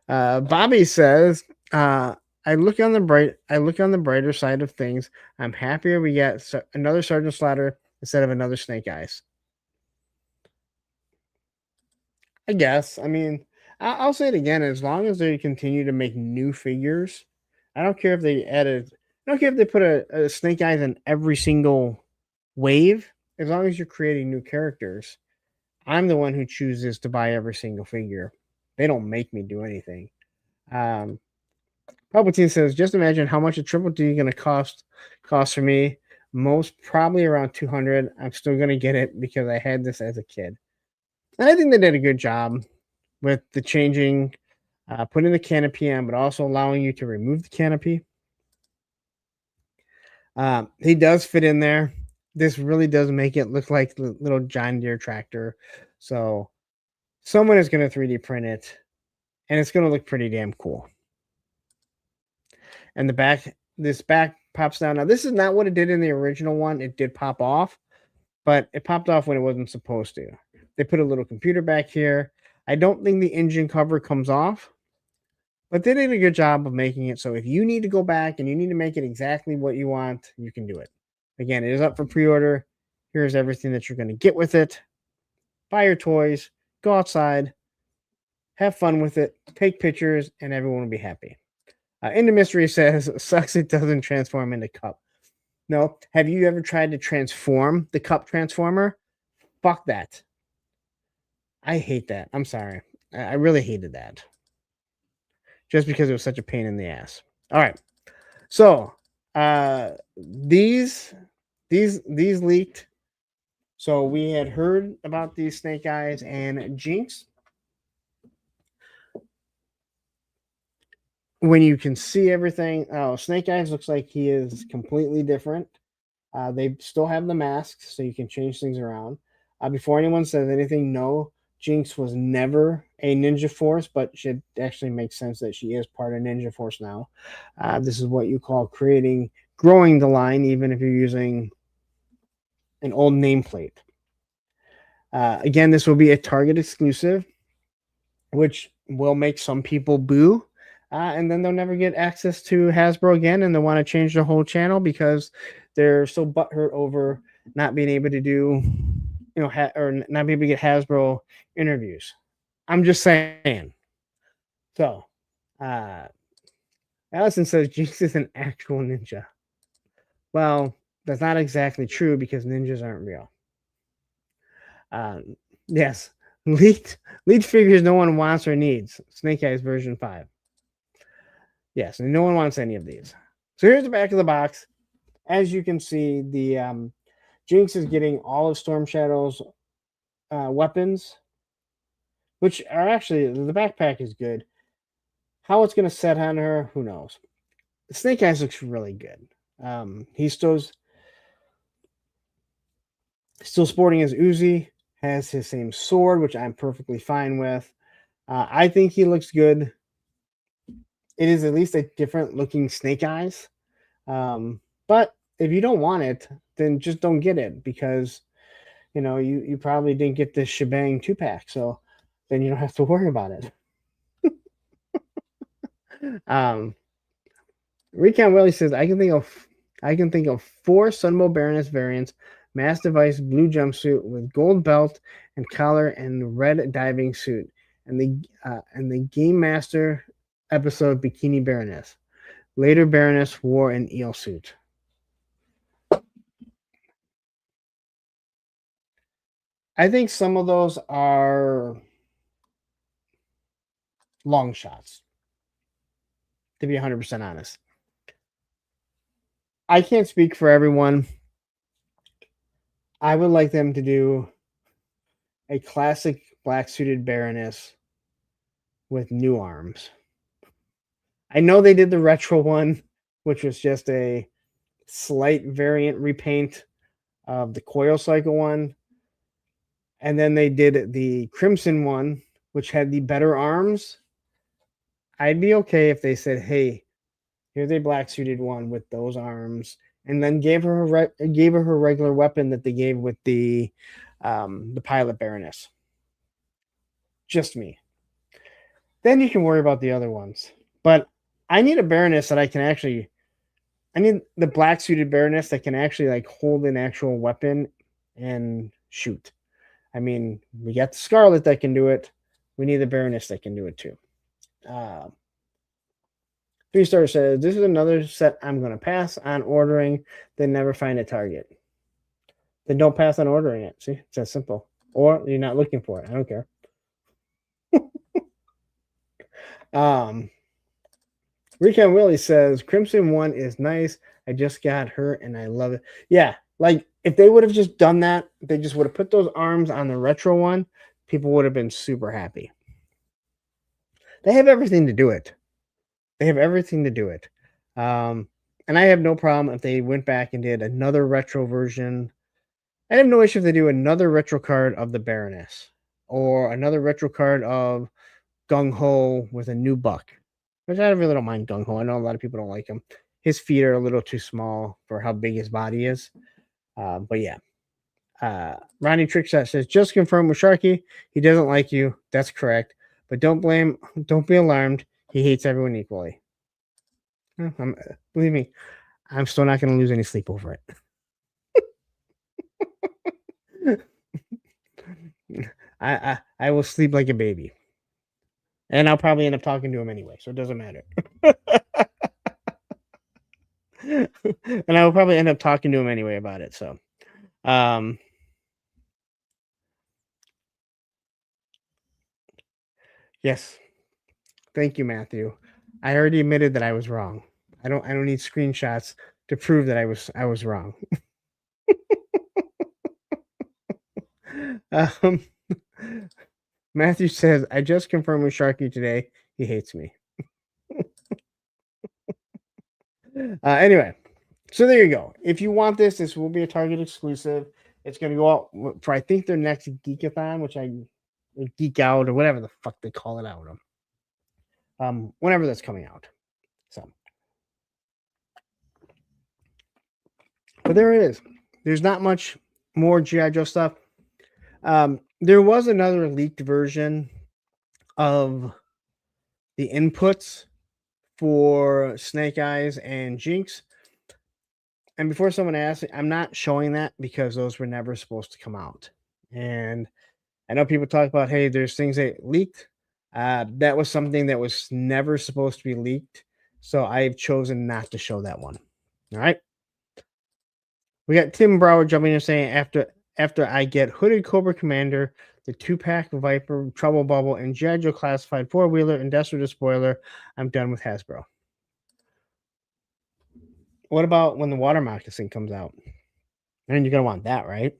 laugh. Bobby says, I look on the brighter side of things. I'm happier we get another Sergeant Slaughter instead of another Snake Eyes. I guess. I mean, I'll say it again. As long as they continue to make new figures, I don't care if they added. I don't care if they put a Snake Eyes in every single wave. As long as you're creating new characters, I'm the one who chooses to buy every single figure. They don't make me do anything. Palpatine says, just imagine how much a Triple D is going to cost for me. Most probably around 200. I'm still going to get it because I had this as a kid. And I think they did a good job with the changing putting the canopy on, but also allowing you to remove the canopy. He does fit in there. This really does make it look like the little John Deere tractor. So someone is going to 3D print it, and it's going to look pretty damn cool. And this back pops down. Now, this is not what it did in the original one. It did pop off, but it popped off when it wasn't supposed to. They put a little computer back here. I don't think the engine cover comes off, but they did a good job of making it so if you need to go back and you need to make it exactly what you want, you can do it. Again, it is up for pre-order. Here's everything that you're going to get with it. Buy your toys, go outside, have fun with it, take pictures, and everyone will be happy. Into Mystery says, sucks it doesn't transform into Cup. No, have you ever tried to transform the Cup Transformer? Fuck that. I hate that. I'm sorry. I really hated that. Just because it was such a pain in the ass. All right. So, these leaked. So we had heard about these Snake Eyes and Jinx. When you can see everything, Snake Eyes looks like he is completely different. They still have the masks, so you can change things around. Before anyone says anything, no, Jinx was never a Ninja Force, but it actually makes sense that she is part of Ninja Force now. This is what you call growing the line, even if you're using an old nameplate. Again, this will be a Target exclusive, which will make some people boo. And then they'll never get access to Hasbro again, and they'll want to change the whole channel because they're so butthurt over not being able to do, or not being able to get Hasbro interviews. I'm just saying. So, Allison says Jinx is an actual ninja. Well, that's not exactly true because ninjas aren't real. Yes, leaked figures no one wants or needs. Snake Eyes version 5. Yes, and no one wants any of these. So here's the back of the box. As you can see, the Jinx is getting all of Storm Shadow's weapons, which are actually, the backpack is good. How it's going to set on her, who knows? Snake Eyes looks really good. He's still sporting his Uzi, has his same sword, which I'm perfectly fine with. I think he looks good. It is at least a different looking Snake Eyes. But if you don't want it, then just don't get it because, you probably didn't get this shebang 2-pack. So then you don't have to worry about it. Recount Willie says, I can think of 4 Sunbow Baroness variants, mass device, blue jumpsuit with gold belt and collar and red diving suit. And the Game Master episode Bikini Baroness. Later Baroness wore an eel suit. I think some of those are long shots, to be 100% honest. I can't speak for everyone. I would like them to do a classic black suited Baroness with new arms. I know they did the retro one, which was just a slight variant repaint of the Coil Cycle one. And then they did the Crimson one, which had the better arms. I'd be okay if they said, hey, here's a black suited one with those arms, and then gave her her regular weapon that they gave with the Pilot Baroness. Just me. Then you can worry about the other ones. But I need a Baroness that I need the black suited Baroness that can actually hold an actual weapon and shoot. I mean, we got the Scarlet that can do it. We need the Baroness that can do it too. 3-star says, this is another set I'm going to pass on ordering, then never find a Target. Then don't pass on ordering it. See, it's that simple. Or you're not looking for it. I don't care. Recount Willie says, Crimson 1 is nice. I just got her and I love it. Yeah, if they would have just done that, they just would have put those arms on the retro one, people would have been super happy. They have everything to do it. They have everything to do it. And I have no problem if they went back and did another retro version. I have no issue if they do another retro card of the Baroness or another retro card of Gung Ho with a new buck, which I really don't mind Gung Ho. I know a lot of people don't like him. His feet are a little too small for how big his body is. But yeah. Ronnie Trickshot says, just confirm with Sharky. He doesn't like you. That's correct. But don't be alarmed. He hates everyone equally. Believe me, I'm still not going to lose any sleep over it. I will sleep like a baby. And I'll probably end up talking to him anyway, so it doesn't matter. And I will probably end up talking to him anyway about it. So, yes. Thank you, Matthew. I already admitted that I was wrong. I don't need screenshots to prove that I was wrong. Matthew says, I just confirmed with Sharky today. He hates me. Anyway, so there you go. If you want this will be a Target exclusive. It's going to go out for, I think, their next Geekathon, which I geek out or whatever the fuck they call it out of. Whenever that's coming out. So, but there it is. There's not much more G.I. Joe stuff. There was another leaked version of the inputs for Snake Eyes and Jinx. And before someone asks, I'm not showing that because those were never supposed to come out. And I know people talk about, hey, there's things that leaked. That was something that was never supposed to be leaked. So I've chosen not to show that one. All right. We got Tim Brower jumping in saying, after I get Hooded Cobra Commander, the 2-pack Viper, Trouble Bubble, and G.I. Joe Classified 4-wheeler, and Destructive Spoiler, I'm done with Hasbro. What about when the water moccasin comes out? And you're going to want that, right?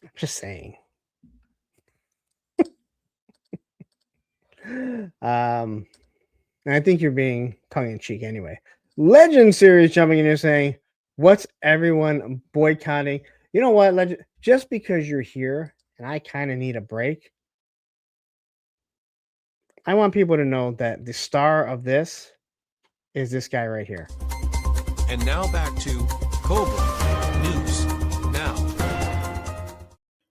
I'm just saying. And I think you're being tongue-in-cheek anyway. Legend Series jumping in here saying, what's everyone boycotting? You know what, Legend? Just because you're here and I kind of need a break, I want people to know that the star of this is this guy right here. And now back to Cobra News Now.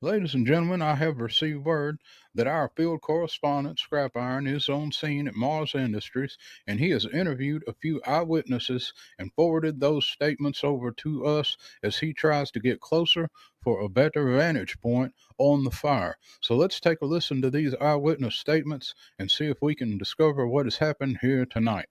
Ladies and gentlemen, I have received word that our field correspondent, Scrap Iron, is on scene at Mars Industries, and he has interviewed a few eyewitnesses and forwarded those statements over to us as he tries to get closer for a better vantage point on the fire. So let's take a listen to these eyewitness statements and see if we can discover what has happened here tonight.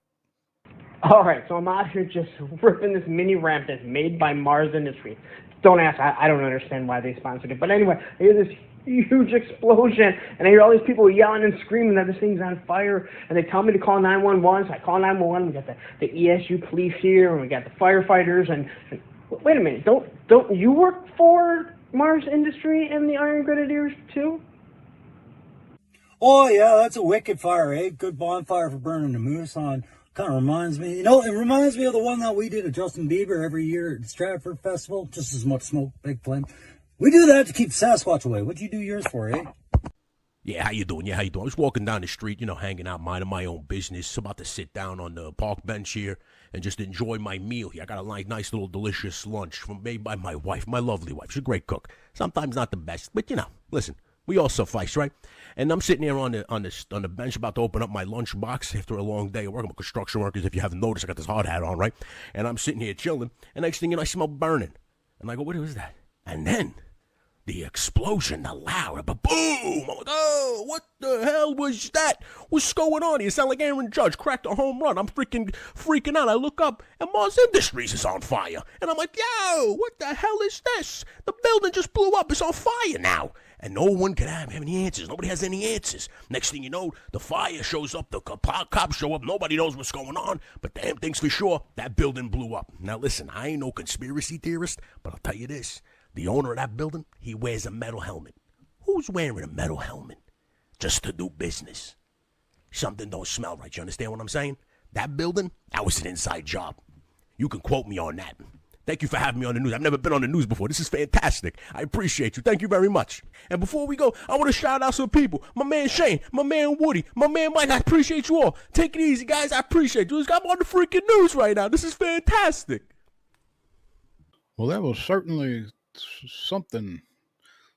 All right, so I'm out here just ripping this mini ramp that's made by Mars Industries. Don't ask, I don't understand why they sponsored it. But anyway, I hear this huge explosion, and I hear all these people yelling and screaming that this thing's on fire, and they tell me to call 911, so I call 911. We got the ESU police here, and we got the firefighters, and wait a minute, don't you work for Mars Industry and the Iron Grenadiers too? Oh yeah, that's a wicked fire, eh? Good bonfire for burning the moose on. Kind of reminds me, it reminds me of the one that we did at Justin Bieber every year at the Stratford Festival. Just as much smoke, big flame. We do that to keep Sasquatch away. What'd you do yours for, eh? Yeah, how you doing? I was walking down the street, hanging out, minding my own business. About to sit down on the park bench here and just enjoy my meal here. I got a nice little delicious lunch made by my wife, my lovely wife. She's a great cook. Sometimes not the best, but listen. We all suffice, right? And I'm sitting here on the bench about to open up my lunch box after a long day of work. I'm a construction worker. If you haven't noticed, I got this hard hat on, right? And I'm sitting here chilling. And next thing you know, I smell burning. And I go, what is that? And then the explosion, the loud, boom! I'm like, oh, what the hell was that? What's going on? You sound like Aaron Judge cracked a home run. I'm freaking out. I look up, and Mars Industries is on fire. And I'm like, yo, what the hell is this? The building just blew up. It's on fire now. And no one can have any answers. Nobody has any answers. Next thing you know, the fire shows up. The cops show up. Nobody knows what's going on. But damn things for sure, that building blew up. Now listen, I ain't no conspiracy theorist, but I'll tell you this. The owner of that building, he wears a metal helmet. Who's wearing a metal helmet? just to do business. Something don't smell right. You understand what I'm saying? That building, that was an inside job. You can quote me on that. Thank you for having me on the news. I've never been on the news before. This is fantastic. I appreciate you. Thank you very much. And before we go, I want to shout out some people. My man Shane, my man Woody, my man Mike. I appreciate you all. Take it easy, guys. I appreciate you. I'm on the freaking news right now. This is fantastic. Well, that was certainly something.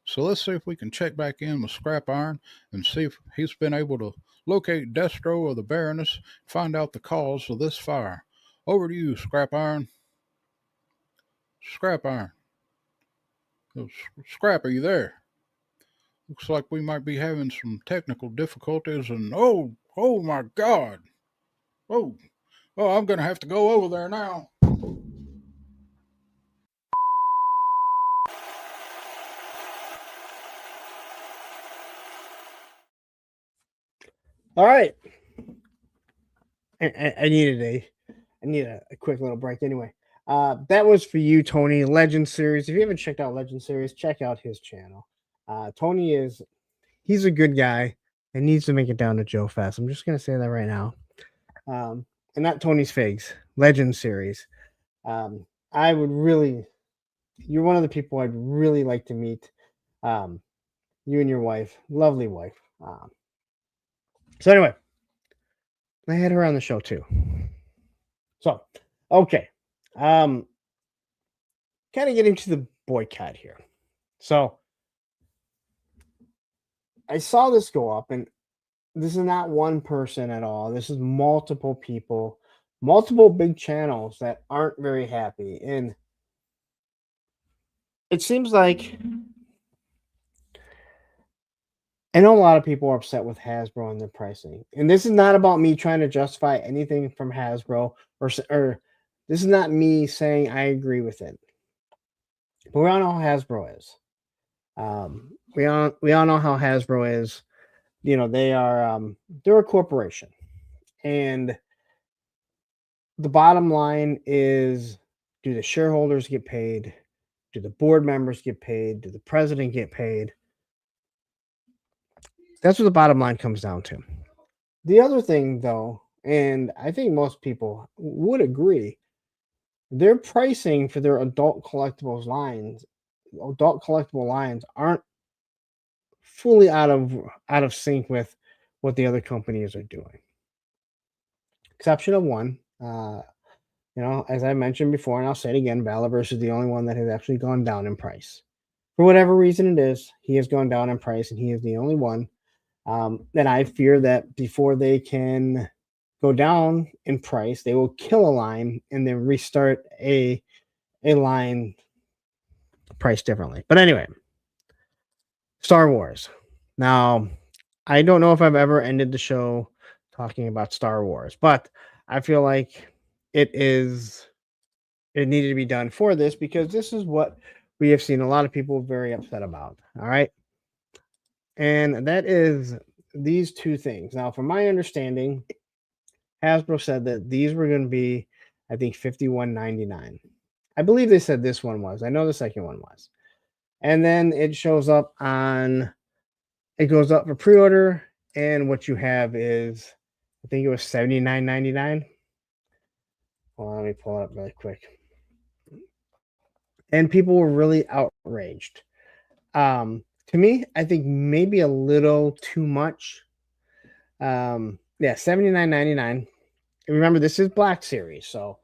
So let's see if we can check back in with Scrap Iron and see if he's been able to locate Destro or the Baroness, find out the cause of this fire. Over to you, Scrap Iron. Scrap Iron. Scrap, are you there? Looks like we might be having some technical difficulties, and oh my God. Oh, I'm going to have to go over there now. All right. I need a quick little break anyway. That was for you, Tony. Legend Series. If you haven't checked out Legend Series, check out his channel. Tony he's a good guy and needs to make it down to Joe Fest. I'm just gonna say that right now. And not Tony's Figs. Legend Series. You're one of the people I'd really like to meet. You and your wife, lovely wife. So anyway, I had her on the show too. So, okay. Kind of getting to the boycott here. So, I saw this go up, and this is not one person at all. This is multiple people, multiple big channels that aren't very happy. And it seems like I know a lot of people are upset with Hasbro and their pricing. And this is not about me trying to justify anything from Hasbro or this is not me saying I agree with it. But we all know how Hasbro is. We all know how Hasbro is. You know, they're a corporation. And the bottom line is, do the shareholders get paid? Do the board members get paid? Do the president get paid? That's what the bottom line comes down to. The other thing, though, and I think most people would agree, their pricing for their adult collectible lines aren't fully out of sync with what the other companies are doing. Exception of one, as I mentioned before, and I'll say it again, Valaverse is the only one that has actually gone down in price. For whatever reason it is, he has gone down in price, and he is the only one. And I fear that before they can go down in price, they will kill a line and then restart a line priced differently. But anyway, Star Wars. Now, I don't know if I've ever ended the show talking about Star Wars, but I feel like it needed to be done for this because this is what we have seen a lot of people very upset about. All right. And that is these two things. Now, from my understanding, Hasbro said that these were going to be, I think, $51.99. I believe they said this one was. I know the second one was. And then it goes up for pre-order, and what you have is, I think it was $79.99. Well, let me pull it up really quick. And people were really outraged. To me, I think maybe a little too much. $79.99. Remember, this is Black Series, so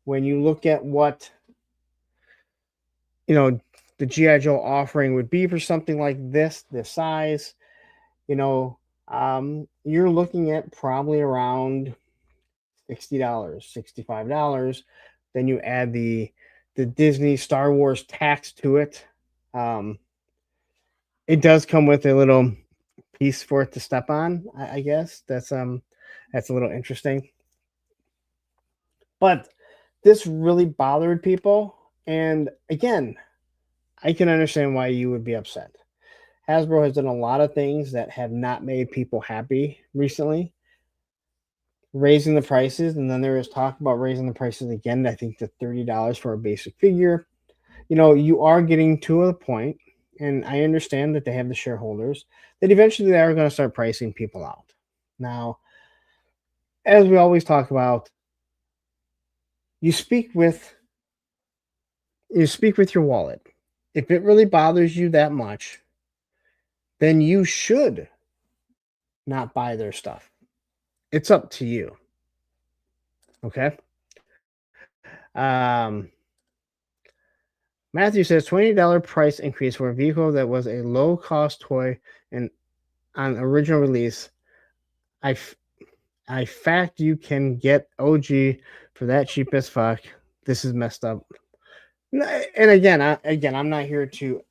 when you look at what the G.I. Joe offering would be for something like this size, you're looking at probably around $60, $65. Then you add the Disney Star Wars tax to it. It does come with a little piece for it to step on. I guess that's a little interesting. But this really bothered people, and again, I can understand why you would be upset. Hasbro has done a lot of things that have not made people happy recently. Raising the prices, and then there is talk about raising the prices again, I think to $30 for a basic figure. You are getting to a point and I understand that they have the shareholders, that eventually they are going to start pricing people out. Now, as we always talk about, you speak with your wallet. If it really bothers you that much, then you should not buy their stuff. It's up to you. Okay. Matthew says $20 price increase for a vehicle that was a low cost toy and on original release. I fact you can get OG for that cheap as fuck. This is messed up. And again, I'm not here to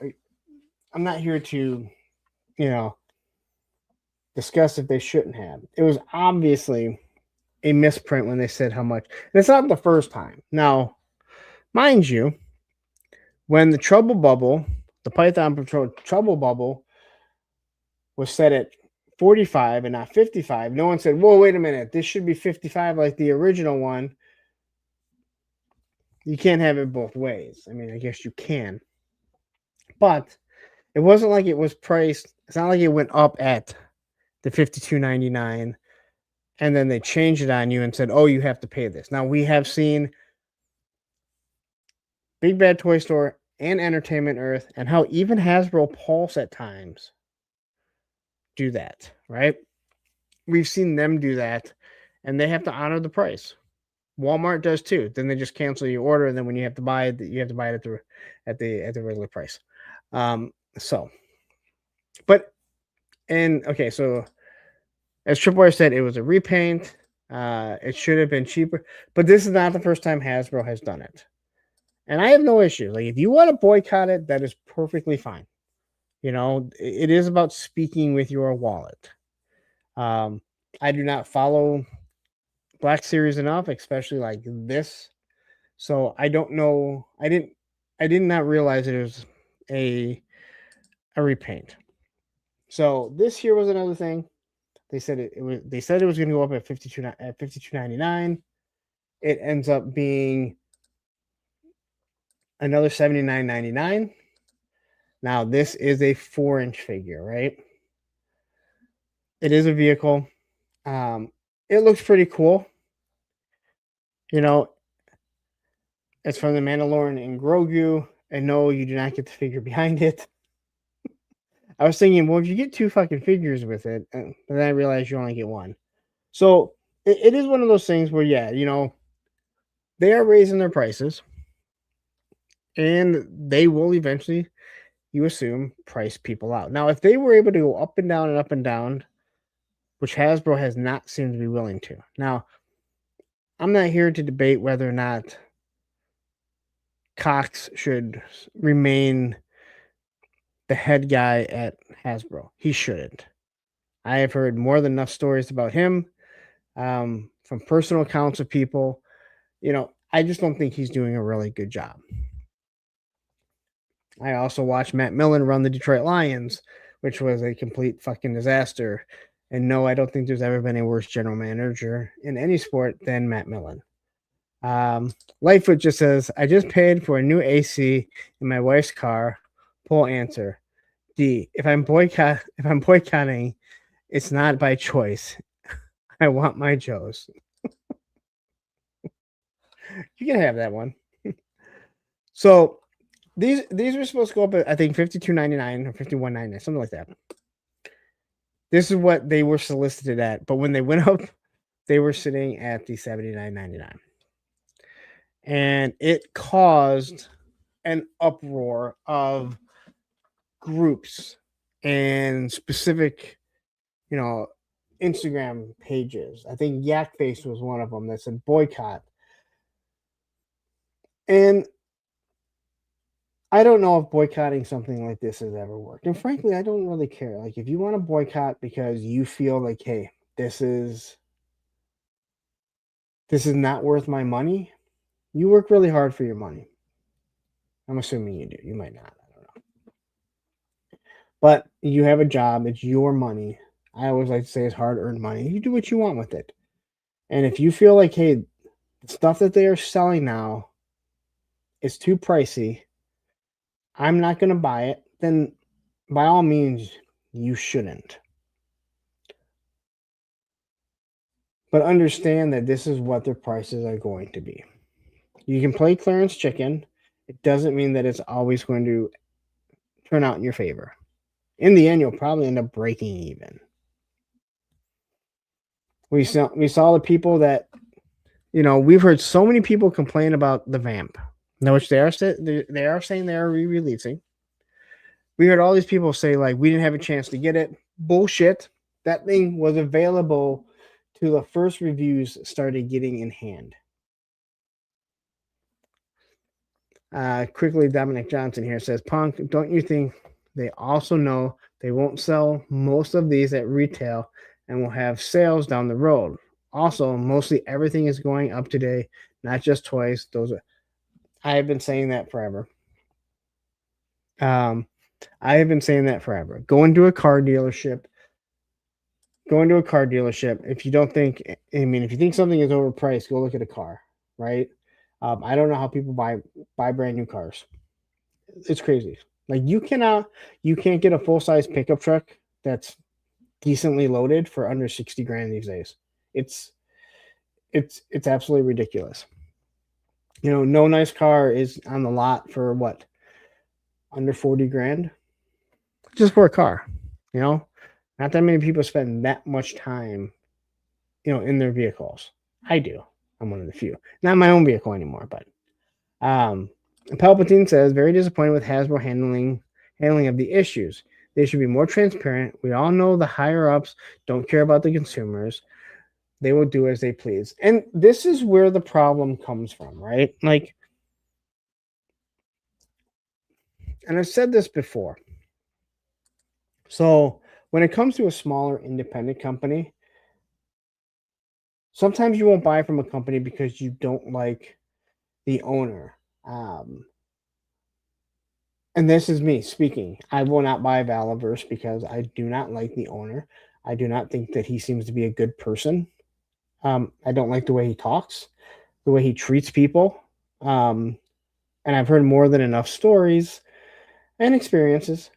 discuss if they shouldn't have. It was obviously a misprint when they said how much. And it's not the first time. Now, mind you, when the Python Patrol trouble bubble was set at 45 and not 55, no one said, whoa, wait a minute, this should be 55 like the original one. You can't have it both ways. I mean, I guess you can. But it wasn't like it was priced. It's not like it went up at the $52.99 and then they changed it on you and said, oh, you have to pay this. Now, we have seen Big Bad Toy Store and Entertainment Earth and how even Hasbro Pulse at times do that, right? We've seen them do that, and they have to honor the price. Walmart does too. Then they just cancel your order, and then when you have to buy it, you have to buy it at the regular price. So as Tripwire said, it was a repaint. It should have been cheaper, but this is not the first time Hasbro has done it, and I have no issue. Like if you want to boycott it, that is perfectly fine. It is about speaking with your wallet. I do not follow Black Series enough, especially like this. So I don't know. I did not realize it was a repaint. So this here was another thing. They said it was going to go up at $52.99. It ends up being another $79.99. Now, this is a 4-inch figure, right? It is a vehicle. It looks pretty cool. It's from the Mandalorian and Grogu. And no, you do not get the figure behind it. I was thinking, well, if you get 2 fucking figures with it, but then I realized you only get 1. So it is one of those things where, yeah, they are raising their prices. And they will eventually, you assume, price people out. Now, if they were able to go up and down, which Hasbro has not seemed to be willing to. Now, I'm not here to debate whether or not Cox should remain the head guy at Hasbro. He shouldn't. I have heard more than enough stories about him from personal accounts of people. I just don't think he's doing a really good job. I also watched Matt Millen run the Detroit Lions, which was a complete fucking disaster. And no, I don't think there's ever been a worse general manager in any sport than Matt Millen. Lightfoot just says, I just paid for a new AC in my wife's car. Poll answer. D. If I'm boycotting, it's not by choice. I want my Joes. You can have that one. So these were supposed to go up at, I think, $52.99 or $51.99, something like that. This is what they were solicited at, but when they went up, they were sitting at the $79.99. And it caused an uproar of groups and specific, Instagram pages. I think Yakface was one of them that said boycott. And I don't know if boycotting something like this has ever worked. And frankly, I don't really care. Like, if you want to boycott because you feel like, hey, this is not worth my money, you work really hard for your money. I'm assuming you do. You might not. I don't know. But you have a job. It's your money. I always like to say it's hard-earned money. You do what you want with it. And if you feel like, hey, the stuff that they are selling now is too pricey, I'm not going to buy it, then by all means, you shouldn't. But understand that this is what their prices are going to be. You can play clearance chicken. It doesn't mean that it's always going to turn out in your favor. In the end, you'll probably end up breaking even. We saw the people that, we've heard so many people complain about the Vamp, now which they are saying they are re-releasing. We heard all these people say, like, we didn't have a chance to get it. Bullshit. That thing was available to the first reviews started getting in hand. Quickly, Dominic Johnson here says, Punk, don't you think they also know they won't sell most of these at retail and will have sales down the road? Also, mostly everything is going up today, not just toys. I have been saying that forever. I have been saying that forever. Go into a car dealership. If you don't think, if you think something is overpriced, go look at a car, right? I don't know how people buy brand new cars. It's crazy. Like you can't get a full size pickup truck that's decently loaded for under 60 grand these days. It's absolutely ridiculous. No nice car is on the lot for what? Under 40 grand just for a car. Not that many people spend that much time, in their vehicles. I do. I'm one of the few. Not my own vehicle anymore, but Palpatine says, very disappointed with Hasbro handling of the issues. They should be more transparent. We all know the higher ups don't care about the consumers. They will do as they please. And this is where the problem comes from, right? Like, and I've said this before. So when it comes to a smaller independent company, sometimes you won't buy from a company because you don't like the owner. And this is me speaking. I will not buy Valaverse because I do not like the owner. I do not think that he seems to be a good person. I don't like the way he talks, the way he treats people. And I've heard more than enough stories and experiences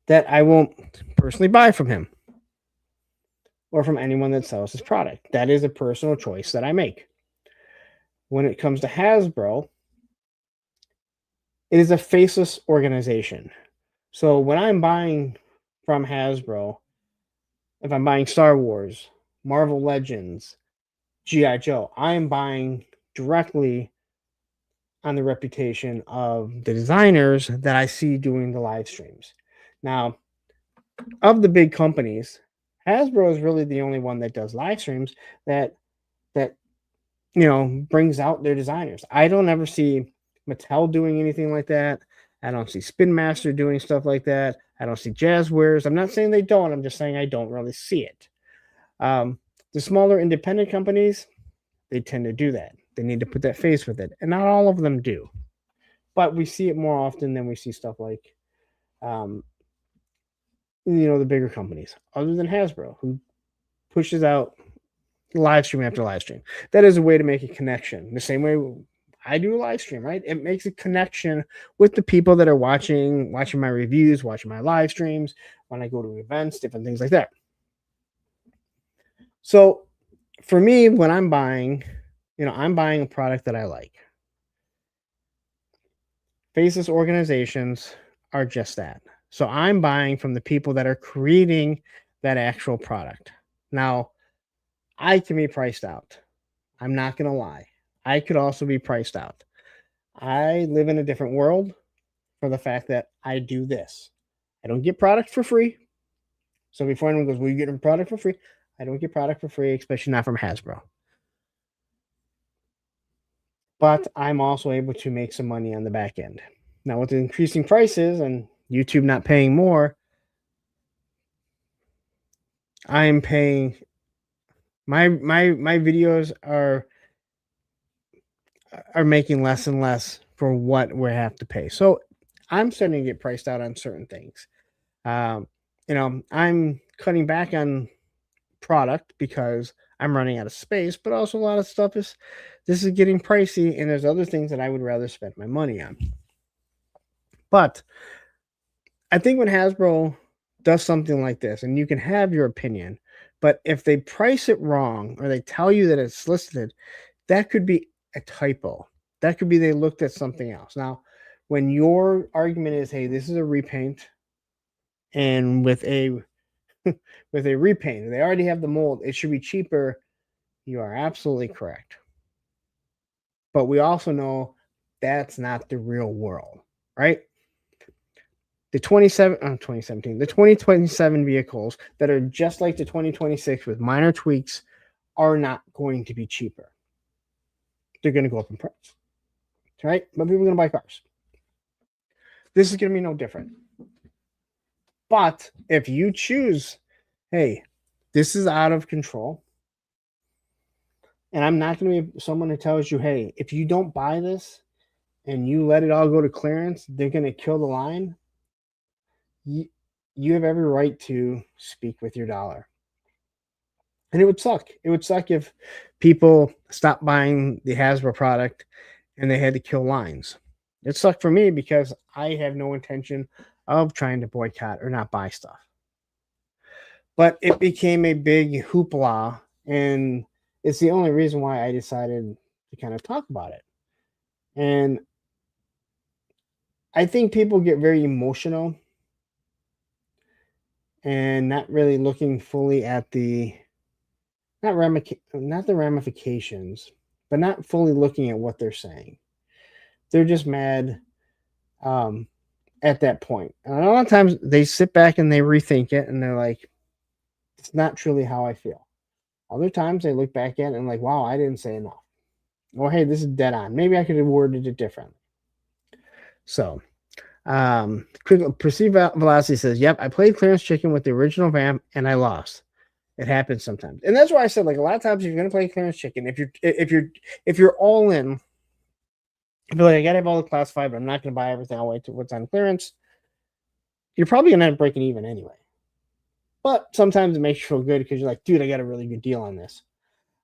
that I won't personally buy from him or from anyone that sells his product. That is a personal choice that I make. When it comes to Hasbro, it is a faceless organization. So when I'm buying from Hasbro, if I'm buying Star Wars, Marvel Legends, G.I. Joe, I am buying directly on the reputation of the designers that I see doing the live streams. Now, of the big companies, Hasbro is really the only one that does live streams that brings out their designers. I don't ever see Mattel doing anything like that. I don't see Spin Master doing stuff like that. I don't see Jazzwares. I'm not saying they don't. I'm just saying I don't really see it. The smaller independent companies, they tend to do that. They need to put that face with it. And not all of them do. But we see it more often than we see stuff like, the bigger companies, other than Hasbro, who pushes out live stream after live stream. That is a way to make a connection. The same way I do a live stream, right? It makes a connection with the people that are watching my reviews, watching my live streams, when I go to events, different things like that. So for me, when I'm buying, I'm buying a product that I like. Faceless organizations are just that. So I'm buying from the people that are creating that actual product. Now, I can be priced out. I'm not going to lie. I could also be priced out. I live in a different world for the fact that I do this. I don't get product for free. So before anyone goes, well, you get a product for free? I don't get product for free, especially not from Hasbro. But I'm also able to make some money on the back end. Now, with the increasing prices and YouTube not paying more, I am paying my videos are making less and less for what we have to pay. So I'm starting to get priced out on certain things. I'm cutting back on product because I'm running out of space, but also a lot of stuff this is getting pricey, and there's other things that I would rather spend my money on. But I think when Hasbro does something like this, and you can have your opinion, but if they price it wrong or they tell you that it's listed, that could be a typo. That could be they looked at something else. Now, when your argument is, hey, this is a repaint, and with a with a repaint, they already have the mold, it should be cheaper. You are absolutely correct. But we also know that's not the real world, right? The 2017, the 2027 vehicles that are just like the 2026 with minor tweaks are not going to be cheaper. They're going to go up in price, right? But people are going to buy cars. This is going to be no different. But if you choose, hey, this is out of control, and I'm not going to be someone who tells you, hey, if you don't buy this and you let it all go to clearance, they're going to kill the line. You have every right to speak with your dollar. And it would suck. It would suck if people stopped buying the Hasbro product and they had to kill lines. It sucked for me because I have no intention of trying to boycott or not buy stuff. But it became a big hoopla, and it's the only reason why I decided to kind of talk about it. And I think people get very emotional and not really looking fully at the not the ramifications, but not fully looking at what they're saying. They're just mad at that point. And a lot of times they sit back and they rethink it and they're like, it's not truly how I feel. Other times they look back at it and like, wow, I didn't say enough. Or hey, this is dead on. Maybe I could have worded it differently. So Perceived Velocity says, yep, I played clearance chicken with the original vamp and I lost. It happens sometimes. And that's why I said, like, a lot of times if you're gonna play clearance chicken, if you're all in, if you're like, I gotta have all the classified, but I'm not gonna buy everything, I'll wait to what's on clearance, you're probably gonna end up breaking even anyway. But sometimes it makes you feel good because you're like, dude, I got a really good deal on this.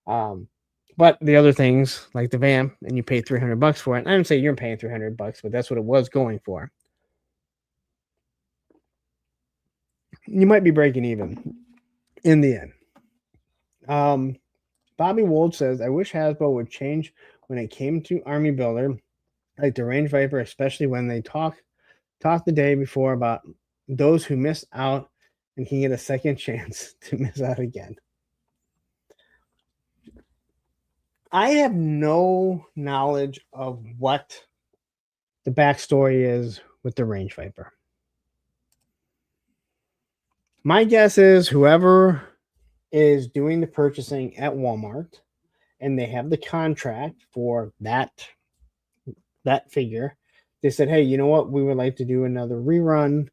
But the other things like the vamp, and you pay $300 for it. I didn't say you're paying $300, but that's what it was going for. You might be breaking even in the end. Bobby Wold says, I wish Hasbro would change when it came to Army Builder, like the Range Viper, especially when they talked the day before about those who missed out and can get a second chance to miss out again. I have no knowledge of what the backstory is with the Range Viper. My guess is whoever is doing the purchasing at Walmart and they have the contract for that figure, they said, hey, you know what? We would like to do another rerun.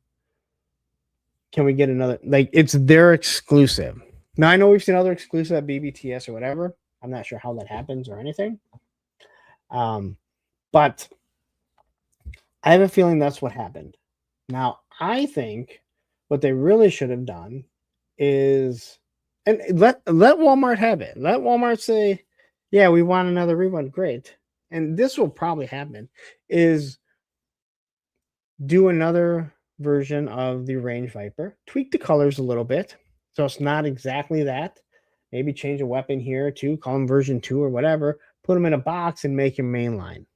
Can we get another? Like, it's their exclusive. Now, I know we've seen other exclusive at BBTS or whatever. I'm not sure how that happens or anything. But I have a feeling that's what happened. Now, I think what they really should have done is, and let Walmart have it. Let Walmart say, yeah, we want another rerun. Great. And this will probably happen, is do another version of the Range Viper, tweak the colors a little bit. So it's not exactly that. Maybe change a weapon here or two, call them version 2 or whatever, put them in a box and make them mainline.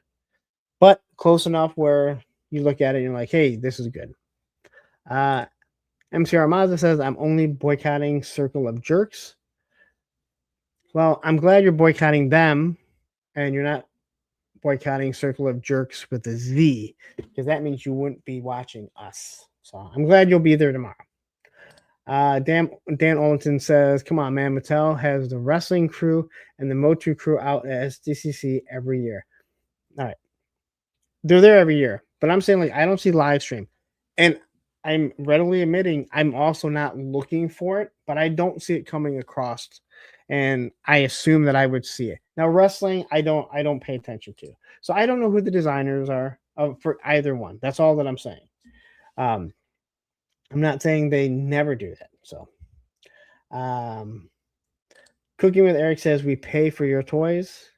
But close enough where you look at it and you're like, hey, this is good. MC Armaza says, I'm only boycotting Circle of Jerks. Well, I'm glad you're boycotting them and you're not boycotting Circle of Jerks with a Z, because that means you wouldn't be watching us. So I'm glad you'll be there tomorrow. Dan Olington says, come on, man. Mattel has the wrestling crew and the Motu crew out at SDCC every year. All right. They're there every year. But I'm saying, like, I don't see live stream. And I'm readily admitting I'm also not looking for it, but I don't see it coming across. And I assume that I would see it. Now, wrestling, I don't pay attention to. So I don't know who the designers are for either one. That's all that I'm saying. I'm not saying they never do that. So, Cooking with Eric says, we pay for your toys.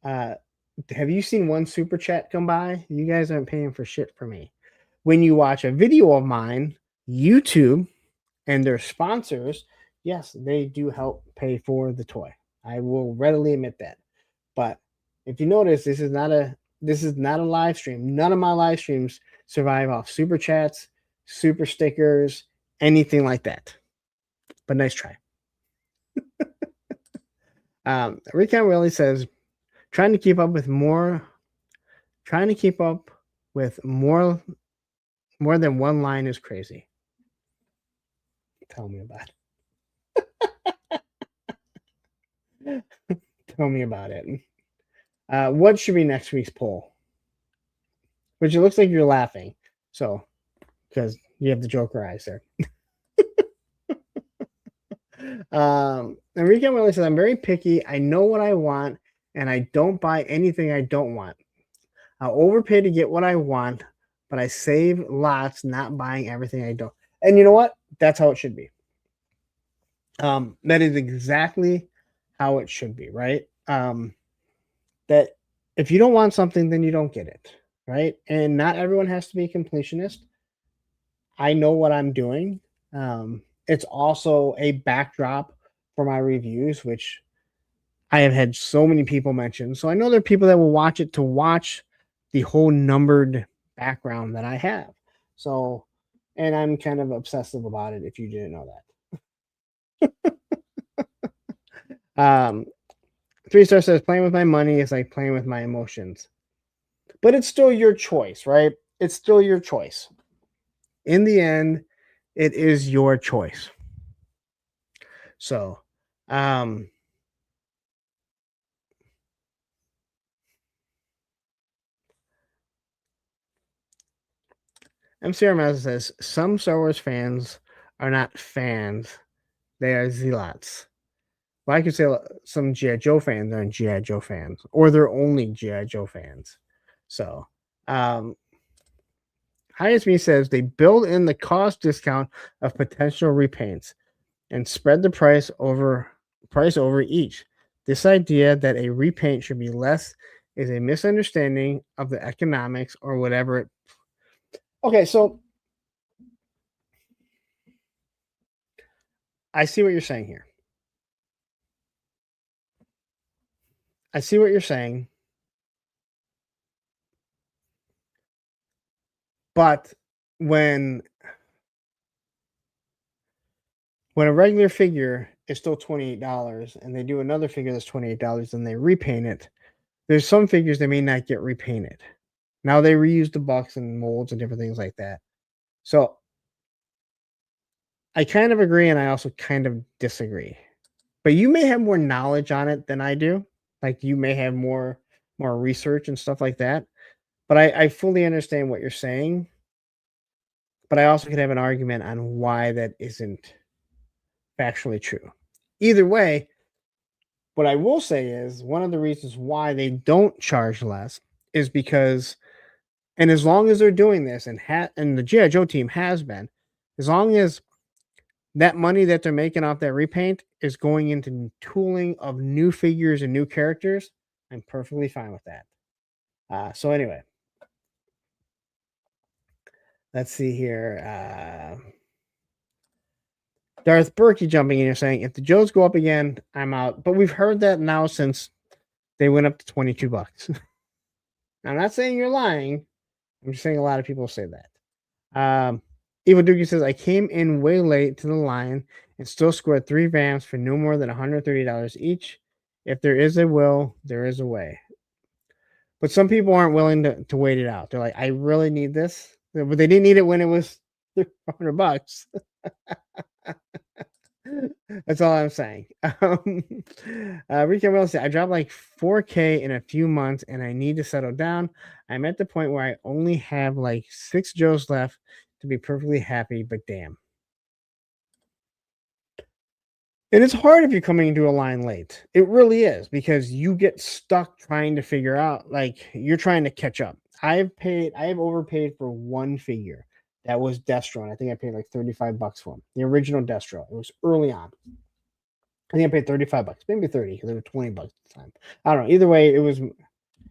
Have you seen one super chat come by? You guys aren't paying for shit for me. when you watch a video of mine, YouTube and their sponsors, yes, they do help pay for the toy. I will readily admit that. But if you notice, this is not a live stream. None of my live streams survive off super chats, super stickers, anything like that. But nice try. Recount Willie says, trying to keep up with more than one line is crazy. Tell me about it. Tell me about it. What should be next week's poll? Which it looks like you're laughing. So, because you have the Joker eyes there. Enrique Willie says, I'm very picky. I know what I want, and I don't buy anything I don't want. I'll overpay to get what I want, but I save lots not buying everything I don't. And you know what? That's how it should be. That is exactly how it should be, right? That if you don't want something, then you don't get it, right? And not everyone has to be a completionist. I know what I'm doing. It's also a backdrop for my reviews, which I have had so many people mention. So I know there are people that will watch it to watch the whole numbered background that I have. So, and I'm kind of obsessive about it if you didn't know that. 3-star says, playing with my money is like playing with my emotions. But it's still your choice, right? It's still your choice. In the end, it is your choice. So, MC Armeza says, some Star Wars fans are not fans. They are zealots. Well, I could say some G.I. Joe fans aren't G.I. Joe fans, or they're only G.I. Joe fans. So, Highest Me says they build in the cost discount of potential repaints and spread the price over each. This idea that a repaint should be less is a misunderstanding of the economics or whatever it. Okay, so I see what you're saying here. I see what you're saying. But when a regular figure is still $28 and they do another figure that's $28 and they repaint it, there's some figures that may not get repainted. Now they reuse the bucks and molds and different things like that. So I kind of agree and I also kind of disagree. But you may have more knowledge on it than I do. Like you may have more research and stuff like that. But I fully understand what you're saying. But I also could have an argument on why that isn't factually true. Either way, what I will say is one of the reasons why they don't charge less is because, and as long as they're doing this, and the G.I. Joe team has been, as long as that money that they're making off that repaint is going into tooling of new figures and new characters, I'm perfectly fine with that. So anyway, let's see here. Darth Berkey jumping in here saying, if the Joes go up again, I'm out. But we've heard that now since they went up to $22. I'm not saying you're lying. I'm just saying a lot of people say that. Evil Dookie says, I came in way late to the line and still scored 3 vamps for no more than $130 each. If there is a will, there is a way. But some people aren't willing to wait it out. They're like, I really need this. But they didn't need it when it was $100. That's all I'm saying. Rico Will said, I dropped like 4K in a few months and I need to settle down. I'm at the point where I only have like 6 Joes left to be perfectly happy, but damn. And it's hard if you're coming into a line late. It really is, because you get stuck trying to figure out, like, you're trying to catch up. I have overpaid for one figure. That was Destro, and I think I paid like $35 for him. The original Destro. It was early on. I think I paid $35, maybe 30, because it was $20 at the time. I don't know. Either way, it was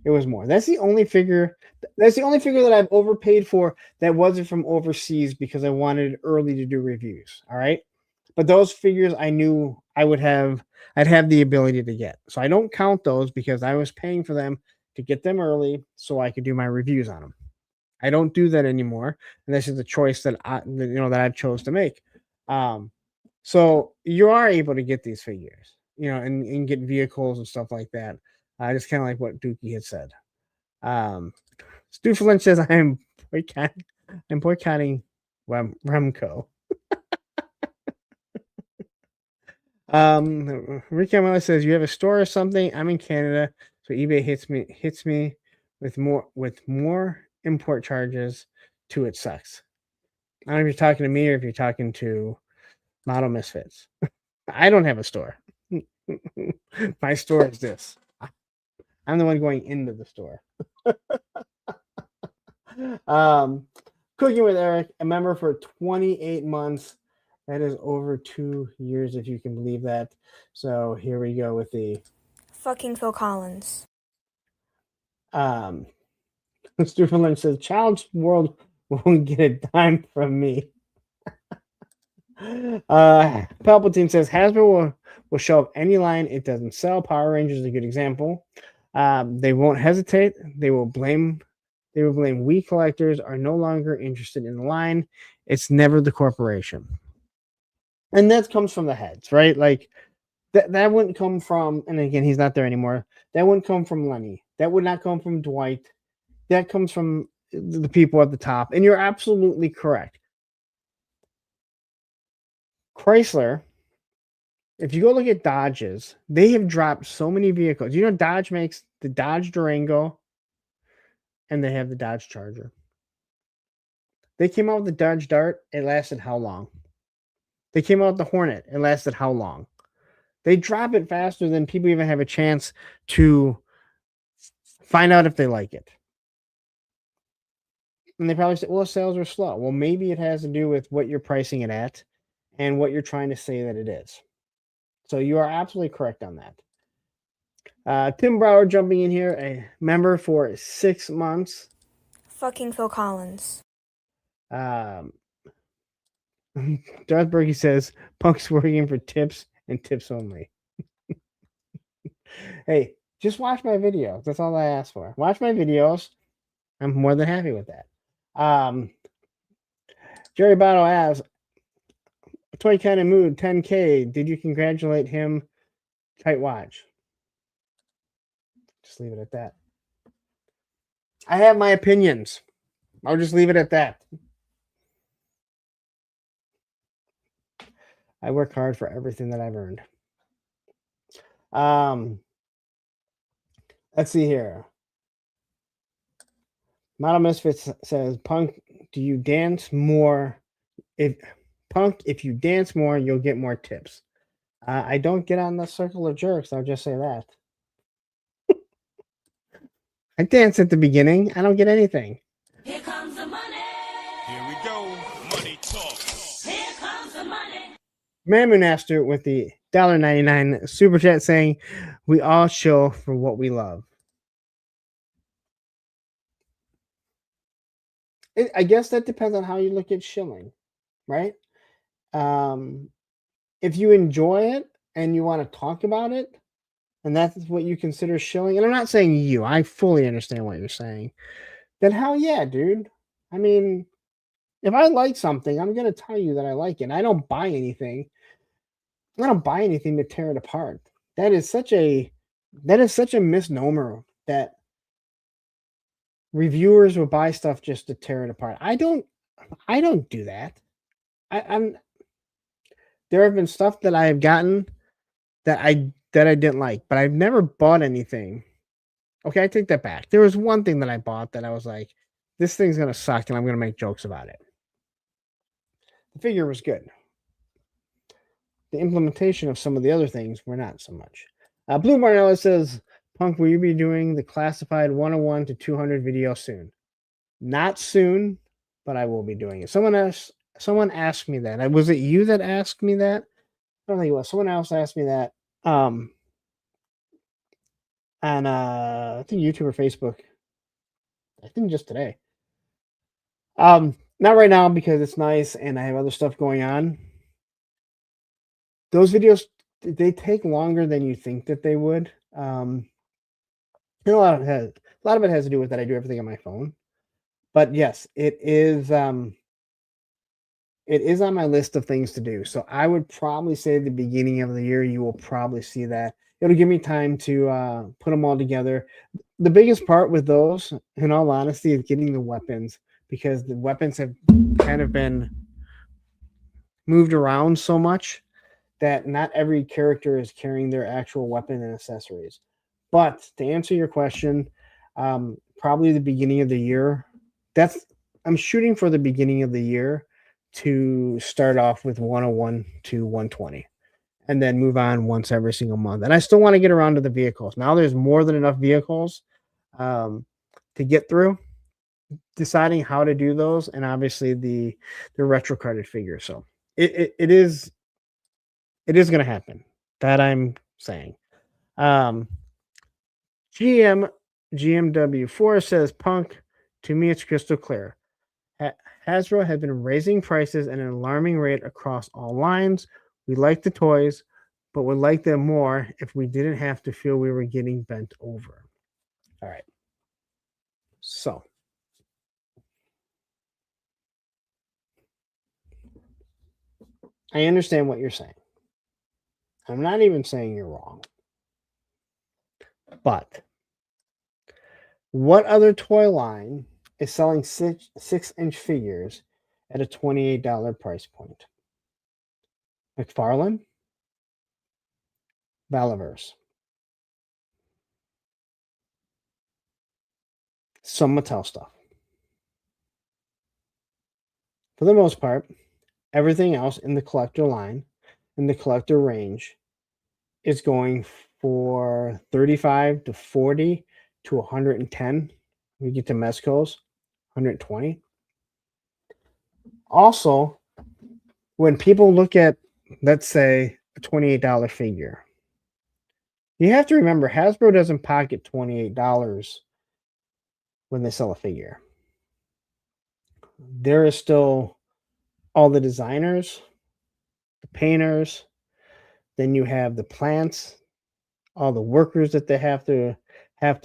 It was more. That's the only figure. That's the only figure that I've overpaid for that wasn't from overseas because I wanted early to do reviews. All right, but those figures I knew I'd have the ability to get. So I don't count those because I was paying for them to get them early so I could do my reviews on them. I don't do that anymore, and this is the choice that I've chose to make. So you are able to get these figures, and get vehicles and stuff like that. Just kind of like what Dookie had said. Stu Flynn says I'm boycotting Remco. Rick Amella says you have a store or something. I'm in Canada, so eBay hits me with more import charges. To it sucks. I don't know if you're talking to me or if you're talking to Model Misfits. I don't have a store. My store is this. I'm the one going into the store. Cooking with Eric, a member for 28 months. That is over 2 years, if you can believe that. So here we go with the Fucking Phil Collins. Stephen Lynch says, Child's World won't get a dime from me. Palpatine says Hasbro will show up any line it doesn't sell. Power Rangers is a good example. They won't hesitate. They will blame we collectors are no longer interested in the line. It's never the corporation. And that comes from the heads, right? Like that wouldn't come from, and again, he's not there anymore. That wouldn't come from Lenny. That would not come from Dwight. That comes from the people at the top. And you're absolutely correct. Chrysler, if you go look at Dodges, they have dropped so many vehicles. Dodge makes the Dodge Durango and they have the Dodge Charger. They came out with the Dodge Dart. It lasted how long? They came out with the Hornet. It lasted how long? They drop it faster than people even have a chance to find out if they like it. And they probably say, well, sales are slow. Well, maybe it has to do with what you're pricing it at and what you're trying to say that it is. So you are absolutely correct on that. Tim Brower jumping in here, a member for 6 months. Fucking Phil Collins. Darth Berkey says, Punk's working for tips and tips only. Hey, just watch my videos. That's all I ask for. Watch my videos. I'm more than happy with that. Jerry Botto asks, Toy Kind of Mood, 10K. Did you congratulate him? Tight watch. Just leave it at that. I have my opinions. I'll just leave it at that. I work hard for everything that I've earned. Let's see here. Model Misfits says, Punk, do you dance more? If you dance more, you'll get more tips. I don't get on the circle of jerks. I'll just say that. I dance at the beginning. I don't get anything. Here comes the money. Here we go. Money talk. Here comes the money. Mamunaster with the $1.99 super chat saying, we all show for what we love. I guess that depends on how you look at shilling, right? If you enjoy it and you want to talk about it, and that's what you consider shilling, and I'm not saying you, I fully understand what you're saying, then hell yeah, dude. I mean, if I like something, I'm going to tell you that I like it. I don't buy anything. I don't buy anything to tear it apart. That is such a misnomer that reviewers will buy stuff just to tear it apart. I don't do that. There have been stuff that I have gotten that I didn't like, but I've never bought anything. Okay, I take that back. There was one thing that I bought that I was like, this thing's gonna suck and I'm gonna make jokes about it. The figure was good. The implementation of some of the other things were not so much. Blue Marnella says, Punk, will you be doing the classified 101 to 200 video soon? Not soon, but I will be doing it. Someone asked me that. Was it you that asked me that? I don't think it was. Someone else asked me that. on I think YouTube or Facebook. I think just today. Not right now because it's nice and I have other stuff going on. Those videos, they take longer than you think that they would. And a lot of it has to do with that I do everything on my phone. But yes, it is on my list of things to do. So I would probably say at the beginning of the year, you will probably see that. It'll give me time to put them all together. The biggest part with those, in all honesty, is getting the weapons, because the weapons have kind of been moved around so much that not every character is carrying their actual weapon and accessories. But to answer your question, probably the beginning of the year. I'm shooting for the beginning of the year to start off with 101 to 120 and then move on once every single month. And I still want to get around to the vehicles. Now there's more than enough vehicles to get through. Deciding how to do those, and obviously the retro carded figure. So it is going to happen. That I'm saying. GMW4 says, Punk, to me it's crystal clear. Hasbro had been raising prices at an alarming rate across all lines. We like the toys, but would like them more if we didn't have to feel we were getting bent over. All right. So, I understand what you're saying. I'm not even saying you're wrong. But what other toy line is selling 6-inch figures at a $28 price point? McFarlane, Valaverse, some Mattel stuff. For the most part, everything else in the collector line, in the collector range, is going for 35 to 40 to 110. We get to Mezco's, 120. Also, when people look at, let's say, a $28 figure, you have to remember Hasbro doesn't pocket $28 when they sell a figure. There is still all the designers, the painters, then you have the plants, all the workers that they have to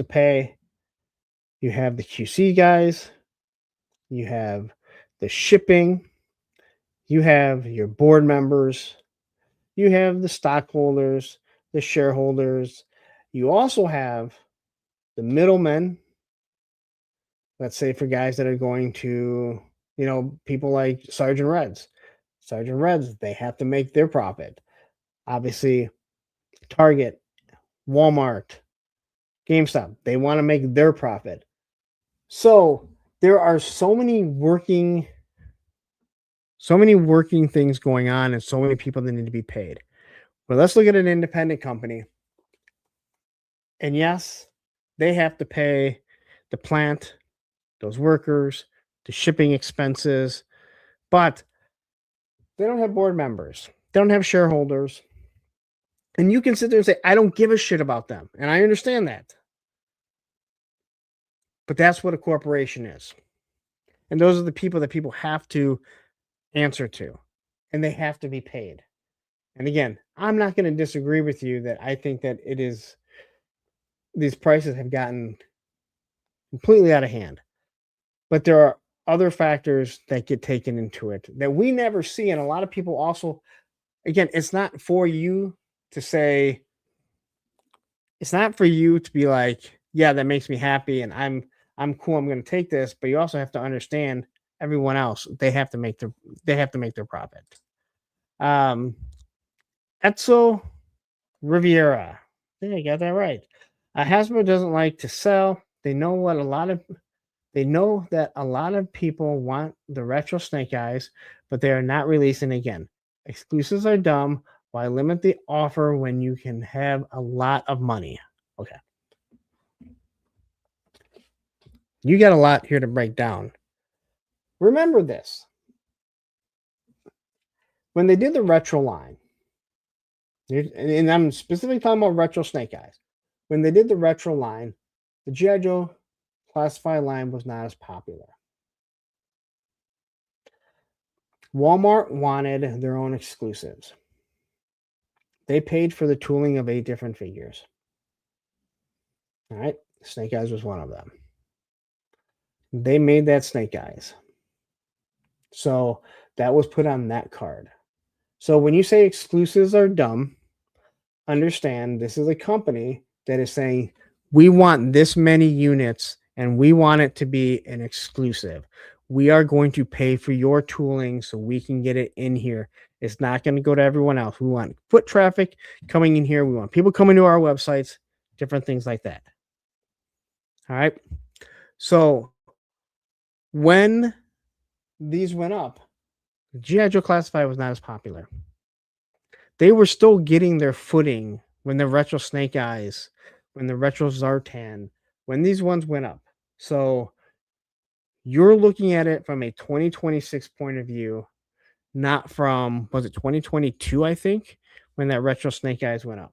pay. You have the QC guys, you have the shipping, you have your board members, you have the stockholders, the shareholders. You also have the middlemen. Let's say for guys that are going to, people like Sergeant Reds. Sergeant Reds, they have to make their profit. Obviously, Target, Walmart, GameStop, they want to make their profit. So there are so many working things going on and so many people that need to be paid. But let's look at an independent company. And yes, they have to pay the plant, those workers, the shipping expenses, but they don't have board members. They don't have shareholders. And you can sit there and say, I don't give a shit about them. And I understand that. But that's what a corporation is. And those are the people that people have to answer to. And they have to be paid. And again, I'm not going to disagree with you that I think that these prices have gotten completely out of hand. But there are other factors that get taken into it that we never see. And a lot of people also, again, it's not for you to say, it's not for you to be like, yeah, that makes me happy and I'm cool, I'm going to take this. But you also have to understand everyone else. They have to make their profit. Etzel Riviera. I think I got that right. Hasbro doesn't like to sell. They know that a lot of people want the retro Snake Eyes, but they are not releasing again. Exclusives are dumb. Why limit the offer when you can have a lot of money? Okay. You got a lot here to break down. Remember this. When they did the retro line, and I'm specifically talking about retro Snake Eyes. when they did the retro line, the G.I. Joe classified line was not as popular. Walmart wanted their own exclusives. They paid for the tooling of 8 different figures. All right, Snake Eyes was one of them. They made that Snake Eyes. So that was put on that card. So when you say exclusives are dumb, understand this is a company that is saying, we want this many units and we want it to be an exclusive. We are going to pay for your tooling so we can get it in here. It's not going to go to everyone else. We want foot traffic coming in here. We want people coming to our websites, different things like that. All right. So when these went up, G.I. Joe Classified was not as popular. They were still getting their footing when the retro Snake Eyes, when the retro Zartan, when these ones went up. So you're looking at it from a 2026 point of view, not from, was it 2022, I think, when that retro Snake Eyes went up.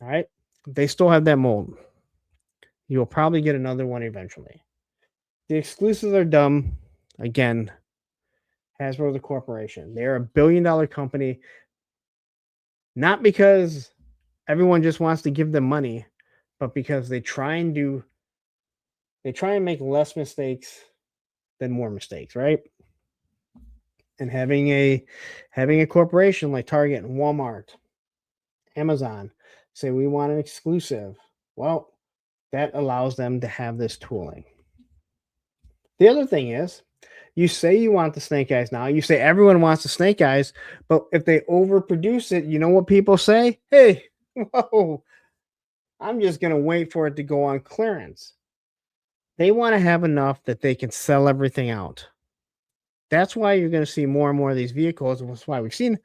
All right. They still have that mold. You'll probably get another one eventually. The exclusives are dumb. Again, Hasbro is a corporation. They're a $1 billion company. Not because everyone just wants to give them money, but because they try and make less mistakes than more mistakes, right? And having a corporation like Target and Walmart, Amazon say we want an exclusive, well, that allows them to have this tooling. The other thing is, you say you want the Snake Eyes now. You say everyone wants the Snake Eyes, but if they overproduce it, you know what people say? Hey, whoa, I'm just going to wait for it to go on clearance. They want to have enough that they can sell everything out. That's why you're going to see more and more of these vehicles. And that's why we've seen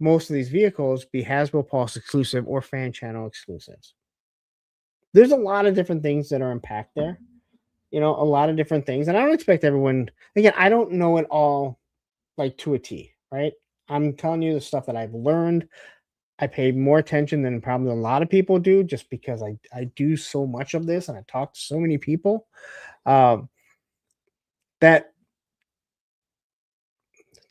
most of these vehicles be Hasbro Pulse exclusive or fan channel exclusives. There's a lot of different things that are unpacked there. A lot of different things. And I don't expect everyone, again, I don't know it all like to a T, right? I'm telling you the stuff that I've learned. I pay more attention than probably a lot of people do just because I do so much of this and I talk to so many people that to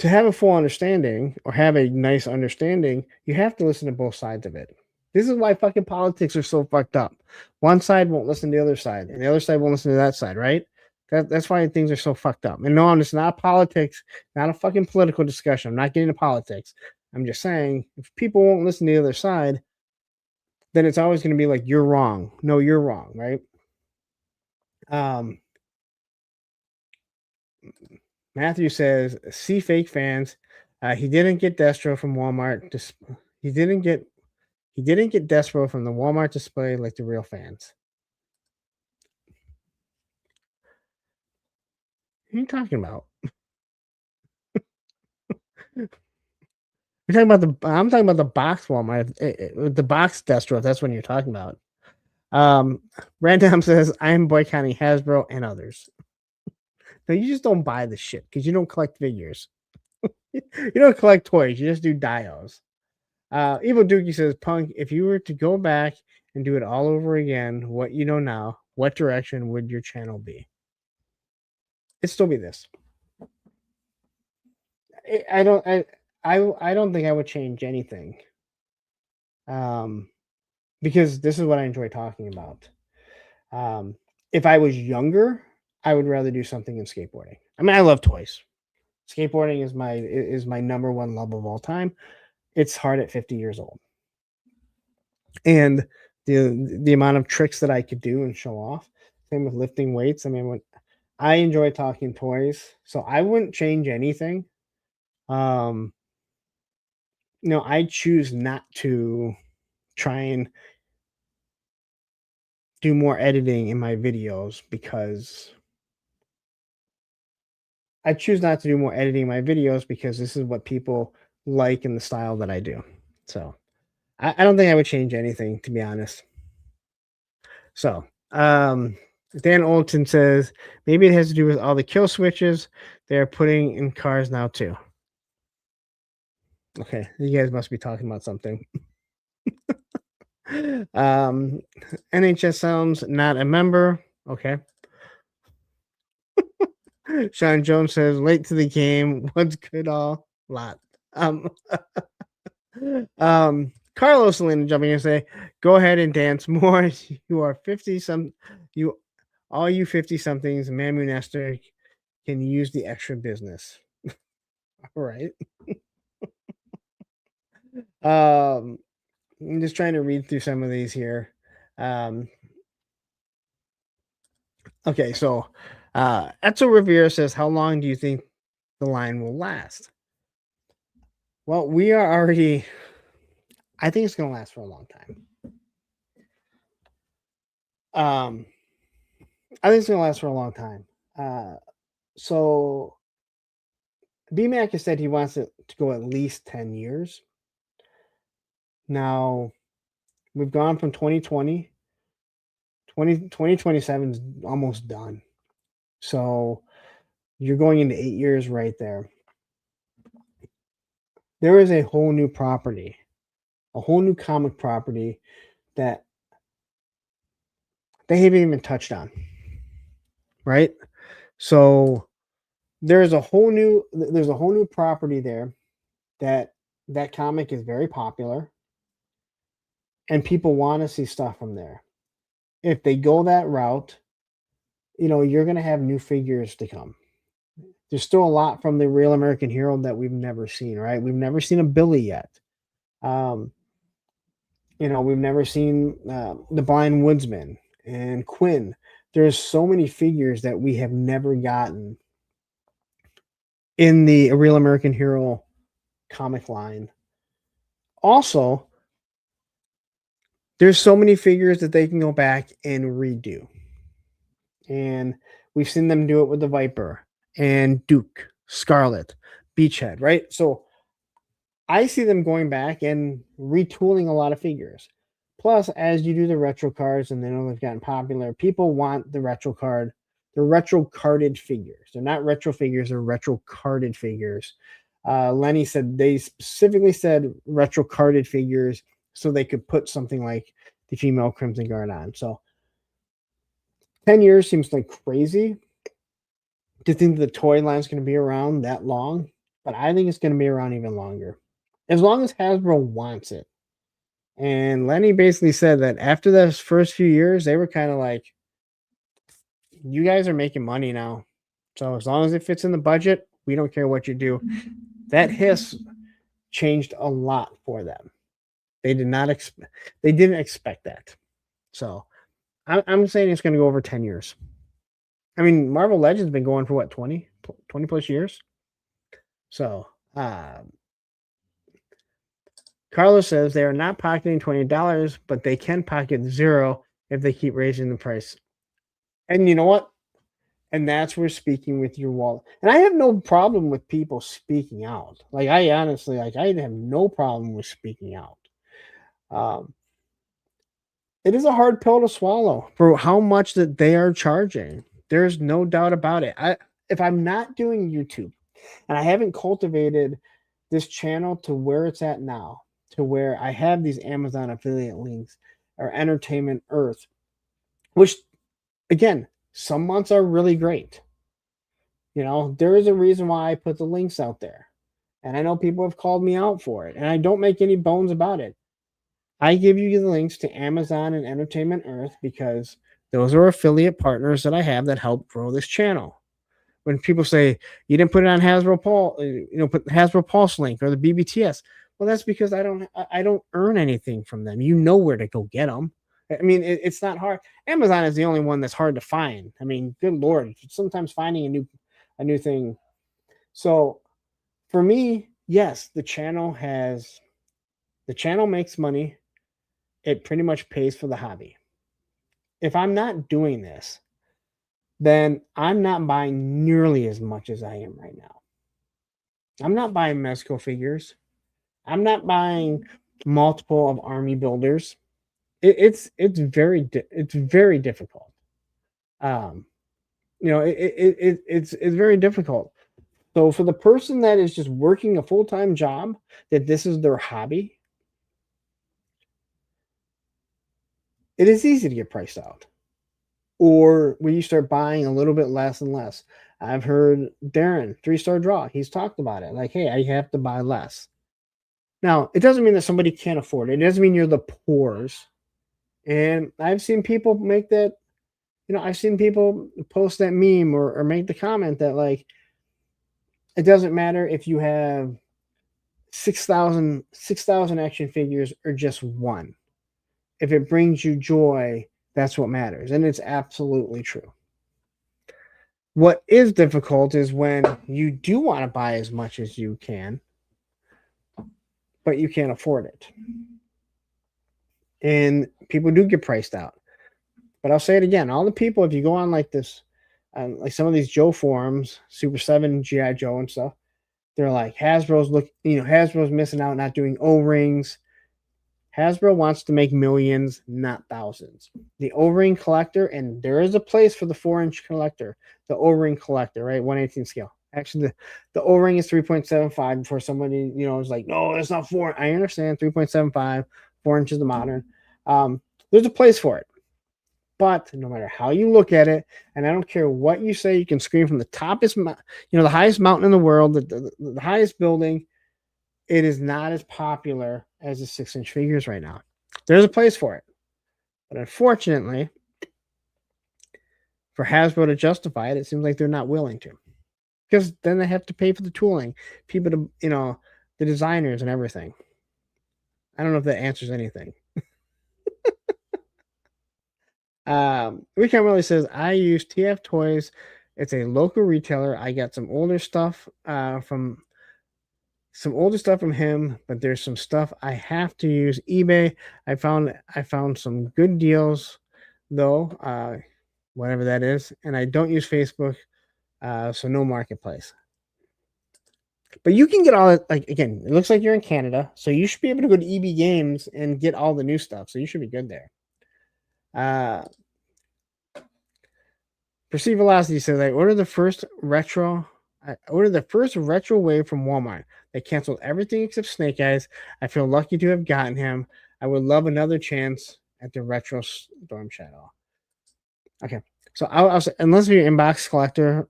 have a full understanding or have a nice understanding, you have to listen to both sides of it. This is why fucking politics are so fucked up. One side won't listen to the other side, and the other side won't listen to that side, right? That's why things are so fucked up. And no, it's not politics, not a fucking political discussion. I'm not getting into politics. I'm just saying, if people won't listen to the other side, then it's always going to be like, you're wrong. No, you're wrong, right? Matthew says, see fake fans. He didn't get Destro from Walmart. He didn't get Destro from the Walmart display like the real fans. What are you talking about? I'm talking about the box Walmart, the box Destro. If that's what you're talking about. Random says, I am boycotting Hasbro and others. No, you just don't buy the shit because you don't collect figures. You don't collect toys. You just do dios. Evil Dookie says, Punk, if you were to go back and do it all over again, what you know now, what direction would your channel be? It'd still be this. I don't think I would change anything. Because this is what I enjoy talking about. If I was younger, I would rather do something in skateboarding. I mean, I love toys. Skateboarding is my number one love of all time. It's hard at 50 years old. And the amount of tricks that I could do and show off. Same with lifting weights. I mean, when I enjoy talking toys, so I wouldn't change anything. I choose not to try and do more editing in my videos because I choose not to do more editing in my videos because this is what people like in the style that I do. So I don't think I would change anything, to be honest. So Dan Olton says maybe it has to do with all the kill switches they're putting in cars now too. Okay, you guys must be talking about something. NHS sounds not a member. Okay. Sean Jones says late to the game. What's good all lot. Carlos Lynn jumping in and say, go ahead and dance more. You are 50 some you all you 50 somethings, Mamu Nestor can use the extra business. All right. I'm just trying to read through some of these here. Okay, so Etzel Rivera says, how long do you think the line will last? Well, we are already, I think it's going to last for a long time. I think it's going to last for a long time. So BMAC has said he wants it to go at least 10 years. Now, we've gone from 2020, 2027 is almost done. So you're going into 8 years right there. There is a whole new property, a whole new comic property that they haven't even touched on. Right? So there's a whole new property there that comic is very popular and people want to see stuff from there. If they go that route, you're going to have new figures to come. There's still a lot from the Real American Hero that we've never seen, right? We've never seen a Billy yet. We've never seen the Blind Woodsman and Quinn. There's so many figures that we have never gotten in the Real American Hero comic line. Also, there's so many figures that they can go back and redo. And we've seen them do it with the Viper and Duke, Scarlet, Beachhead, right? So I see them going back and retooling a lot of figures. Plus, as you do the retro cards and they know they've gotten popular, people want the retro card, the retro carded figures. They're not retro figures, they're retro carded figures. Lenny said they specifically said retro carded figures so they could put something like the female Crimson Guard on. So 10 years seems like crazy to think the toy line is going to be around that long, but I think it's going to be around even longer. As long as Hasbro wants it. And Lenny basically said that after those first few years, they were kind of like, you guys are making money now. So as long as it fits in the budget, we don't care what you do. That hiss changed a lot for them. They didn't expect that. So I'm saying it's going to go over 10 years. I mean, Marvel Legends has been going for what, 20 plus years? So, Carlos says they are not pocketing $20, but they can pocket $0 if they keep raising the price. And you know what? And that's where speaking with your wallet. And I have no problem with people speaking out. Like, I honestly, I have no problem with speaking out. It is a hard pill to swallow for how much that they are charging. There's no doubt about it. If I'm not doing YouTube and I haven't cultivated this channel to where it's at now, to where I have these Amazon affiliate links or Entertainment Earth, which, again, some months are really great. There is a reason why I put the links out there. And I know people have called me out for it. And I don't make any bones about it. I give you the links to Amazon and Entertainment Earth because those are affiliate partners that I have that help grow this channel. When people say you didn't put it on Hasbro put the Hasbro Pulse link or the BBTS, well, that's because I don't earn anything from them. You know where to go get them. I mean, it's not hard. Amazon is the only one that's hard to find. I mean, good Lord, sometimes finding a new thing. So for me, yes, the channel makes money. It pretty much pays for the hobby. If I'm not doing this, then I'm not buying nearly as much as I am right now. I'm not buying Mezco figures. I'm not buying multiple of army builders. It's very difficult. It's very difficult. So for the person that is just working a full-time job, that this is their hobby, it is easy to get priced out. Or when you start buying a little bit less and less. I've heard Darren, 3-star draw, he's talked about it. Like, hey, I have to buy less. Now, it doesn't mean that somebody can't afford it. It doesn't mean you're the poors. And I've seen people make that, I've seen people post that meme or make the comment that, like, it doesn't matter if you have 6,000 action figures or just one. If it brings you joy, that's what matters. And it's absolutely true. What is difficult is when you do want to buy as much as you can, but you can't afford it. And people do get priced out. But I'll say it again. All the people, if you go on like this, like some of these Joe forums, Super 7, G.I. Joe and stuff, they're like, Hasbro's missing out, not doing O-rings. Hasbro wants to make millions, not thousands. The O-ring collector, and there is a place for the 4-inch collector, the O-ring collector, right? 1/18 scale. Actually, the O-ring is 3.75 before somebody, is like, no, it's not 4. I understand 3.75, 4 inches the modern. There's a place for it. But no matter how you look at it, and I don't care what you say, you can scream from the the highest mountain in the world, the highest building, it is not as popular as the 6-inch figures right now. There's a place for it. But unfortunately, for Hasbro to justify it, it seems like they're not willing to. Because then they have to pay for the tooling, people to, the designers and everything. I don't know if that answers anything. Rick Really says, I use TF Toys. It's a local retailer. I got some older stuff from him, but there's some stuff I have to use eBay. I found some good deals though, whatever that is, and I don't use Facebook, so no marketplace. But you can get all it. Like, again, it looks like you're in Canada, so you should be able to go to EB Games and get all the new stuff. So you should be good there. Perceived Velocity says, I ordered the first retro wave from Walmart. They canceled everything except Snake Eyes. I feel lucky to have gotten him. I would love another chance at the retro Storm Shadow. Okay, so I'll say, unless you're an inbox collector,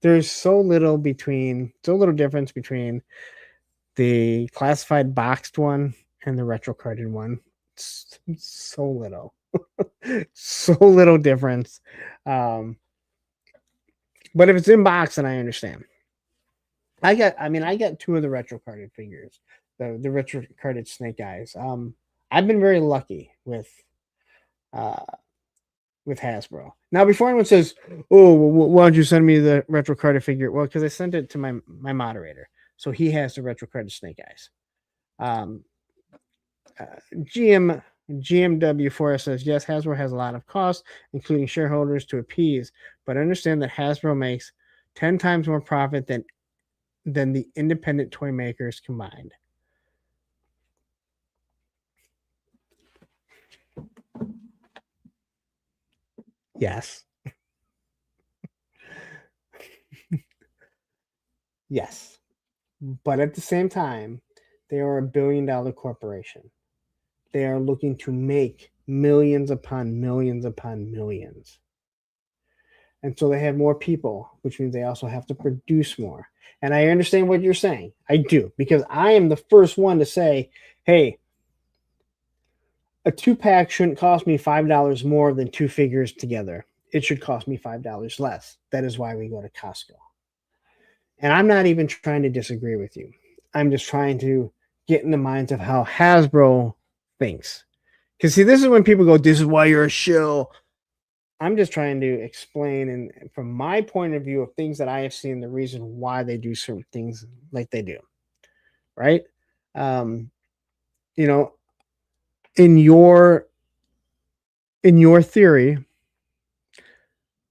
there's so little difference between the classified boxed one and the retro carded one. It's so little. So little difference. But if it's in box, then I understand. I got 2 of the retro carded figures, the retro carded Snake Eyes. I've been very lucky with Hasbro. Now, before anyone says, "Oh, why don't you send me the retro carded figure?" Well, because I sent it to my moderator, so he has the retro carded Snake Eyes. GMW4 says, yes, Hasbro has a lot of costs, including shareholders to appease, but understand that Hasbro makes 10 times more profit than the independent toy makers combined. Yes. Yes. But at the same time, they are a billion-dollar corporation. They are looking to make millions upon millions upon millions. And so they have more people, which means they also have to produce more. And I understand what you're saying. I do, because I am the first one to say, hey, a 2-pack shouldn't cost me $5 more than 2 figures together. It should cost me $5 less. That is why we go to Costco. And I'm not even trying to disagree with you. I'm just trying to get in the minds of how Hasbro thinks. Because, see, this is when people go, this is why you're a shill. I'm just trying to explain, and from my point of view of things that I have seen, the reason why they do certain things like they do. Right? In your theory,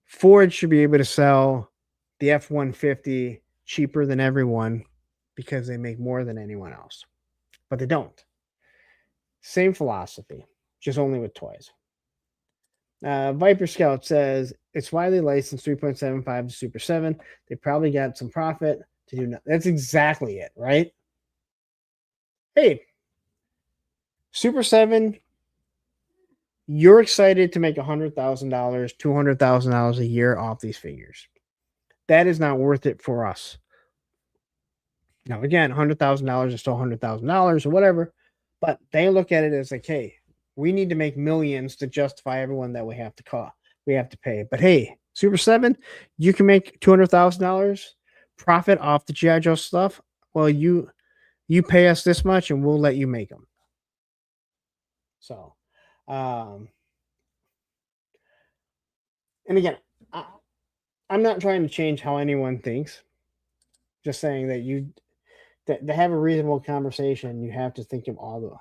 Ford should be able to sell the F-150 cheaper than everyone because they make more than anyone else. But they don't. Same philosophy, just only with toys. Viper Scout says, it's why they licensed 3.75 to Super 7. They probably got some profit to do nothing. That's exactly it, right? Hey, Super 7 You're excited to make $100,000, $200,000 a year off these figures. That is not worth it for us. Now, again, $100,000 is still $100,000 or whatever, but they look at it as like, hey, we need to make millions to justify everyone that we have to pay. But hey, Super 7, you can make $200,000 profit off the GI Joe stuff. Well, you pay us this much, and we'll let you make them. So, and again, I'm not trying to change how anyone thinks. Just saying that to have a reasonable conversation, you have to think of all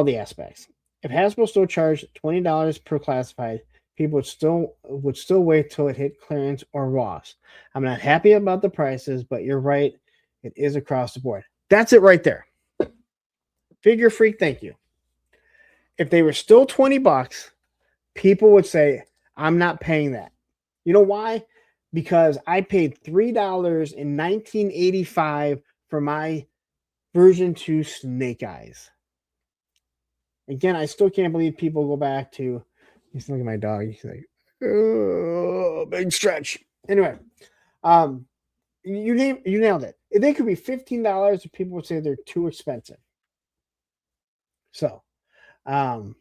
the aspects. If Hasbro still charged $20 per classified, people would still wait till it hit clearance or Ross. I'm not happy about the prices, but you're right, it is across the board. That's it right there. Figure Freak, thank you. If they were still $20, people would say, I'm not paying that. You know why? Because I paid $3 in 1985 for my version 2 Snake Eyes. Again, I still can't believe people go back to. He's looking at my dog. He's like, oh, big stretch. Anyway, you nailed it. They could be $15, and people would say they're too expensive. So, I'm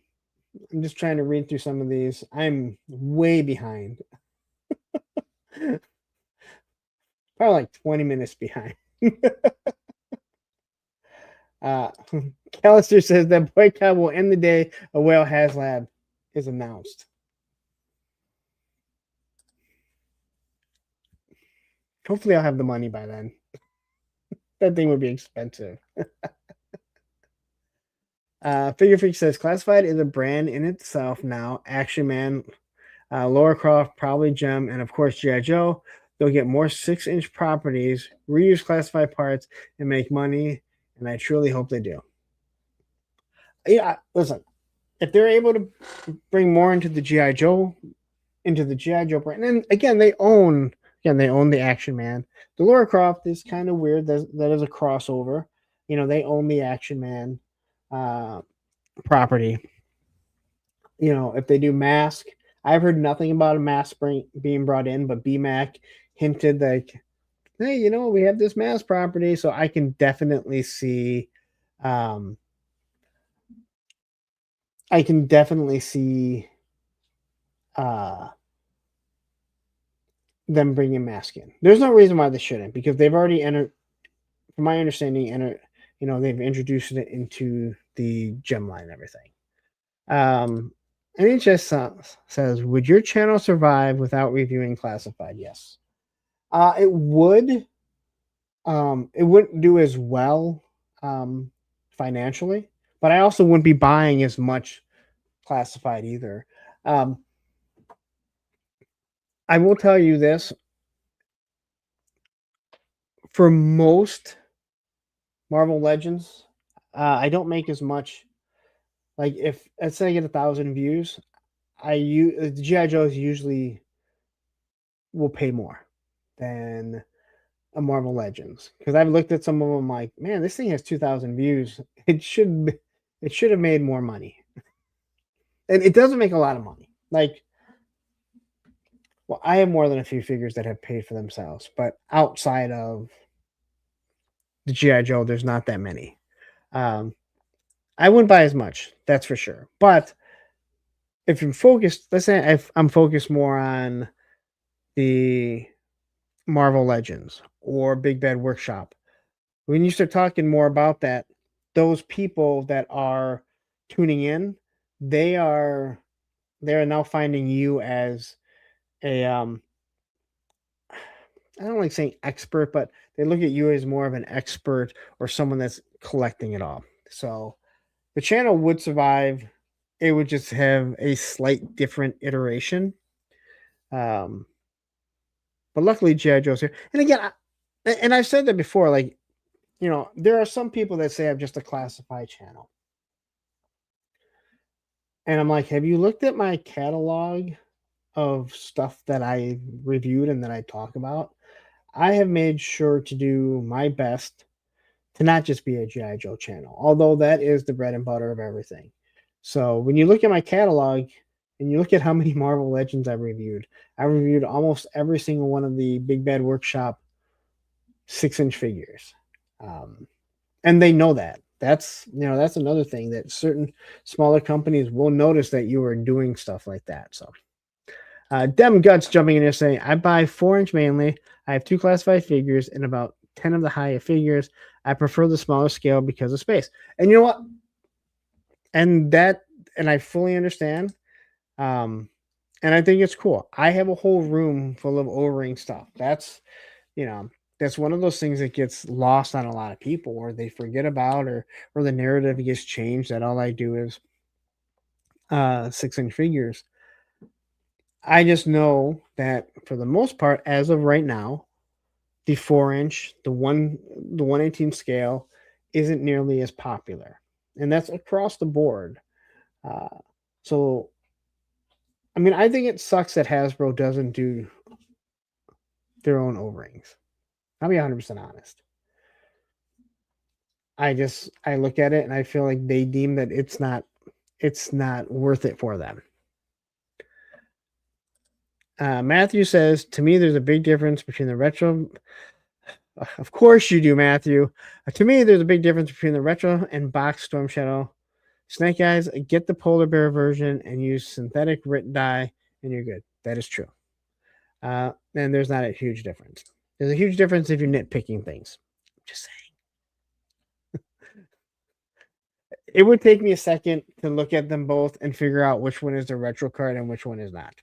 just trying to read through some of these. I'm way behind. Probably like 20 minutes behind. Callister says that boycott will end the day a Whale HasLab is announced. Hopefully I'll have the money by then. That thing would be expensive. Figure Freak says classified is a brand in itself now. Action Man, Laura Croft, probably Gem, and of course G.I. Joe. They'll get more 6-inch properties, reuse classified parts, and make money. And I truly hope they do. Yeah, listen, if they're able to bring more into the G.I. Joe brand, and again, they own the Action Man. The Laura Croft is kind of weird. That is a crossover. They own the Action Man property. If they do Mask, I've heard nothing about a Mask being brought in, but BMAC hinted like, hey, we have this Mask property, so I can definitely see them bringing Mask in. There's no reason why they shouldn't, because they've already entered, from my understanding, they've introduced it into the Gem line and everything. NHS says, would your channel survive without reviewing classified? Yes. It would. It wouldn't do as well financially, but I also wouldn't be buying as much classified either. I will tell you this. For most Marvel Legends, I don't make as much. Like if let's say I get 1,000 views, the G.I. Joes usually will pay more than a Marvel Legends, because I've looked at some of them like, man, this thing has 2,000 views. It should have made more money, and it doesn't make a lot of money. Like, well, I have more than a few figures that have paid for themselves, but outside of the G.I. Joe, there's not that many. I wouldn't buy as much, that's for sure. But if you're focused, let's say if I'm focused more on the Marvel Legends or Big Bad Workshop, when you start talking more about that, those people that are tuning in, they are now finding you as a I don't like saying expert, but they look at you as more of an expert or someone that's collecting it all. So the channel would survive. It would just have a slight different iteration. But luckily G.I. Joe's here. And again, I've said that before, like, there are some people that say I'm just a classified channel. And I'm like, have you looked at my catalog of stuff that I reviewed and that I talk about? I have made sure to do my best to not just be a G.I. Joe channel, although that is the bread and butter of everything. So when you look at my catalog and you look at how many Marvel Legends I reviewed almost every single one of the Big Bad Workshop 6-inch figures. And they know that. That's another thing that certain smaller companies will notice that you are doing stuff like that. So Dem Guts jumping in here saying, I buy 4-inch mainly. I have 2 classified figures and about 10 of the higher figures. I prefer the smaller scale because of space. And you know what? And I fully understand. And I think it's cool. I have a whole room full of O-ring stuff. That's one of those things that gets lost on a lot of people, or they forget about, or the narrative gets changed that all I do is 6-inch figures. I just know that for the most part, as of right now, the 4-inch, the 1/18 scale isn't nearly as popular, and that's across the board. So, I mean, I think it sucks that Hasbro doesn't do their own O-rings. I'll be 100% honest. I look at it and I feel like they deem that it's not worth it for them. Matthew says, to me, there's a big difference between the retro. Of course you do, Matthew. To me, there's a big difference between the retro and box Storm Shadow. Snake Eyes, get the polar bear version and use synthetic Rit dye, and you're good. That is true. And there's not a huge difference. There's a huge difference if you're nitpicking things. Just saying. It would take me a second to look at them both and figure out which one is the retro card and which one is not.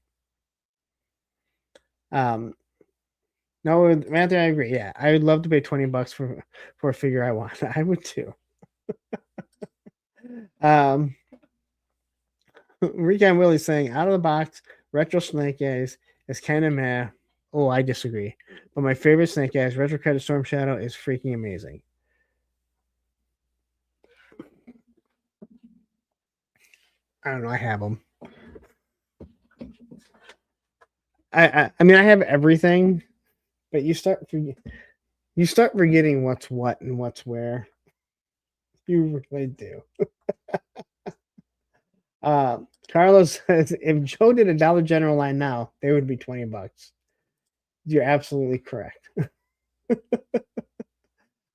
No, Matthew, I agree. Yeah, I would love to pay $20 for a figure I want. I would too. Recon Willie saying, out of the box, retro Snake Eyes is kind of meh. Oh, I disagree. But my favorite Snake Eyes, retro credit Storm Shadow, is freaking amazing. I don't know. I have them. I mean, I have everything, but you start forgetting what's what and what's where. You really do. Carlos says, if Joe did a Dollar General line now, they would be $20. You're absolutely correct.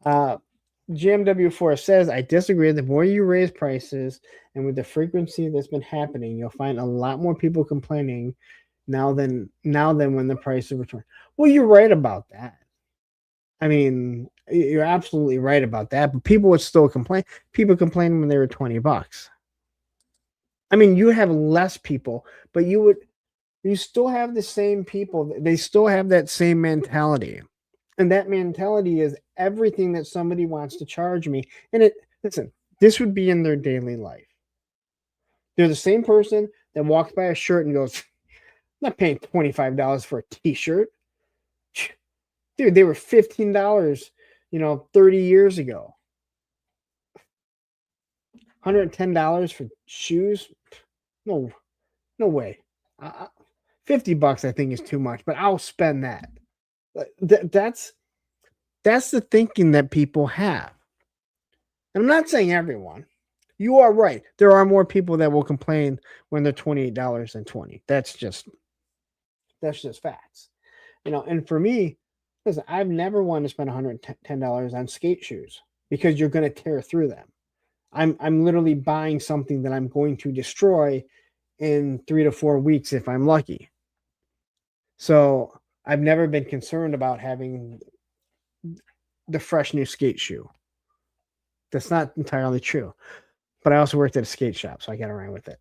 GMW4 says, I disagree. The more you raise prices and with the frequency that's been happening, you'll find a lot more people complaining now than when the price of return. Well, you're right about that. I mean, you're absolutely right about that, but people would still complain. People complained when they were $20. I mean, you have less people, but you still have the same people. They still have that same mentality. And that mentality is everything that somebody wants to charge me. And listen, this would be in their daily life. They're the same person that walks by a shirt and goes, I'm not paying $25 for a t-shirt. Dude, they were $15, 30 years ago. $110 for shoes? No way. $50 I think is too much, but I'll spend that. That's the thinking that people have. And I'm not saying everyone. You are right. There are more people that will complain when they're $28 than $20. That's just facts. And for me, listen, I've never wanted to spend $110 on skate shoes because you're going to tear through them. I'm literally buying something that I'm going to destroy in 3 to 4 weeks if I'm lucky. So I've never been concerned about having the fresh new skate shoe. That's not entirely true. But I also worked at a skate shop, so I got around with it.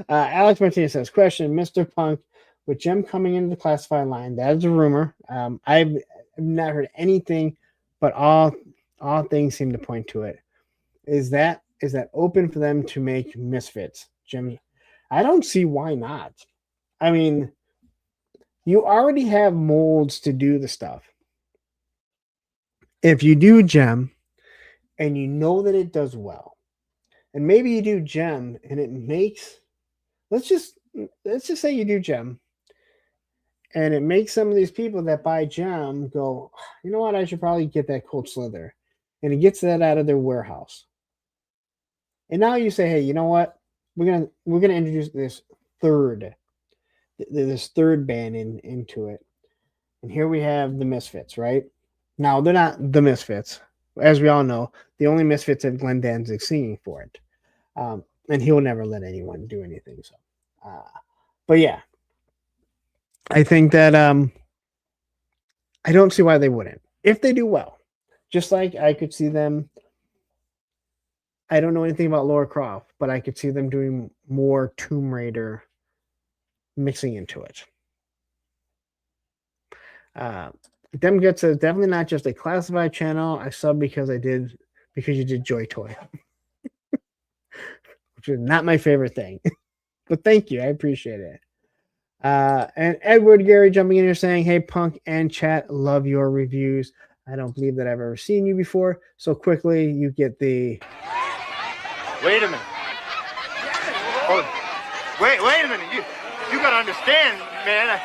Alex Martinez says, question, Mr. Punk, with Gem coming into the classified line, that is a rumor. I've not heard anything, but all things seem to point to it. Is that open for them to make misfits? Gem, I don't see why not. I mean, you already have molds to do the stuff. If you do Gem and you know that it does well, and maybe you do Gem and it makes, let's just say you do Gem And it makes some of these people that buy Gem go, you know what? I should probably get that Cold Slither. And it gets that out of their warehouse. And now you say, hey, you know what? We're gonna introduce this third band into it. And here we have the Misfits, right? Now they're not the Misfits. As we all know, the only Misfits have Glenn Danzig singing for it. And he'll never let anyone do anything. So but yeah. I think that I don't see why they wouldn't. If they do well. Just like I could see them. I don't know anything about Lara Croft, but I could see them doing more Tomb Raider mixing into it. Dem Gets says definitely not just a classified channel. I sub because you did Joy Toy. Which is not my favorite thing. But thank you. I appreciate it. And Edward Gary jumping in here saying, hey, Punk and chat, love your reviews. I don't believe that I've ever seen you before. So quickly, you get the... Wait a minute. Oh, wait a minute. You gotta understand, man.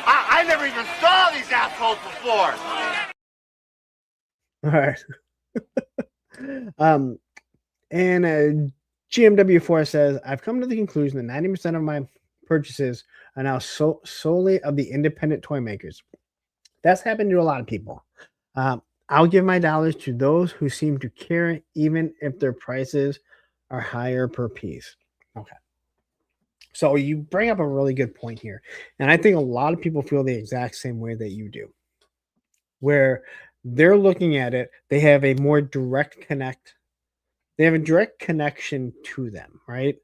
I never even saw these assholes before. All right. And GMW4 says, I've come to the conclusion that 90% of my purchases are now solely of the independent toy makers. That's happened to a lot of people. I'll give my dollars to those who seem to care, even if their prices are higher per piece. Okay. So you bring up a really good point here. And I think a lot of people feel the exact same way that you do, where they're looking at it, they have a more direct connect. They have a direct connection to them, right?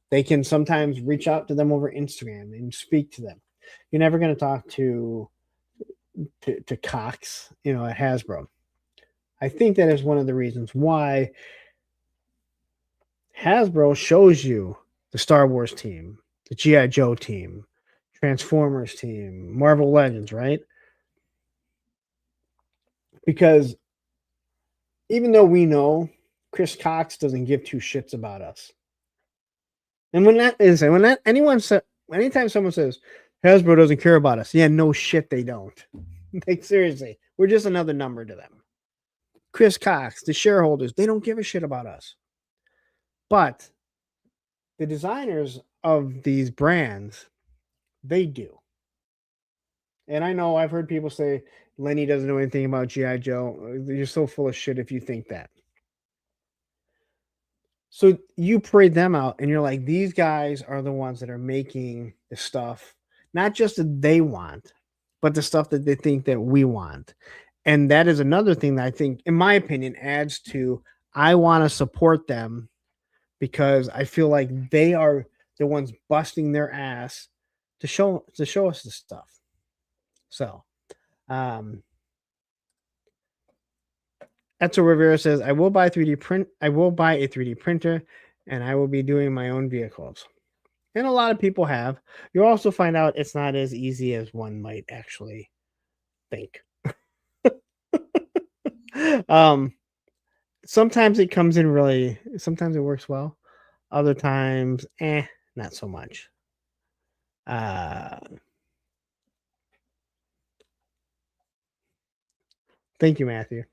They can sometimes reach out to them over Instagram and speak to them. You're never going to talk to Cox, at Hasbro. I think that is one of the reasons why Hasbro shows you the Star Wars team, the G.I. Joe team, Transformers team, Marvel Legends, right? Because even though we know Chris Cox doesn't give two shits about us. And anytime someone says Hasbro doesn't care about us, yeah, no shit, they don't. Like, seriously, we're just another number to them. Chris Cox, the shareholders, they don't give a shit about us. But the designers of these brands, they do. And I know I've heard people say Lenny doesn't know anything about G.I. Joe. You're so full of shit if you think that. So you parade them out and you're like, these guys are the ones that are making the stuff, not just that they want, but the stuff that they think that we want. And that is another thing that I think, in my opinion, adds to, I want to support them because I feel like they are the ones busting their ass to show us this stuff. So, Etzel Rivera says, I will buy a 3D printer and I will be doing my own vehicles. And a lot of people have. You'll also find out it's not as easy as one might actually think. Sometimes it comes in sometimes it works well. Other times, not so much. Thank you, Matthew.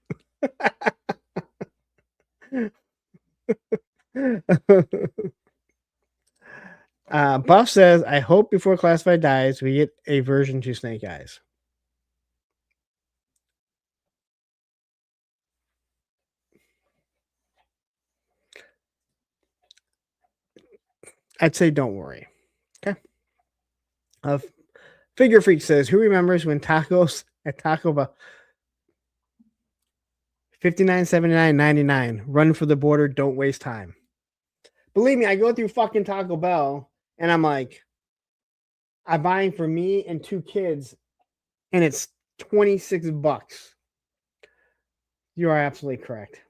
Buff says, I hope before Classified dies, we get a version to Snake Eyes. I'd say don't worry. Okay. Figure Freak says, who remembers when tacos at Taco Bell $59.79.99. Run for the border, don't waste time. Believe me, I go through fucking Taco Bell and I'm like, I'm buying for me and two kids and it's $26. You are absolutely correct.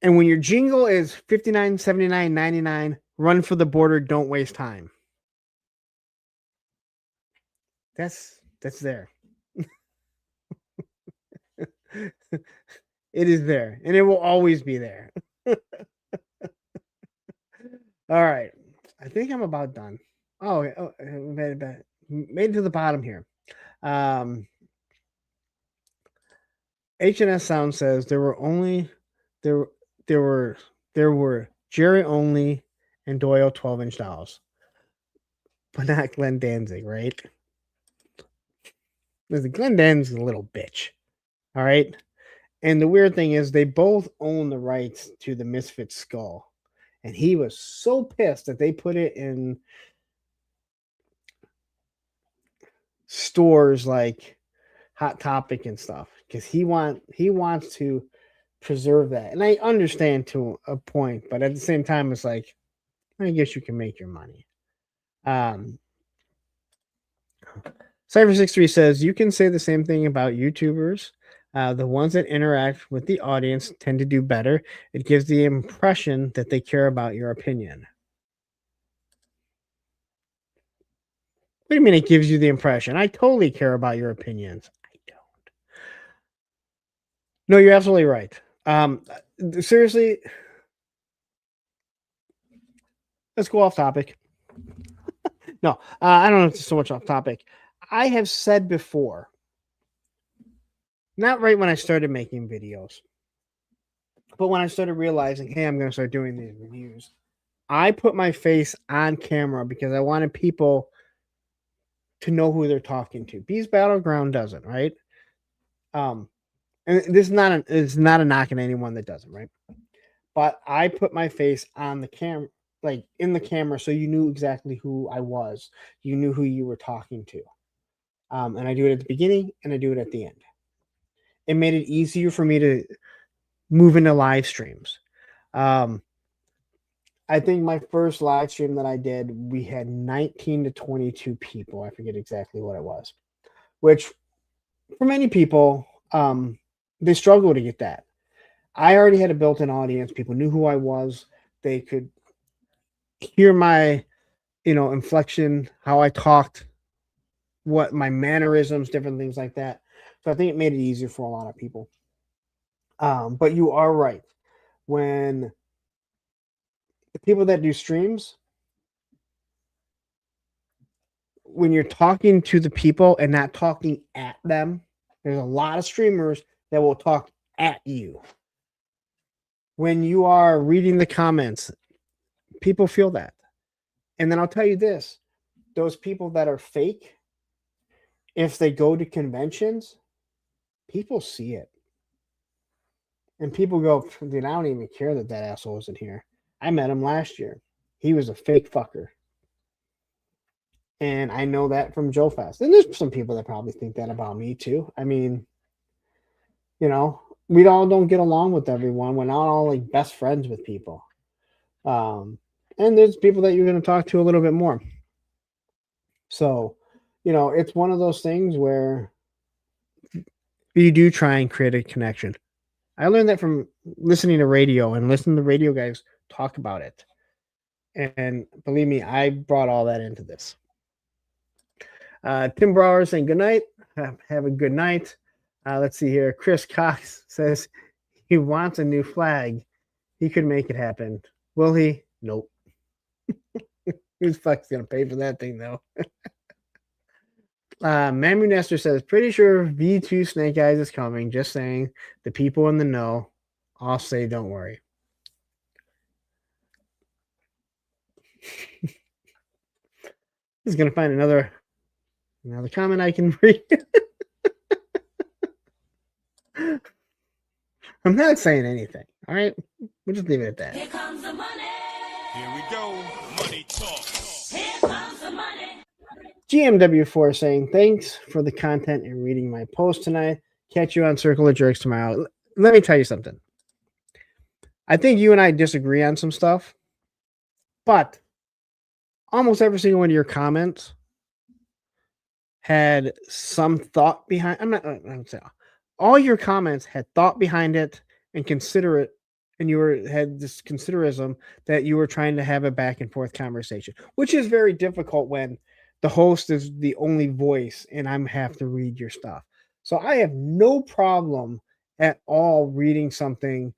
And when your jingle is $59.79.99, run for the border, don't waste time. That's there. It is there, and it will always be there. All right. I think I'm about done. made it to the bottom here. HNS Sound says there there there were there were Jerry only and Doyle 12-inch dolls, but not Glenn Danzig, right? Listen, Glenn Danzig's a little bitch. All right. And the weird thing is they both own the rights to the Misfit skull. And he was so pissed that they put it in stores like Hot Topic and stuff because he wants to preserve that. And I understand to a point, but at the same time it's like I guess you can make your money. Cypher63 says you can say the same thing about YouTubers. The ones that interact with the audience tend to do better. It gives the impression that they care about your opinion. What do you mean it gives you the impression? I totally care about your opinions. I don't. No, you're absolutely right. Seriously, let's go off topic. No, I don't know if it's so much off topic. I have said before, not right when I started making videos, but when I started realizing, hey, I'm going to start doing these reviews, I put my face on camera because I wanted people to know who they're talking to. Beast Battleground doesn't, right? And this is not a knock on anyone that doesn't, right? But I put my face on the camera, like in the camera, so you knew exactly who I was. You knew who you were talking to. And I do it at the beginning and I do it at the end. It made it easier for me to move into live streams. I think my first live stream that I did, we had 19 to 22 people. I forget exactly what it was, which for many people, they struggle to get that. I already had a built-in audience. People knew who I was. They could hear my, inflection, how I talked, what my mannerisms, different things like that. So I think it made it easier for a lot of people. But you are right. When the people that do streams, when you're talking to the people and not talking at them, there's a lot of streamers that will talk at you. When you are reading the comments, people feel that. And then I'll tell you this, those people that are fake, if they go to conventions, people see it. And people go, dude, I don't even care that asshole isn't here. I met him last year. He was a fake fucker. And I know that from Joe Fest. And there's some people that probably think that about me too. I mean, we all don't get along with everyone. We're not all like best friends with people. And there's people that you're going to talk to a little bit more. So, it's one of those things where you do try and create a connection. I learned that from listening to radio and listening to radio guys talk about it. And believe me, I brought all that into this. Tim Brower saying good night. Have a good night. Let's see here. Chris Cox says he wants a new flag. He could make it happen. Will he? Nope. Who's fuck's gonna pay for that thing though? Mamu Nestor says, pretty sure V2 Snake Eyes is coming. Just saying. The people in the know. I'll say don't worry. He's gonna find another comment I can read. I'm not saying anything. All right, we'll just leave it at that. Here comes the money. Here we go. Money talk. Here comes the money. GMW4 saying thanks for the content and reading my post tonight. Catch you on Circle of Jerks tomorrow. Let me tell you something. I think you and I disagree on some stuff, but almost every single one of your comments had some thought behind. I'm not saying all your comments had thought behind it and considerate, and had this considerism that you were trying to have a back and forth conversation, which is very difficult when the host is the only voice and I have to read your stuff. So I have no problem at all reading something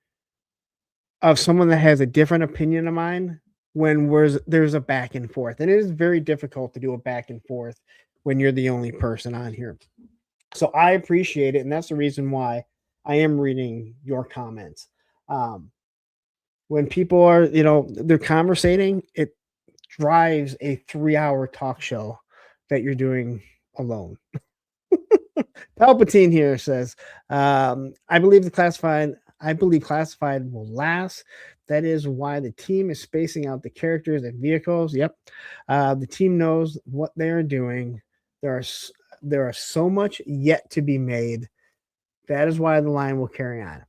of someone that has a different opinion of mine when there's a back and forth. And it is very difficult to do a back and forth when you're the only person on here. So I appreciate it, and that's the reason why I am reading your comments. When people are, they're conversating, it drives a 3-hour talk show that you're doing alone. Palpatine here says, I believe classified will last. That is why the team is spacing out the characters and vehicles. Yep. The team knows what they are doing. There are so much yet to be made. That is why the line will carry on.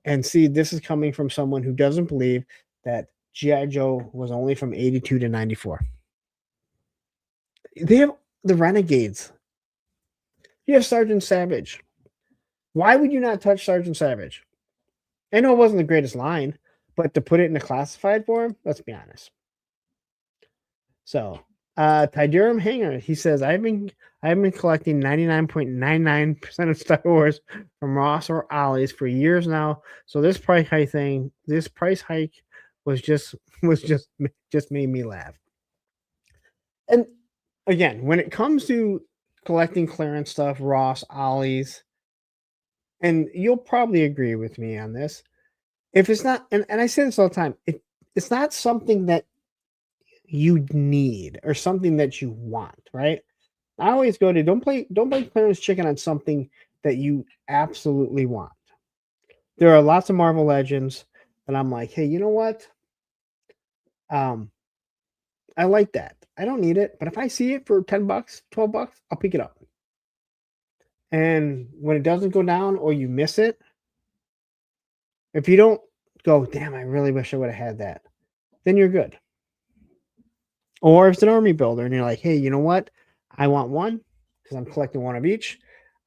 And see, this is coming from someone who doesn't believe that G.I. Joe was only from 82 to 94. They have the Renegades. You have Sergeant Savage. Why would you not touch Sergeant Savage? I know it wasn't the greatest line, but to put it in a classified form, let's be honest. So, Tydurum Hanger, he says, I've been collecting 99.99% of Star Wars from Ross or Ollie's for years now. So this price hike was just made me laugh. And again, when it comes to collecting clearance stuff, Ross, Ollie's, and you'll probably agree with me on this. If it's not, and I say this all the time, it's not something that you need or something that you want, right? I always go to don't play clearance chicken on something that you absolutely want. There are lots of Marvel Legends that I'm like, hey, you know what? I like that. I don't need it, but if I see it for $10, $12, I'll pick it up. And when it doesn't go down or you miss it, if you don't go, damn, I really wish I would have had that, then you're good. Or if it's an army builder and you're like, hey, you know what? I want one because I'm collecting one of each.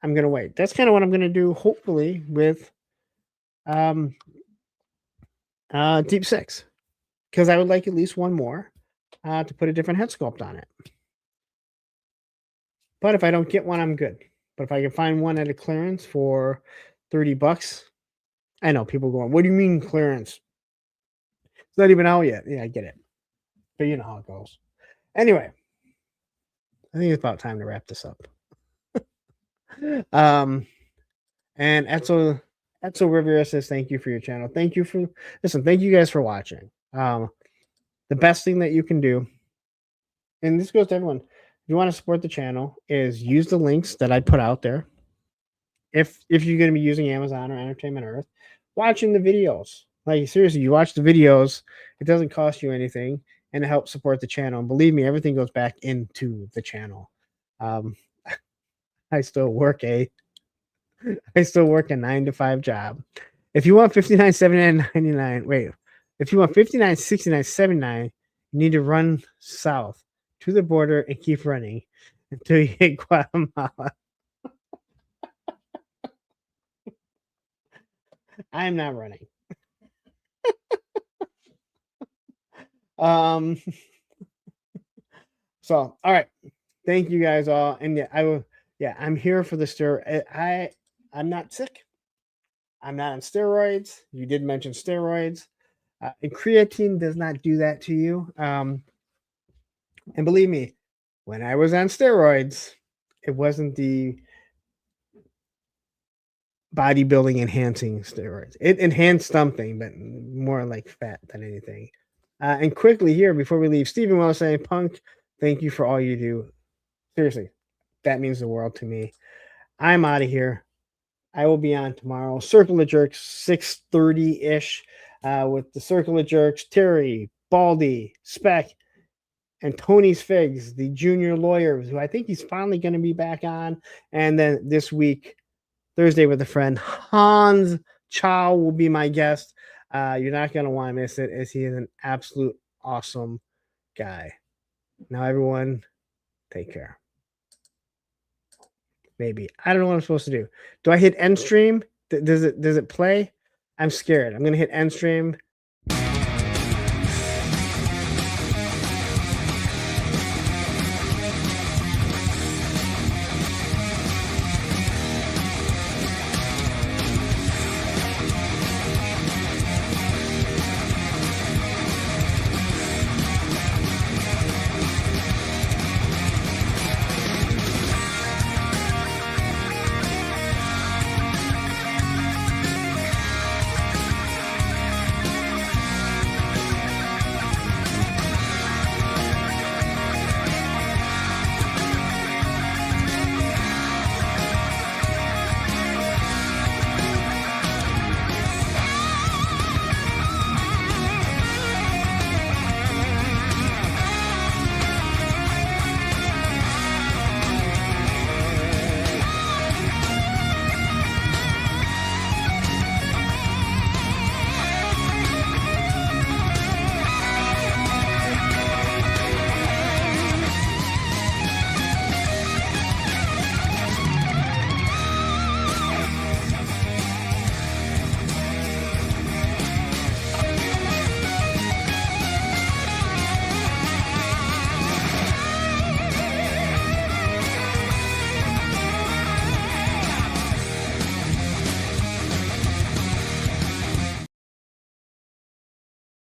I'm going to wait. That's kind of what I'm going to do, hopefully, with Deep Six, because I would like at least one more to put a different head sculpt on it. But if I don't get one, I'm good. But if I can find one at a clearance for $30, I know people going, what do you mean clearance? It's not even out yet. Yeah, I get it. But you know how it goes. Anyway, I think it's about time to wrap this up. And Etzel Rivera says, thank you for your channel. Thank you guys for watching. The best thing that you can do, and this goes to everyone, if you want to support the channel, is use the links that I put out there. If you're going to be using Amazon or Entertainment Earth, watching the videos. Like, seriously, you watch the videos, it doesn't cost you anything, and it helps support the channel. And believe me, everything goes back into the channel. I still work a 9-to-5 job. If you want 59, 79, 99, wait. If you want 59, 69, 79, you need to run south to the border and keep running until you hit Guatemala. I'm not running. So, all right. Thank you guys all. And yeah, I'm here for the steroid. I'm not sick. I'm not on steroids. You did mention steroids. And creatine does not do that to you. And believe me, when I was on steroids, it wasn't the bodybuilding enhancing steroids. It enhanced something, but more like fat than anything. And quickly here, before we leave, Stephen Wells saying, Punk, thank you for all you do. Seriously, that means the world to me. I'm out of here. I will be on tomorrow. Circle of Jerks, 6:30-ish, with the Circle of Jerks, Terry, Baldy, Speck, and Tony's Figs, the junior lawyer, who I think he's finally going to be back on. And then this week, Thursday with a friend, Hans Chow will be my guest. You're not going to want to miss it, as he is an absolute awesome guy. Now, everyone, take care. Maybe. I don't know what I'm supposed to do. Do I hit end stream? Does it play? I'm scared. I'm going to hit end stream.